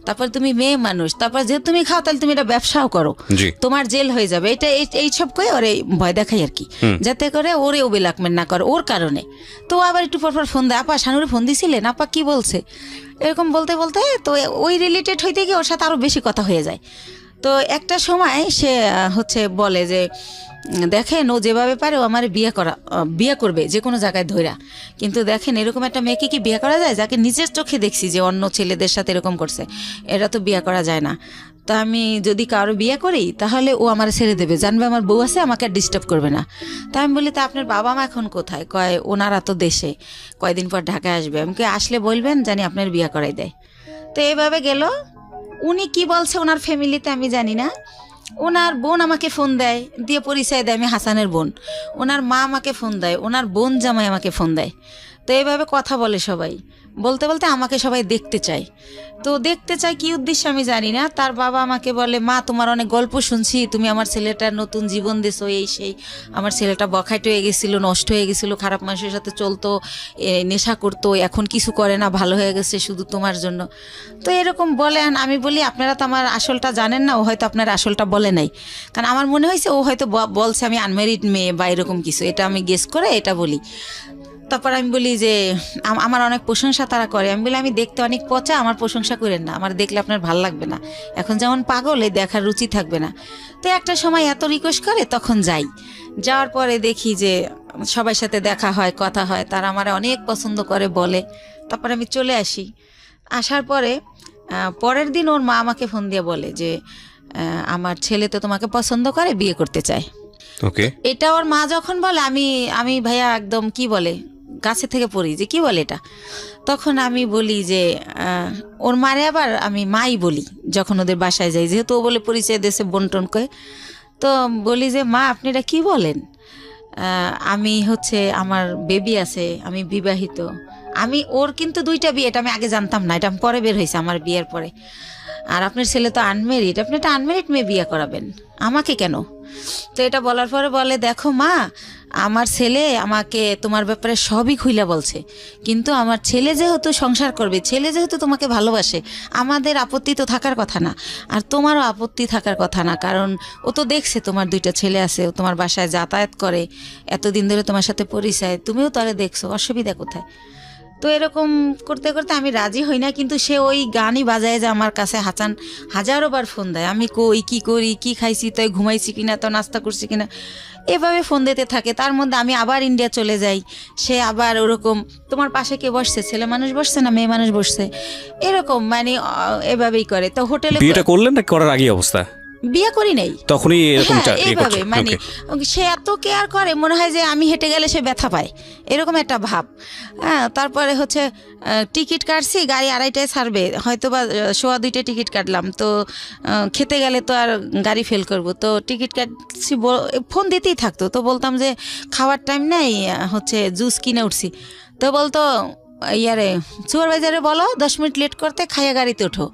তারপর তুমি মেয়ে মানুষ, তারপর যেহেতু তুমি খাও তাহলে তুমি এটা ব্যবসাও করো, তোমার জেল হয়ে যাবে, এটা এইসব কয়ে ওরে ভয় দেখাই আর কি, যাতে করে ওরেও ব্ল্যাকমেল না করে ওর কারণে। তো আবার একটু পরপর ফোন দেয়, আপা শানুরে ফোন দিছিলেন, আপা কি বলছে, এরকম বলতে বলতে তো ওই রিলেটেড হইতে গিয়ে ওর সাথে আরও বেশি কথা হয়ে যায়। তো একটা সময় সে হচ্ছে বলে যে দেখেন ও যেভাবে পারে ও আমার বিয়ে করবে যে কোনো জায়গায় ধইরা, কিন্তু দেখেন এরকম একটা মেয়েকে কি বিয়ে করা যায়, যাকে নিজের চোখে দেখছি যে অন্য ছেলেদের সাথে এরকম করছে, এটা তো বিয়ে করা যায় না। তা আমি যদি কারো বিয়ে করি তাহলে ও আমার ছেড়ে দেবে, জানবে আমার বউ আছে, আমাকে আর ডিস্টার্ব করবে না। তা আমি বলি তা আপনার বাবা মা এখন কোথায়? কয় ওনারা তো দেশে, কয়দিন পর ঢাকায় আসবে, আমাকে আসলে বলবেন জানি আপনার বিয়ে করাই দেয়। তো এইভাবে গেল। উনি কি বলছে ওনার ফ্যামিলিতে আমি জানি না। ওনার বোন আমাকে ফোন দেয়, দিয়ে পরিচয় দেয় আমি হাসানের বোন, ওনার মা আমাকে ফোন দেয়, ওনার বোন জামাই আমাকে ফোন দেয়। তো এইভাবে কথা বলে সবাই, বলতে বলতে আমাকে সবাই দেখতে চায়। তো দেখতে চায় কি উদ্দেশ্যে আমি জানি না। তার বাবা আমাকে বলে মা তোমার অনেক গল্প শুনছি, তুমি আমার ছেলেটার নতুন জীবন দিছো, এই সেই, আমার ছেলেটা বখাট হয়ে গেছিলো, নষ্ট হয়ে গেছিলো, খারাপ মানুষের সাথে চলতো, নেশা করতো, এখন কিছু করে না, ভালো হয়ে গেছে শুধু তোমার জন্য। তো এরকম বলেন। আমি বলি আপনারা তো আমার আসলটা জানেন না, ও হয়তো আপনার আসলটা বলে নাই, কারণ আমার মনে হয়েছে ও হয়তো বলছে আমি আনম্যারিড মেয়ে বা এরকম কিছু, এটা আমি গেস করে এটা বলি। তারপর আমি বলি যে আমার অনেক প্রশংসা তারা করে। আমি বলি আমি দেখতে অনেক পচা, আমার প্রশংসা করেন না, আমার দেখলে আপনার ভাল লাগবে না, এখন যেমন পাগল এই দেখার রুচি থাকবে না। তো একটা সময় এত রিকোয়েস্ট করে, তখন যাই। যাওয়ার পরে দেখি যে সবার সাথে দেখা হয়, কথা হয়, তারা আমার অনেক পছন্দ করে বলে। তারপর আমি চলে আসি। আসার পরে পরের দিন ওর মা আমাকে ফোন দিয়ে বলে যে আমার ছেলে তো তোমাকে পছন্দ করে, বিয়ে করতে চায়। ওকে, এটা ওর মা যখন বলে, আমি ভাইয়া একদম কি বলে গাছে থেকে পড়ি যে কি বলে এটা। তখন আমি বলি যে ওর মারে আবার আমি মাই বলি যখন ওদের বাসায় যাই, যেহেতু ও বলে পরিচয় দেশে বন্টন করে। তো বলি যে মা আপনি এটা কী বলেন, আমি হচ্ছে আমার বেবি আছে, আমি বিবাহিত। আমি ওর কিন্তু 2টা বিয়ে, এটা আমি আগে জানতাম না, এটা পরে বের হয়েছে আমার বিয়ের পরে। আর আপনার ছেলে তো আনমেরিড, আপনি একটা আনমেরিড মেয়ে বিয়ে করাবেন, আমাকে কেন? তো এটা বলার পরে বলে দেখো মা, আমার ছেলে আমাকে তোমার ব্যাপারে সবই খুইলা বলছে, কিন্তু আমার ছেলে যেহেতু সংসার করবে, ছেলে যেহেতু তোমাকে ভালোবাসে, আমাদের আপত্তি তো থাকার কথা না, আর তোমারও আপত্তি থাকার কথা না, কারণ ও তো দেখছে তোমার 2টা ছেলে আছে, ও তোমার বাসায় যাতায়াত করে, এতদিন ধরে তোমার সাথে পরিচয়, তুমিও তারে দেখছো, অসুবিধা কোথায়? তো এরকম করতে করতে আমি রাজি হই না, কিন্তু সে ওই গানই বাজায় যে আমার কাছে হাজারো বার ফোন দেয়, আমি কই কী করি, কী খাইছি, তাই ঘুমাইছি কিনা, তো নাস্তা করছি কিনা, এভাবে ফোন দিতে থাকে। তার মধ্যে আমি আবার ইন্ডিয়া চলে যাই, সে আবার ওরকম তোমার পাশে কে বসছে, ছেলে মানুষ বসছে না মেয়ে মানুষ বসছে, এরকম মানে এভাবেই করে। তো হোটেলে বিয়েটা করলেন না করার আগে অবস্থা? বিয়ে করি নাই, তখনই এরকম এইভাবে মানে সে এত কেয়ার করে, মনে হয় যে আমি হেঁটে গেলে সে ব্যথা পায়, এরকম একটা ভাব। হ্যাঁ, তারপরে হচ্ছে টিকিট কাটছি, গাড়ি 2:30টায় ছাড়বে, হয়তো বা 1:15 টিকিট কাটলাম, তো খেতে গেলে তো আর গাড়ি ফেল করব, তো টিকিট কাটছি, ফোন দিতেই থাকতো। তো বলতাম যে খাওয়ার টাইম নেই, হচ্ছে জুস কিনে উঠছি, তো বলতো ইয়ারে সুপারভাইজারে বলো 10 মিনিট লেট করতে, খাইয়া গাড়িতে ওঠো,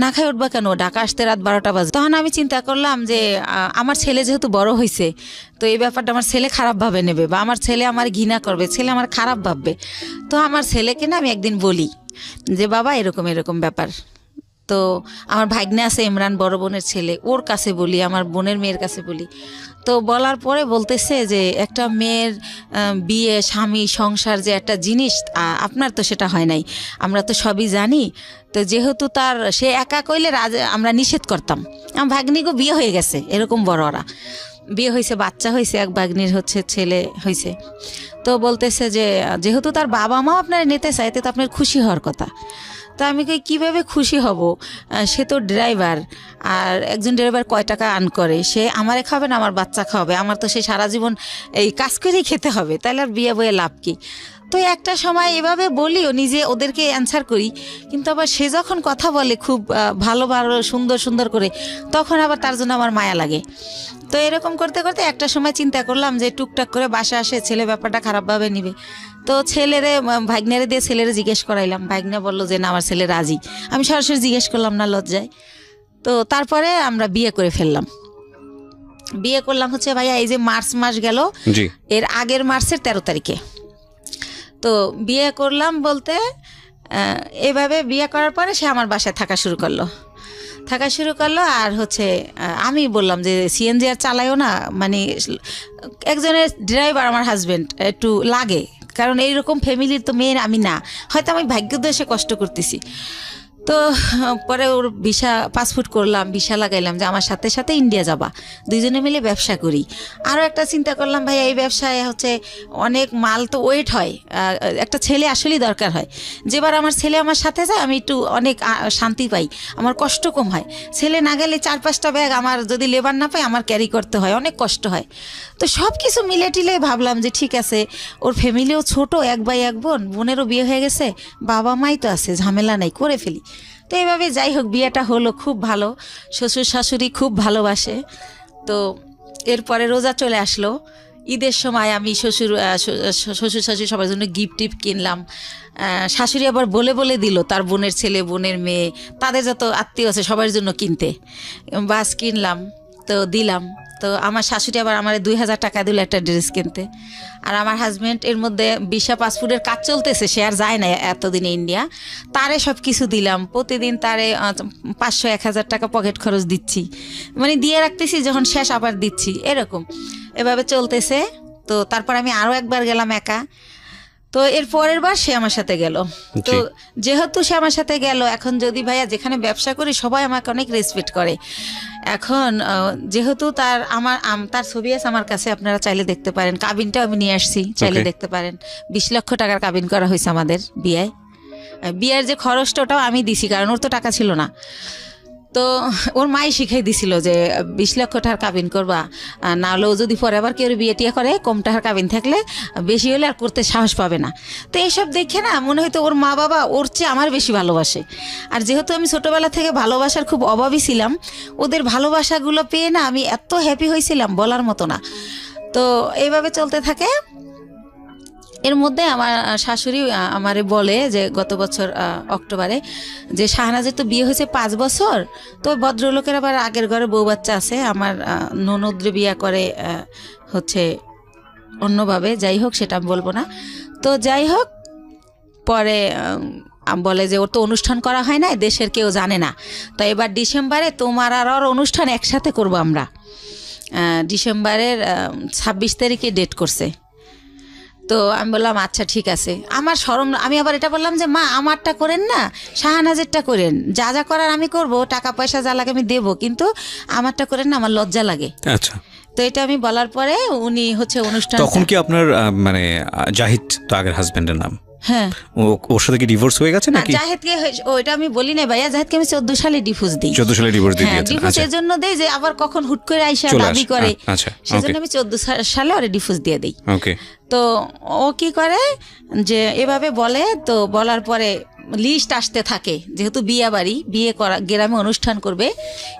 না খাই উঠবা কেন, ঢাকা আসতে রাত 12টা বাজে। তখন আমি চিন্তা করলাম যে আমার ছেলে যেহেতু বড় হয়েছে, তো এই ব্যাপারটা আমার ছেলে খারাপভাবে নেবে, বা আমার ছেলে আমার ঘৃণা করবে, ছেলে আমার খারাপ ভাববে। তো আমার ছেলেকে না আমি একদিন বলি যে বাবা এরকম এরকম ব্যাপার। তো আমার ভাগ্নে আছে ইমরান, বড় বোনের ছেলে, ওর কাছে বলি, আমার বোনের মেয়ের কাছে বলি। তো বলার পরে বলতেছে যে একটা মেয়ের বিয়ে, স্বামী, সংসার যে একটা জিনিস, আপনার তো সেটা হয় নাই, আমরা তো সবই জানি। তো যেহেতু তার সে একা কইলে আমরা নিষেধ করতাম। আমার ভাগ্নিকে বিয়ে হয়ে গেছে, এরকম বড় ওরা বিয়ে হয়েছে, বাচ্চা হয়েছে, এক ভাগ্নির হচ্ছে ছেলে হয়েছে। তো বলতেছে যে যেহেতু তার বাবা মাও আপনারা নিতে চাইতে, তো আপনার খুশি হওয়ার কথা। তা আমি কীভাবে খুশি হব, সে তো ড্রাইভার, আর একজন ড্রাইভার কয় টাকা আর্ন করে, সে আমারে খাবে না আমার বাচ্চা খাওয়াবে, আমার তো সে সারা জীবন এই কাজ করেই খেতে হবে, তাহলে আর বিয়ে বয়ে লাভ কি? তো একটা সময় এভাবে বলিও, নিজে ওদেরকে অ্যান্সার করি, কিন্তু আবার সে যখন কথা বলে খুব ভালো ভালো সুন্দর সুন্দর করে, তখন আবার তার জন্য আমার মায়া লাগে। তো এরকম করতে করতে একটা সময় চিন্তা করলাম যে টুকটাক করে বাসা আসে, ছেলে ব্যাপারটা খারাপভাবে নিবে। তো ছেলেরে ভাগ্নেরে দিয়ে ছেলেরে জিজ্ঞেস করাইলাম, ভাগ্নে বললো যে না আমার ছেলে রাজি। আমি সরাসরি জিজ্ঞেস করলাম না লজ্জায়। তো তারপরে আমরা বিয়ে করে ফেললাম। বিয়ে করলাম হচ্ছে ভাইয়া এই যে মার্চ মাস গেল, এর আগের মার্চের 13 তারিখে। তো বিয়ে করলাম বলতে এভাবে বিয়ে করার পরে সে আমার বাসায় থাকা শুরু করলো। আর হচ্ছে আমি বললাম যে সিএনজি আর চালাইও না, মানে একজনের ড্রাইভার আমার হাজব্যান্ড একটু লাগে, কারণ এইরকম ফ্যামিলির তো মেয়ের আমি না, হয়তো আমি ভাগ্যোদশে কষ্ট করতেছি। তো পরে ওর ভিসা পাসপোর্ট করলাম, ভিসা লাগাইলাম যে আমার সাথে সাথে ইন্ডিয়া যাবা, দুইজনে মিলে ব্যবসা করি। আরও একটা চিন্তা করলাম ভাই এই ব্যবসায় হচ্ছে অনেক মাল তো ওয়েট হয়, একটা ছেলে আসলেই দরকার হয়। যেবার আমার ছেলে আমার সাথে যায় আমি একটু অনেক শান্তি পাই, আমার কষ্ট কম হয়। ছেলে না গেলে 4-5টা ব্যাগ আমার যদি লেবার না পাই আমার ক্যারি করতে হয়, অনেক কষ্ট হয়। তো সব কিছু মিলে টিলে ভাবলাম যে ঠিক আছে, ওর ফ্যামিলিও ছোট, 1 ভাই 1 বোন, বোনেরও বিয়ে হয়ে গেছে, বাবা মাই তো আছে, ঝামেলা নাই, করে ফেলি। তো এইভাবে যাই হোক বিয়েটা হলো, খুব ভালো, শ্বশুর শাশুড়ি খুব ভালোবাসে। তো এরপরে রোজা চলে আসলো, ঈদের সময় আমি শ্বশুর শাশুড়ি সবার জন্য গিফট টিফট কিনলাম। শাশুড়ি আবার বলে বলে দিল তার বোনের ছেলে, বোনের মেয়ে, তাদের যত আত্মীয় আছে সবার জন্য কিনতে, বাস কিনলাম, তো দিলাম। তো আমার শাশুড়ি আবার আমার 2000 টাকা দিল একটা ড্রেস কিনতে। আর আমার হাজব্যান্ড এর মধ্যে ভিসা পাসপোর্টের কাজ চলতেছে, সে আর যায় না এতদিনে ইন্ডিয়া, তারে সব কিছু দিলাম। প্রতিদিন তারে 500-1000 টাকা পকেট খরচ দিচ্ছি, মানে দিয়ে রাখতেছি, যখন শেষ আবার দিচ্ছি, এরকম এভাবে চলতেছে। তো তারপর আমি আরও একবার গেলাম একা। তো এর পরের বার সে আমার সাথে গেল। তো জি। যেহেতু সে আমার সাথে গেল, এখন যদি ভাইয়া যেখানে ব্যবসা করি সবাই আমাকে অনেক রেসপেক্ট করে। এখন যেহেতু তার ছবি আছে আমার কাছে, আপনারা চাইলে দেখতে পারেন। কাবিনটাও আমি নিয়ে আসছি, চাইলে Okay. দেখতে পারেন। 20 লক্ষ টাকার কাবিন করা হয়েছে আমাদের বিয়ের যে খরচটা ওটাও আমি দিছি, কারণ ওর তো টাকা ছিল না। তো ওর মাই শিখাই দিছিল যে 20 লক্ষ টাকার কাবিন করবা, না হলেও যদি পরে আবার কেউ বিয়ে টিয়া করে কম টাকার কাবিন থাকলে বেশি হলে আর করতে সাহস পাবে না। তো এইসব দেখে না মনে হয়তো ওর মা বাবা ওর চেয়ে আমার বেশি ভালোবাসে। আর যেহেতু আমি ছোটোবেলা থেকে ভালোবাসার খুব অভাবী ছিলাম, ওদের ভালোবাসাগুলো পেয়ে না আমি এত হ্যাপি হয়েছিলাম বলার মতো না। তো এইভাবে চলতে থাকে। এর মধ্যে আমার শাশুড়ি আমারে বলে যে গত বছর অক্টোবরে যে শাহনাজের তো বিয়ে হয়েছে 5 বছর, তো ভদ্রলোকের আবার আগের ঘরে বউ বাচ্চা আছে, আমার ননদরে বিয়ে করে হচ্ছে অন্যভাবে, যাই হোক সেটা আমি বলবো না। তো যাই হোক, পরে বলে যে ওর তো অনুষ্ঠান করা হয় না, দেশের কেউ জানে না, তো এবার ডিসেম্বরে তোমার আর ওর অনুষ্ঠান একসাথে করবো আমরা। ডিসেম্বরের 26 তারিখে ডেট করছে। তো আমি বললাম আচ্ছা ঠিক আছে। আমার শরম, আমি আবার এটা বললাম যে মা আমারটা করেন না, শাহনাজেরটা করেন, যা যা করার আমি করব, টাকা পয়সা যা লাগে আমি দেবো, কিন্তু আমারটা করেন না, আমার লজ্জা লাগে। আচ্ছা। তো এটা আমি বলার পরে উনি হচ্ছে অনুষ্ঠান, তখন কি আপনার মানে জাহিদ তো আগের হাজবেন্ডের নাম, হ্যাঁ ওর সাথে কি ডিভোর্স হয়ে গেছে না, নাকি? জাহেদকে ওইটা আমি বলি না ভাইয়া, জাহেদকে আমি 14 সালে ডিভোর্স দিই। 14 সালে ডিভোর্স দিয়ে হ্যাঁ, দিয়েছেন। ডিভোর্স আচ্ছা এর জন্য দেই যে আবার কখন হুট করে আইসা চলে দাবি আসে। করে, আচ্ছা সেজন্য ওকে আমি 14 সালে ওরে ডিভোর্স দিয়ে দিই। ওকে। তো ও কি করে যে এভাবে বলে, তো বলার পরে লিস্ট আসতে থাকে, যেহেতু বিয়ে করা গ্রামে অনুষ্ঠান করবে,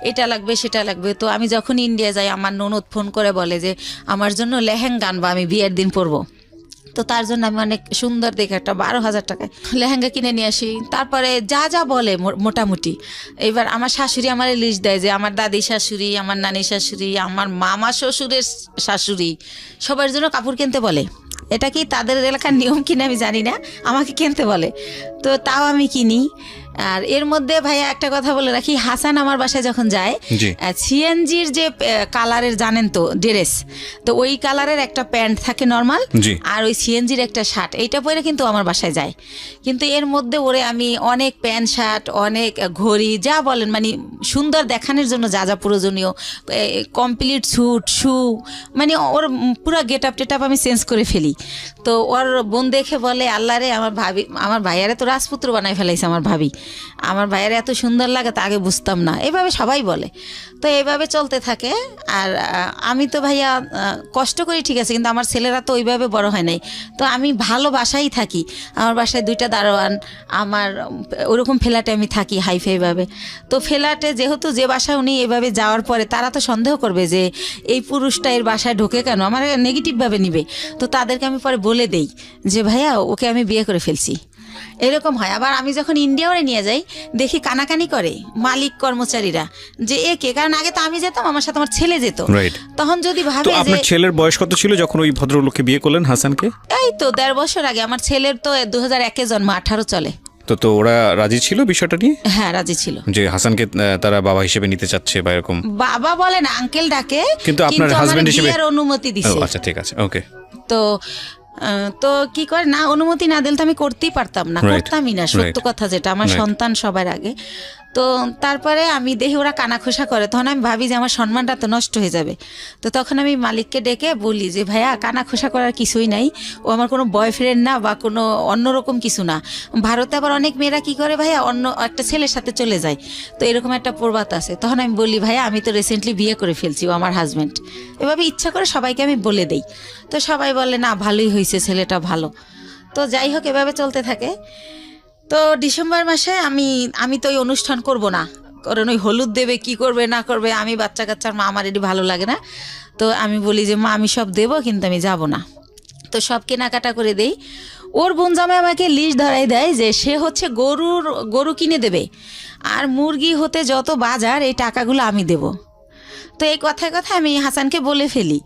এটা লাগবে সেটা লাগবে। তো আমি যখন ইন্ডিয়া যাই আমার ননদ ফোন করে বলে যে আমার জন্য লেহেঙ্গা আনবা, আমি বিয়ের দিন পরবো। তো তার জন্য আমি অনেক সুন্দর দেখে একটা 12,000 টাকায় লেহেঙ্গা কিনে নিয়ে আসি। তারপরে যা যা বলে মোটামুটি, এবার আমার শাশুড়ি আমার লিস্ট দেয় যে আমার দাদি শাশুড়ি, আমার নানি শাশুড়ি, আমার মামা শ্বশুরের শাশুড়ি, সবার জন্য কাপড় কিনতে বলে। এটা কি তাদের এলাকার নিয়ম কিনা আমি জানি না, আমাকে কিনতে বলে, তো তাও আমি কিনি। আর এর মধ্যে ভাইয়া একটা কথা বলে রাখি, হাসান আমার বাসায় যখন যায়, জি। সিএনজির যে কালারের জানেন তো ড্রেস, তো ওই কালারের একটা প্যান্ট থাকে নর্মাল, জি। আর ওই সিএনজির একটা শার্ট, এইটা পরে কিন্তু আমার বাসায় যায়। কিন্তু এর মধ্যে ওরে আমি অনেক প্যান্ট শার্ট, অনেক ঘড়ি, যা বলেন মানে সুন্দর দেখানোর জন্য যা যা প্রয়োজনীয়, কমপ্লিট স্যুট শু, মানে ওর পুরো গেট আপ টেট আপ আমি চেঞ্জ করে ফেলি। তো ওর বোন দেখে বলে আল্লাহ রে, আমার ভাইয়ারে তো রাজপুত্র বানাই ফেলাইছে আমার ভাইয়ারে এত সুন্দর লাগে, তা আগে বুঝতাম না, এভাবে সবাই বলে। তো এইভাবে চলতে থাকে। আর আমি তো ভাইয়া কষ্ট করি ঠিক আছে, কিন্তু আমার ছেলেরা তো ওইভাবে বড় হয় নাই। তো আমি ভালো বাসায় থাকি, আমার বাসায় 2টা দারোয়ান, আমার ওরকম ফ্ল্যাটে আমি থাকি হাইফাইভাবে। তো ফ্ল্যাটে যেহেতু যে বাসায় উনি এভাবে যাওয়ার পরে তারা তো সন্দেহ করবে যে এই পুরুষটা এর বাসায় ঢোকে কেন, আমার নেগেটিভভাবে নিবে। তো তাদেরকে আমি পরে বলে দেই যে ভাইয়া ওকে আমি বিয়ে করে ফেলছি, এরকম হয়। আবার আমি যখন ইন্ডিয়াও নিয়ে যাই দেখি কানাকানি করে মালিক কর্মচারীরা যে একে, কারণ আগে তো আমি যেতাম, আমার সাথে আমার ছেলে যেত, তখন যদি তো ভাবে যে আপনার ছেলের বয়স কত ছিল যখন ওই ভদ্রলোককে বিয়ে করলেন হাসানকে? এই তো 1.5 বছর আগে, আমার ছেলের তো 2001-এ জন্ম, 18 চলে। তো ওরা রাজি ছিল বিষয়টা নিয়ে? হ্যাঁ রাজি ছিল, যে হাসানকে তারা বাবা হিসেবে নিতে চাচ্ছে বা এরকম? বাবা বলে না, আঙ্কেল ডাকে, কিন্তু আপনার হাজবেন্ড হিসেবে অনুমতি দিছে। আচ্ছা ঠিক আছে ওকে। তো কি করে না, অনুমতি না দিলে তো আমি করতেই পারতাম না, করতামই না, সত্য কথা যেটা, আমার সন্তান সবার আগে। তো তারপরে আমি দেখি ওরা কানাখোসা করে, তখন আমি ভাবি যে আমার সম্মানটা তো নষ্ট হয়ে যাবে। তো তখন আমি মালিককে ডেকে বলি যে ভাইয়া কানাখোসা করার কিছুই নাই, ও আমার কোনো বয়ফ্রেন্ড না বা কোনো অন্যরকম কিছু না। ভারতে আবার অনেক মেয়েরা কি করে ভাইয়া অন্য একটা ছেলের সাথে চলে যায়, তো এরকম একটা প্রবাদ আছে। তখন আমি বলি ভাইয়া আমি তো রিসেন্টলি বিয়ে করে ফেলছি, ও আমার হাজব্যান্ড। এভাবে ইচ্ছা করে সবাইকে আমি বলে দেই। তো সবাই বলে না ভালোই হয়েছে, ছেলেটা ভালো। তো যাই হোক এভাবে চলতে থাকে। তো ডিসেম্বর মাসে আমি তো ওই অনুষ্ঠান করব না, কারণ ওই হলুদ দেবে কি করবে না করবে, আমি বাচ্চা কাচ্চার মা, আমার এটি ভালো লাগে না। তো আমি বলি যে মা আমি সব দেবো, কিন্তু আমি যাব না। তো সব কেনাকাটা করে দেই। ওর বোন জামাই আমাকে লিস্ট ধরাই দেয় যে সে হচ্ছে গরু কিনে দেবে, আর মুরগি হতে যত বাজার এই টাকাগুলো আমি দেব। তো এই কথায় আমি হাসানকে বলে ফেলি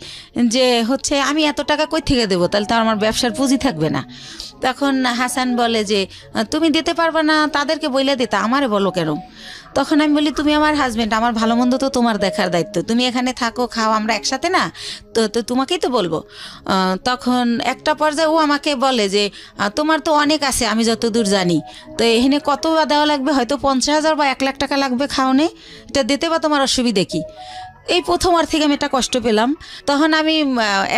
যে হচ্ছে আমি এত টাকা কই থেকে দেবো, তাহলে তো আমার ব্যবসার পুঁজি থাকবে না। তখন হাসান বলে যে তুমি দিতে পারবে না, তাদেরকে বইলে দিতে, আমারে বলো কেন? তখন আমি বলি তুমি আমার হাজবেন্ড, আমার ভালো মন্দ তো তোমার দেখার দায়িত্ব, তুমি এখানে থাকো খাও আমরা একসাথে না, তো তো তোমাকেই তো বলবো। তখন একটা পর্যায়ে ও আমাকে বলে যে তোমার তো অনেক আছে আমি যতদূর জানি, তো এখানে কত দেওয়া লাগবে, হয়তো 50,000 বা 1 লাখ টাকা লাগবে খাওয়ানে, এটা দিতে বা তোমার অসুবিধে কি? এই প্রথম আর থেকে আমি একটা কষ্ট পেলাম। তখন আমি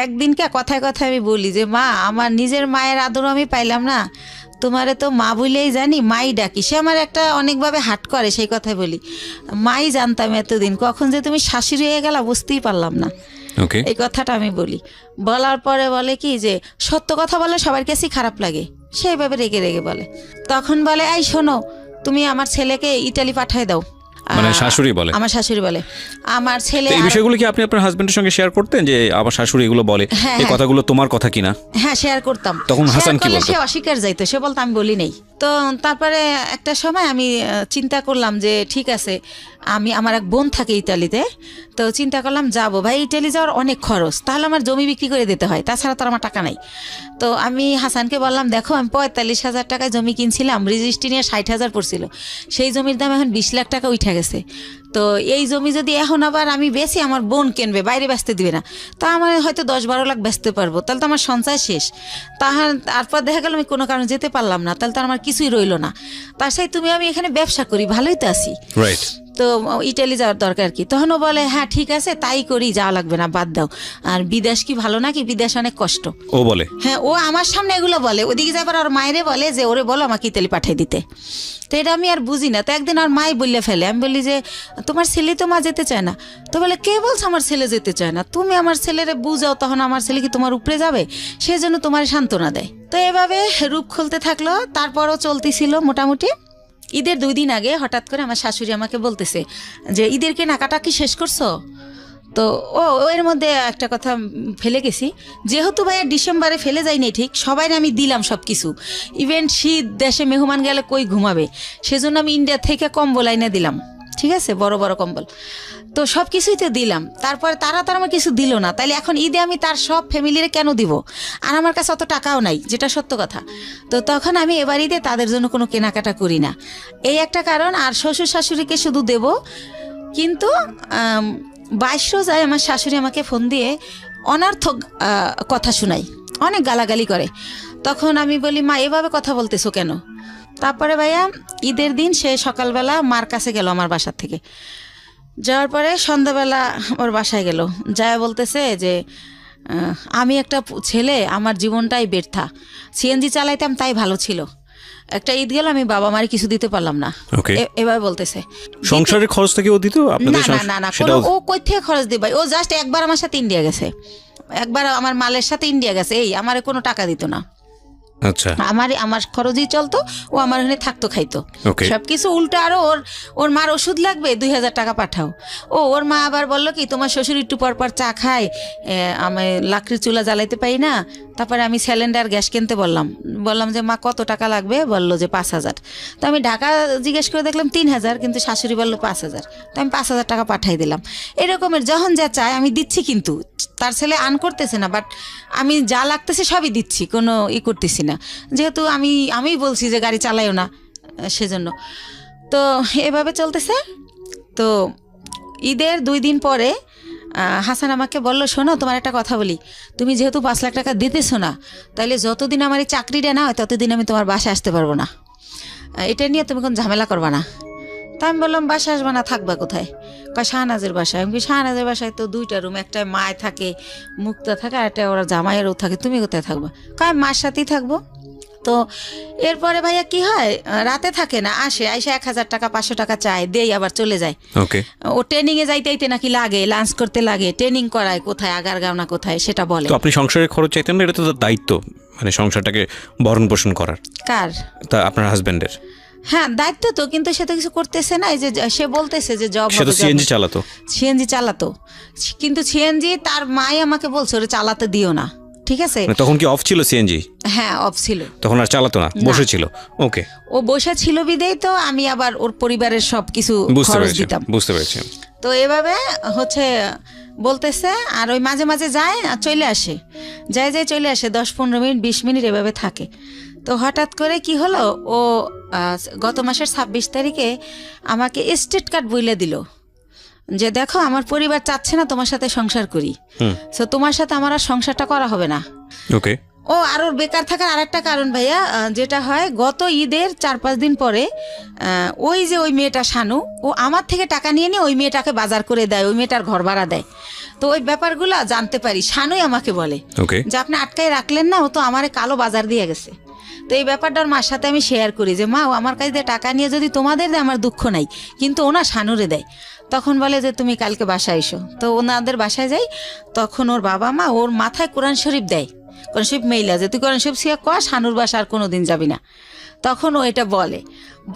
একদিনকে কথায় কথায় আমি বলি যে মা, আমার নিজের মায়ের আদরও আমি পাইলাম না, তোমারে তো মা বলেই জানি, মাই ডাকি, সে আমার একটা অনেকভাবে হাট করে, সেই কথাই বলি, মাই জানতাম এতদিন, কখন যে তুমি শাশুড়ি হয়ে গেলা বুঝতেই পারলাম না। এই কথাটা আমি বলি, বলার পরে বলে কি যে সত্য কথা বলে সবার কাছেই খারাপ লাগে, সেইভাবে রেগে রেগে বলে। তখন বলে এই শোনো, তুমি আমার ছেলেকে ইটালি পাঠায় দাও। মানে শাশুড়ি বলে? আমার শাশুড়ি বলে। আমার ছেলে এই বিষয়গুলো কি আপনি আপনার হাজবেন্ডের সঙ্গে শেয়ার করতেন যে আমার শাশুড়ি এগুলো বলে, এই কথাগুলো তোমার কথা কিনা? হ্যাঁ শেয়ার করতাম। তখন হাসান কি বলতো? সে অস্বীকার যাইতো, সে বলতো আমি বলি নাই। তো তারপরে একটা সময় আমি চিন্তা করলাম যে ঠিক আছে, আমার এক বোন থাকে ইতালিতে, তো চিন্তা করলাম যাবো, ভাই ইটালি যাওয়ার অনেক খরচ, তাহলে আমার জমি বিক্রি করে দিতে হয়, তাছাড়া তো আমার টাকা নাই। তো আমি হাসানকে বললাম দেখো আমি 45,000 টাকায় জমি কিনছিলাম, রেজিস্ট্রি নিয়ে 60,000 পড়ছিল, সেই জমির দাম এখন 20 লাখ টাকা উঠে গেছে। তো এই জমি যদি এখন আবার আমি বেশি, আমার বোন কিনবে, বাইরে বেচতে দিবে না, তা আমার হয়তো 10-12 লাখ বেচতে পারবো, তাহলে তো আমার সঞ্চয় শেষ। তারপর দেখা গেল আমি কোনো কারণে যেতে পারলাম না, তাহলে তো আমার কিছুই রইলো না। তার সাথে আমি এখানে ব্যবসা করি, ভালোই তো আছি, তো ইটালি যাওয়ার দরকার কি? তখন ও বলে হ্যাঁ ঠিক আছে তাই করি, যাওয়া লাগবে না, বাদ দাও, আর বিদেশ কি ভালো নাকি, বিদেশ অনেক কষ্ট, ও বলে। হ্যাঁ ও আমার সামনে এগুলো বলে, ওদিকে যাবার আর মায়েরে বলে যে ওরে বলো আমাকে ইতালি পাঠিয়ে দিতে। তো এটা আমি আর বুঝি না। তো একদিন আর মাই বললে ফেলে, আমি বলি যে তোমার ছেলে তো মা যেতে চায় না। তো বলে কে বলছে আমার ছেলে যেতে চায় না, তুমি আমার ছেলেরে বুঝাও, তখন আমার ছেলে কি তোমার উপরে যাবে, সেই জন্য তোমার সান্ত্বনা দেয়। তো এভাবে রূপ খুলতে থাকলো, তারপরও চলতেছিল মোটামুটি। ঈদের 2 দিন আগে হঠাৎ করে আমার শাশুড়ি আমাকে বলতেছে যে ঈদের কেনাকাটা কি শেষ করছো? তো এর মধ্যে একটা কথা ফেলে গেছি, যেহেতু ভাইয়া ডিসেম্বরে ফেলে যায়নি ঠিক, সবাই আমি দিলাম সব কিছু, ইভেন শীত দেশে মেহমান গেলে কই ঘুমাবে, সেজন্য আমি ইন্ডিয়া থেকে কম্বল আইনে দিলাম, ঠিক আছে, বড় বড় কম্বল, তো সব কিছুই তো দিলাম। তারপরে তারা আমার কিছু দিল না, তাইলে এখন ঈদে আমি তার সব ফ্যামিলিরে কেন দিব? আর আমার কাছে অত টাকাও নাই, যেটা সত্য কথা। তো তখন আমি এবার ঈদে তাদের জন্য কোনো কেনাকাটা করি না, এই একটা কারণ। আর শ্বশুর শাশুড়িকে শুধু দেব। কিন্তু 22 রোজায় আমার শাশুড়ি আমাকে ফোন দিয়ে অনর্থক কথা শোনায়, অনেক গালাগালি করে। তখন আমি বলি মা এভাবে কথা বলতেছো কেন? তারপরে ভাইয়া ঈদের দিন সে সকালবেলা মার কাছে গেল আমার বাসার থেকে, যাওয়ার পরে সন্ধ্যাবেলা ওর বাসায় গেল, যায় বলতেছে যে আমি একটা ছেলে, আমার জীবনটাই ব্যর্থা, সিএনজি চালাইতাম তাই ভালো ছিল, একটা ঈদ গেল আমি বাবা মার কিছু দিতে পারলাম না, এবার বলতেছে। সংসারের খরচ থেকে ও দিত? না ও কই থেকে খরচ দিবে? ও জাস্ট একবার আমার সাথে ইন্ডিয়া গেছে, একবার আমার মালের সাথে ইন্ডিয়া গেছে, এই আমার কোনো টাকা দিত না। আচ্ছা, আমার খরচই চলতো, ও আমার ওখানে থাকতো খাইতো সবকিছু। উল্টো আরো ওর মার ওষুধ লাগবে 2,000 টাকা পাঠাও। ওর মা আবার বললো কি তোমার শ্বশুর একটু পর পর চা খায়, আমি লাকড়ির চুলা জ্বালাইতে পারি না। তারপরে আমি সিলিন্ডার গ্যাস কিনতে বললাম যে মা কত টাকা লাগবে? বললো যে 5,000। তো আমি ঢাকা জিজ্ঞেস করে দেখলাম 3,000, কিন্তু শাশুড়ি বললো 5,000। তো আমি 5,000 টাকা পাঠাই দিলাম। এরকমের যখন যা চায় আমি দিচ্ছি, কিন্তু তার ছেলে করতেছে না, বাট আমি যা লাগতেছে সবই দিচ্ছি, কোনো করতেছি না, যেহেতু আমি বলছি যে গাড়ি চালাইও না, সেজন্য। তো এভাবে চলতেছে। তো ঈদের 2 দিন পরে হাসান আমাকে বললো শোনো তোমার একটা কথা বলি, তুমি যেহেতু 5 লাখ টাকা দিতেছো না, তাহলে যতদিন আমার এই চাকরিটা না হয় ততদিন আমি তোমার বাসায় আসতে পারবো না, এটা নিয়ে তুমি কোনো ঝামেলা করবা না। তা আমি বললাম বাসায় আসবা না, থাকবা কোথায়? কয় শাহনাজের বাসায়। আমি শাহনাজের বাসায় তো 2টা রুম, একটা মায় থাকে, মুক্তা থাকে, আর একটা ওরা জামাইয়েরও থাকে, তুমি কোথায় থাকবা? কয় মার সাথেই থাকবো। তো এরপরে ভাইয়া কি হয়, রাতে থাকে না, আসে 1,000 টাকা 500 টাকা চায়, দেই আবার চলে যায়। ও ট্রেনিংয়ে যাইতে নাকি লাগে, লাঞ্চ করতে লাগে, ট্রেনিং করায়, কোথায় আগারগাঁও কোথায় সেটা বলে। তো আপনি সংসারের খরচ চাইতেন না? এটা তো দায়িত্ব, মানে সংসারটাকে ভরণ পোষণ করার। কার? তা আপনার হাজবেন্ডের। হ্যাঁ দায়িত্ব তো, কিন্তু সে তো কিছু করতেছে না। এই যে সে বলতেছে যে জব, সে তো সিএনজি চালাতো, কিন্তু সিএনজি তার মাই আমাকে বলছে ওরে চালাতে দিও না, ঠিক আছে? তখন কি অফ ছিল সিএনজি? হ্যাঁ অফ ছিল, তখন আর চালাতো না, বসে ছিল। ওকে, ও বসে ছিল বিদেই তো আমি আবার ওর পরিবারের সবকিছু খরচ দিতাম। বুঝতে পেরেছি। তো এভাবে হচ্ছে বলতেছে, আর ওই মাঝে মাঝে যায় আর চলে আসে, যায় চলে আসে, 10-15 মিনিট 20 মিনিট এভাবে থাকে। তো হঠাৎ করে কি হলো, ও গত মাসের 26 তারিখে আমাকে স্টেট কার্ড বইলে দিল যে দেখো আমার পরিবার চাচ্ছে না তোমার সাথে সংসার করি, তো তোমার সাথে আমার আর সংসারটা করা হবে না। ওকে। ও আর ওর বেকার থাকার আরেকটা কারণ ভাইয়া, যেটা হয় গত ঈদের 4-5 দিন পরে ওই যে ওই মেয়েটা শানু, ও আমার থেকে টাকা নিয়ে ওই মেয়েটাকে বাজার করে দেয়, ওই মেয়েটার ঘর ভাড়া দেয়। তো ওই ব্যাপারগুলো জানতে পারি, শানুই আমাকে বলে যে আপনি আটকাই রাখলেন না, ও তো আমারে কালো বাজার দিয়ে গেছে। তো এই ব্যাপারটা ওর মার সাথে আমি শেয়ার করি যে মা, ও আমার কাছে দিয়ে টাকা নিয়ে যদি তোমাদের দেয় আমার দুঃখ নাই, কিন্তু ওনা শানুরে দেয়। তখন বলে যে তুমি কালকে বাসায় এসো। তো ওনাদের বাসায় যাই, তখন ওর বাবা মা ওর মাথায় কোরআন শরীফ দেয়, কোরআন শরীফ মেইলা যে তুই কোরআন শরীফ শিয়া কয়া, শানুর বাসা আর কোনো দিন যাবি না। তখন ও এটা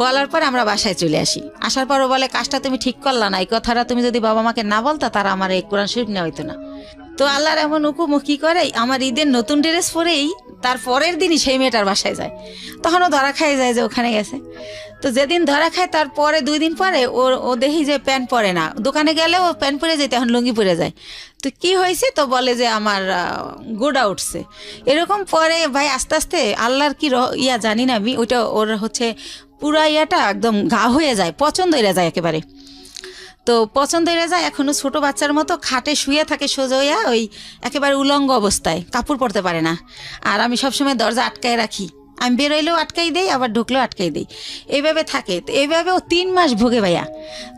বলার পর আমরা বাসায় চলে আসি। আসার পর ও বলে কাজটা তুমি ঠিক করলা না, এই কথাটা তুমি যদি বাবা মাকে না বলতা তারা আমার এই কোরআন শরীফ নেওয়া হইতো না। তো আল্লাহর এমন হুকুম, ও কি করে, আমার ঈদের নতুন ড্রেস পরেই তার পরের দিনই সেই মেয়েটার বাসায় যায়। তখন ও ধরা খাই যায় যে ওখানে গেছে। তো যেদিন ধরা খায় তারপরে 2 দিন পরে ও দেখি যে প্যান্ট পরে না, দোকানে গেলে ও প্যান্ট পরে যেতে, এখন লুঙ্গি পরে যায়। তো কি হয়েছে, তো বলে যে আমার গোড়া উঠছে। এরকম পরে ভাই আস্তে আস্তে আল্লাহর কি জানি না আমি, ওইটা ওর হচ্ছে পুরা ইয়াটা একদম ঘা হয়ে যায়, পছন্দ হয়ে যায় একেবারে। তো পছন্দ হয়ে যায়, এখনো ছোট বাচ্চার মতো খাটে শুয়ে থাকে সোজা হইয়া, ওই একেবারে উলঙ্গ অবস্থায়, কাপড় পরতে পারে না। আর আমি সবসময় দরজা আটকায় রাখি, আমি বেরোইলেও আটকাই দেই, আবার ঢুকলেও আটকাই দেই, এইভাবে থাকে। তো এইভাবে ও 3 মাস ভোগে ভাইয়া।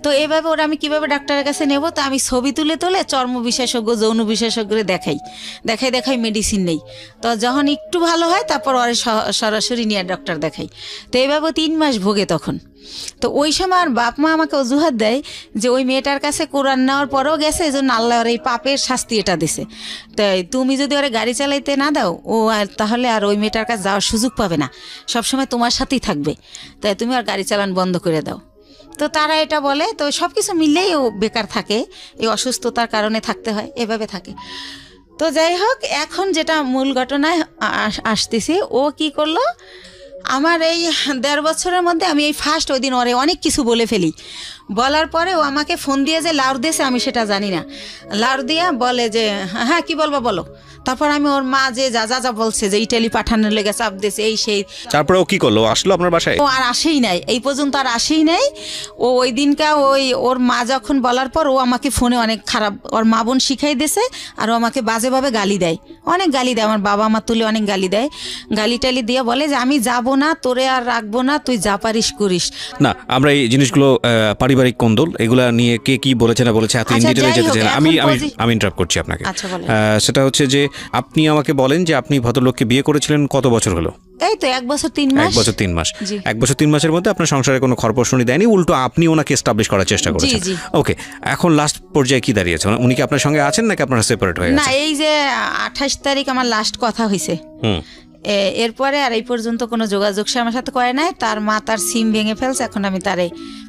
তো এইভাবে ওরা আমি কিভাবে ডাক্তারের কাছে নেব, তো আমি ছবি তুলে চর্ম বিশেষজ্ঞ, যৌন বিশেষজ্ঞরে দেখাই মেডিসিন নেই। তো যখন একটু ভালো হয় তারপর ওরা সরাসরি নিয়ে ডক্টর দেখাই। তো এইভাবে 3 মাস ভোগে তখন। তো ওই সময় আর বাপ মা আমাকে অজুহাত দেয় যে ওই মেয়েটার কাছে কোরআন নেওয়ার পরেও গেছে, এই জন্য আল্লাহ ওর এই পাপের শাস্তি এটা দিছে। তাই তুমি যদি ওরা গাড়ি চালাইতে না দাও, ও আর তাহলে আর ওই মেয়েটার কাছে যাওয়ার সুযোগ পাবে না, সবসময় তোমার সাথেই থাকবে, তাই তুমি আর গাড়ি চালান বন্ধ করে দাও। তো তারা এটা বলে। তো সব কিছু মিলেই ও বেকার থাকে, এই অসুস্থতার কারণে থাকতে হয়, এভাবে থাকে। তো যাই হোক, এখন যেটা মূল ঘটনায় আসতেছি, ও কি করলো, আমার এই 1.5 বছরের মধ্যে আমি এই ফার্স্ট ওই দিন ওরে অনেক কিছু বলে ফেলি। বলার পরে ও আমাকে ফোন দিয়ে যে লাউড দিয়েছে আমি সেটা জানি না, লাউড দিয়া বলে যে হ্যাঁ কি বলবো বলো। তারপর আমি ওর মা যে যা বলছে যে ইটালি পাঠানোর লেগে চাপ দিয়েছে এই সেই। তারপরে ও কি করলো, আসলো আপনার বাসায়? ও আর আসেই নাই, এই পর্যন্ত আর আসেই নাই। ও ওই দিনকা ওর মা যখন বলার পর ও আমাকে ফোনে অনেক খারাপ, ওর মা বোন শিখাই দিয়েছে, আর ও আমাকে বাজেভাবে গালি দেয়, অনেক গালি দেয়, আমার বাবা মা তুলে অনেক গালি দেয়, গালি টালি দিয়ে বলে যে আমি যাবো না, তোরে আর রাখবো না, তুই যা পারিস করিস না। আমরা এই জিনিসগুলো পারিবারিক কোন্দল, এগুলা নিয়ে কে কি বলেছে না বলেছে এত ইনডিটেইলে যেতে চাই না। আমি ইন্টারাপ্ট করছি আপনাকে। সেটা হচ্ছে যে আপনি আমাকে বলেন যে আপনি ভদ্রলোককে বিয়ে করেছিলেন কত বছর হলো? এই তো 1 বছর 3 মাস। 1 বছর 3 মাস। 1 বছর 3 মাসের মধ্যে আপনার সংসারে কোনো খরপোশনি দেয়নি, উল্টো আপনি ওনাকে এস্টাবলিশ করার চেষ্টা করেছেন। ওকে, এখন লাস্ট পর্যায়ে কি দাঁড়িয়েছে? উনি কি আপনার সঙ্গে আছেন নাকি আপনারা সেপারেট হয়ে গেছেন? না, এই যে 28 তারিখ আমার লাস্ট কথা হয়েছে, এরপরে আর এই পর্যন্ত কোনো যোগাযোগ সে আমার সাথে করে নাই। তার মা তার সিম ভেঙে ফেলছে, এখন আমি তারে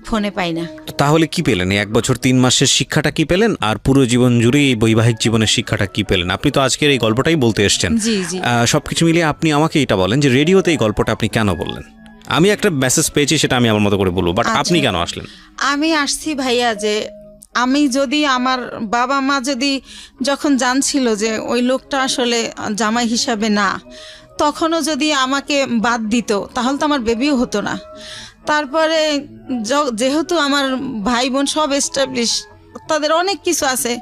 ফোনে পাই না। তাহলে কি পেলেন? 1 বছর 3 মাসের শিক্ষাটা কি পেলেন, আর পুরো জীবন জুড়ে এই বৈবাহিক জীবনের শিক্ষাটা কি পেলেন? আপনি তো আজকের এই গল্পটাই বলতে এসেছেন। সবকিছু মিলিয়ে আপনি আমাকে এটা বলেন যে রেডিওতে এই গল্পটা আপনি কেন বললেন? আমি একটা মেসেজ পেয়েছি, সেটা আমি আমার মতো করে বলবো, বাট আপনি কেন আসলেন? আমি আসছি ভাইয়া যে আমি যদি আমার বাবা মা যদি যখন জানছিল যে ওই লোকটা আসলে জামাই হিসাবে না, তখনও যদি আমাকে বাদ দিত তাহলে তো আমার বেবিও হতো না। তারপরে যেহেতু আমার ভাই বোন সব এস্টাবলিশ, তাদের অনেক কিছু আছে,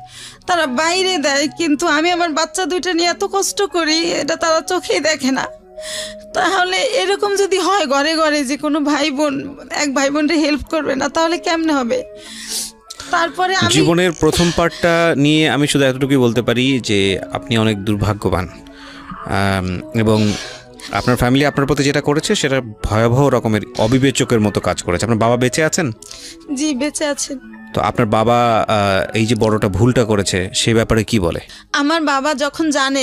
তারা বাইরে দেয়, কিন্তু আমি আমার বাচ্চা 2টা নিয়ে এত কষ্ট করি, এটা তারা চোখেই দেখে না। তাহলে এরকম যদি হয় ঘরে ঘরে যে কোনো ভাই বোন এক ভাই বোনকে হেল্প করবে না, তাহলে কেমনে হবে? তারপরে জীবনের প্রথম পার্টটা নিয়ে আমি শুধু এতটুকুই বলতে পারি যে আপনি অনেক দুর্ভাগ্যবান, এবং আপনার ফ্যামিলি আপনার প্রতি যেটা করেছে সেটা ভয়াবহ রকমের অবিবেচকের মতো কাজ করেছে। আপনার বাবা বেঁচে আছেন? জি, বেঁচে আছেন। তো আপনার বাবা এই যে বড়টা ভুলটা করেছে সে ব্যাপারে কি বলে? আমার বাবা যখন জানে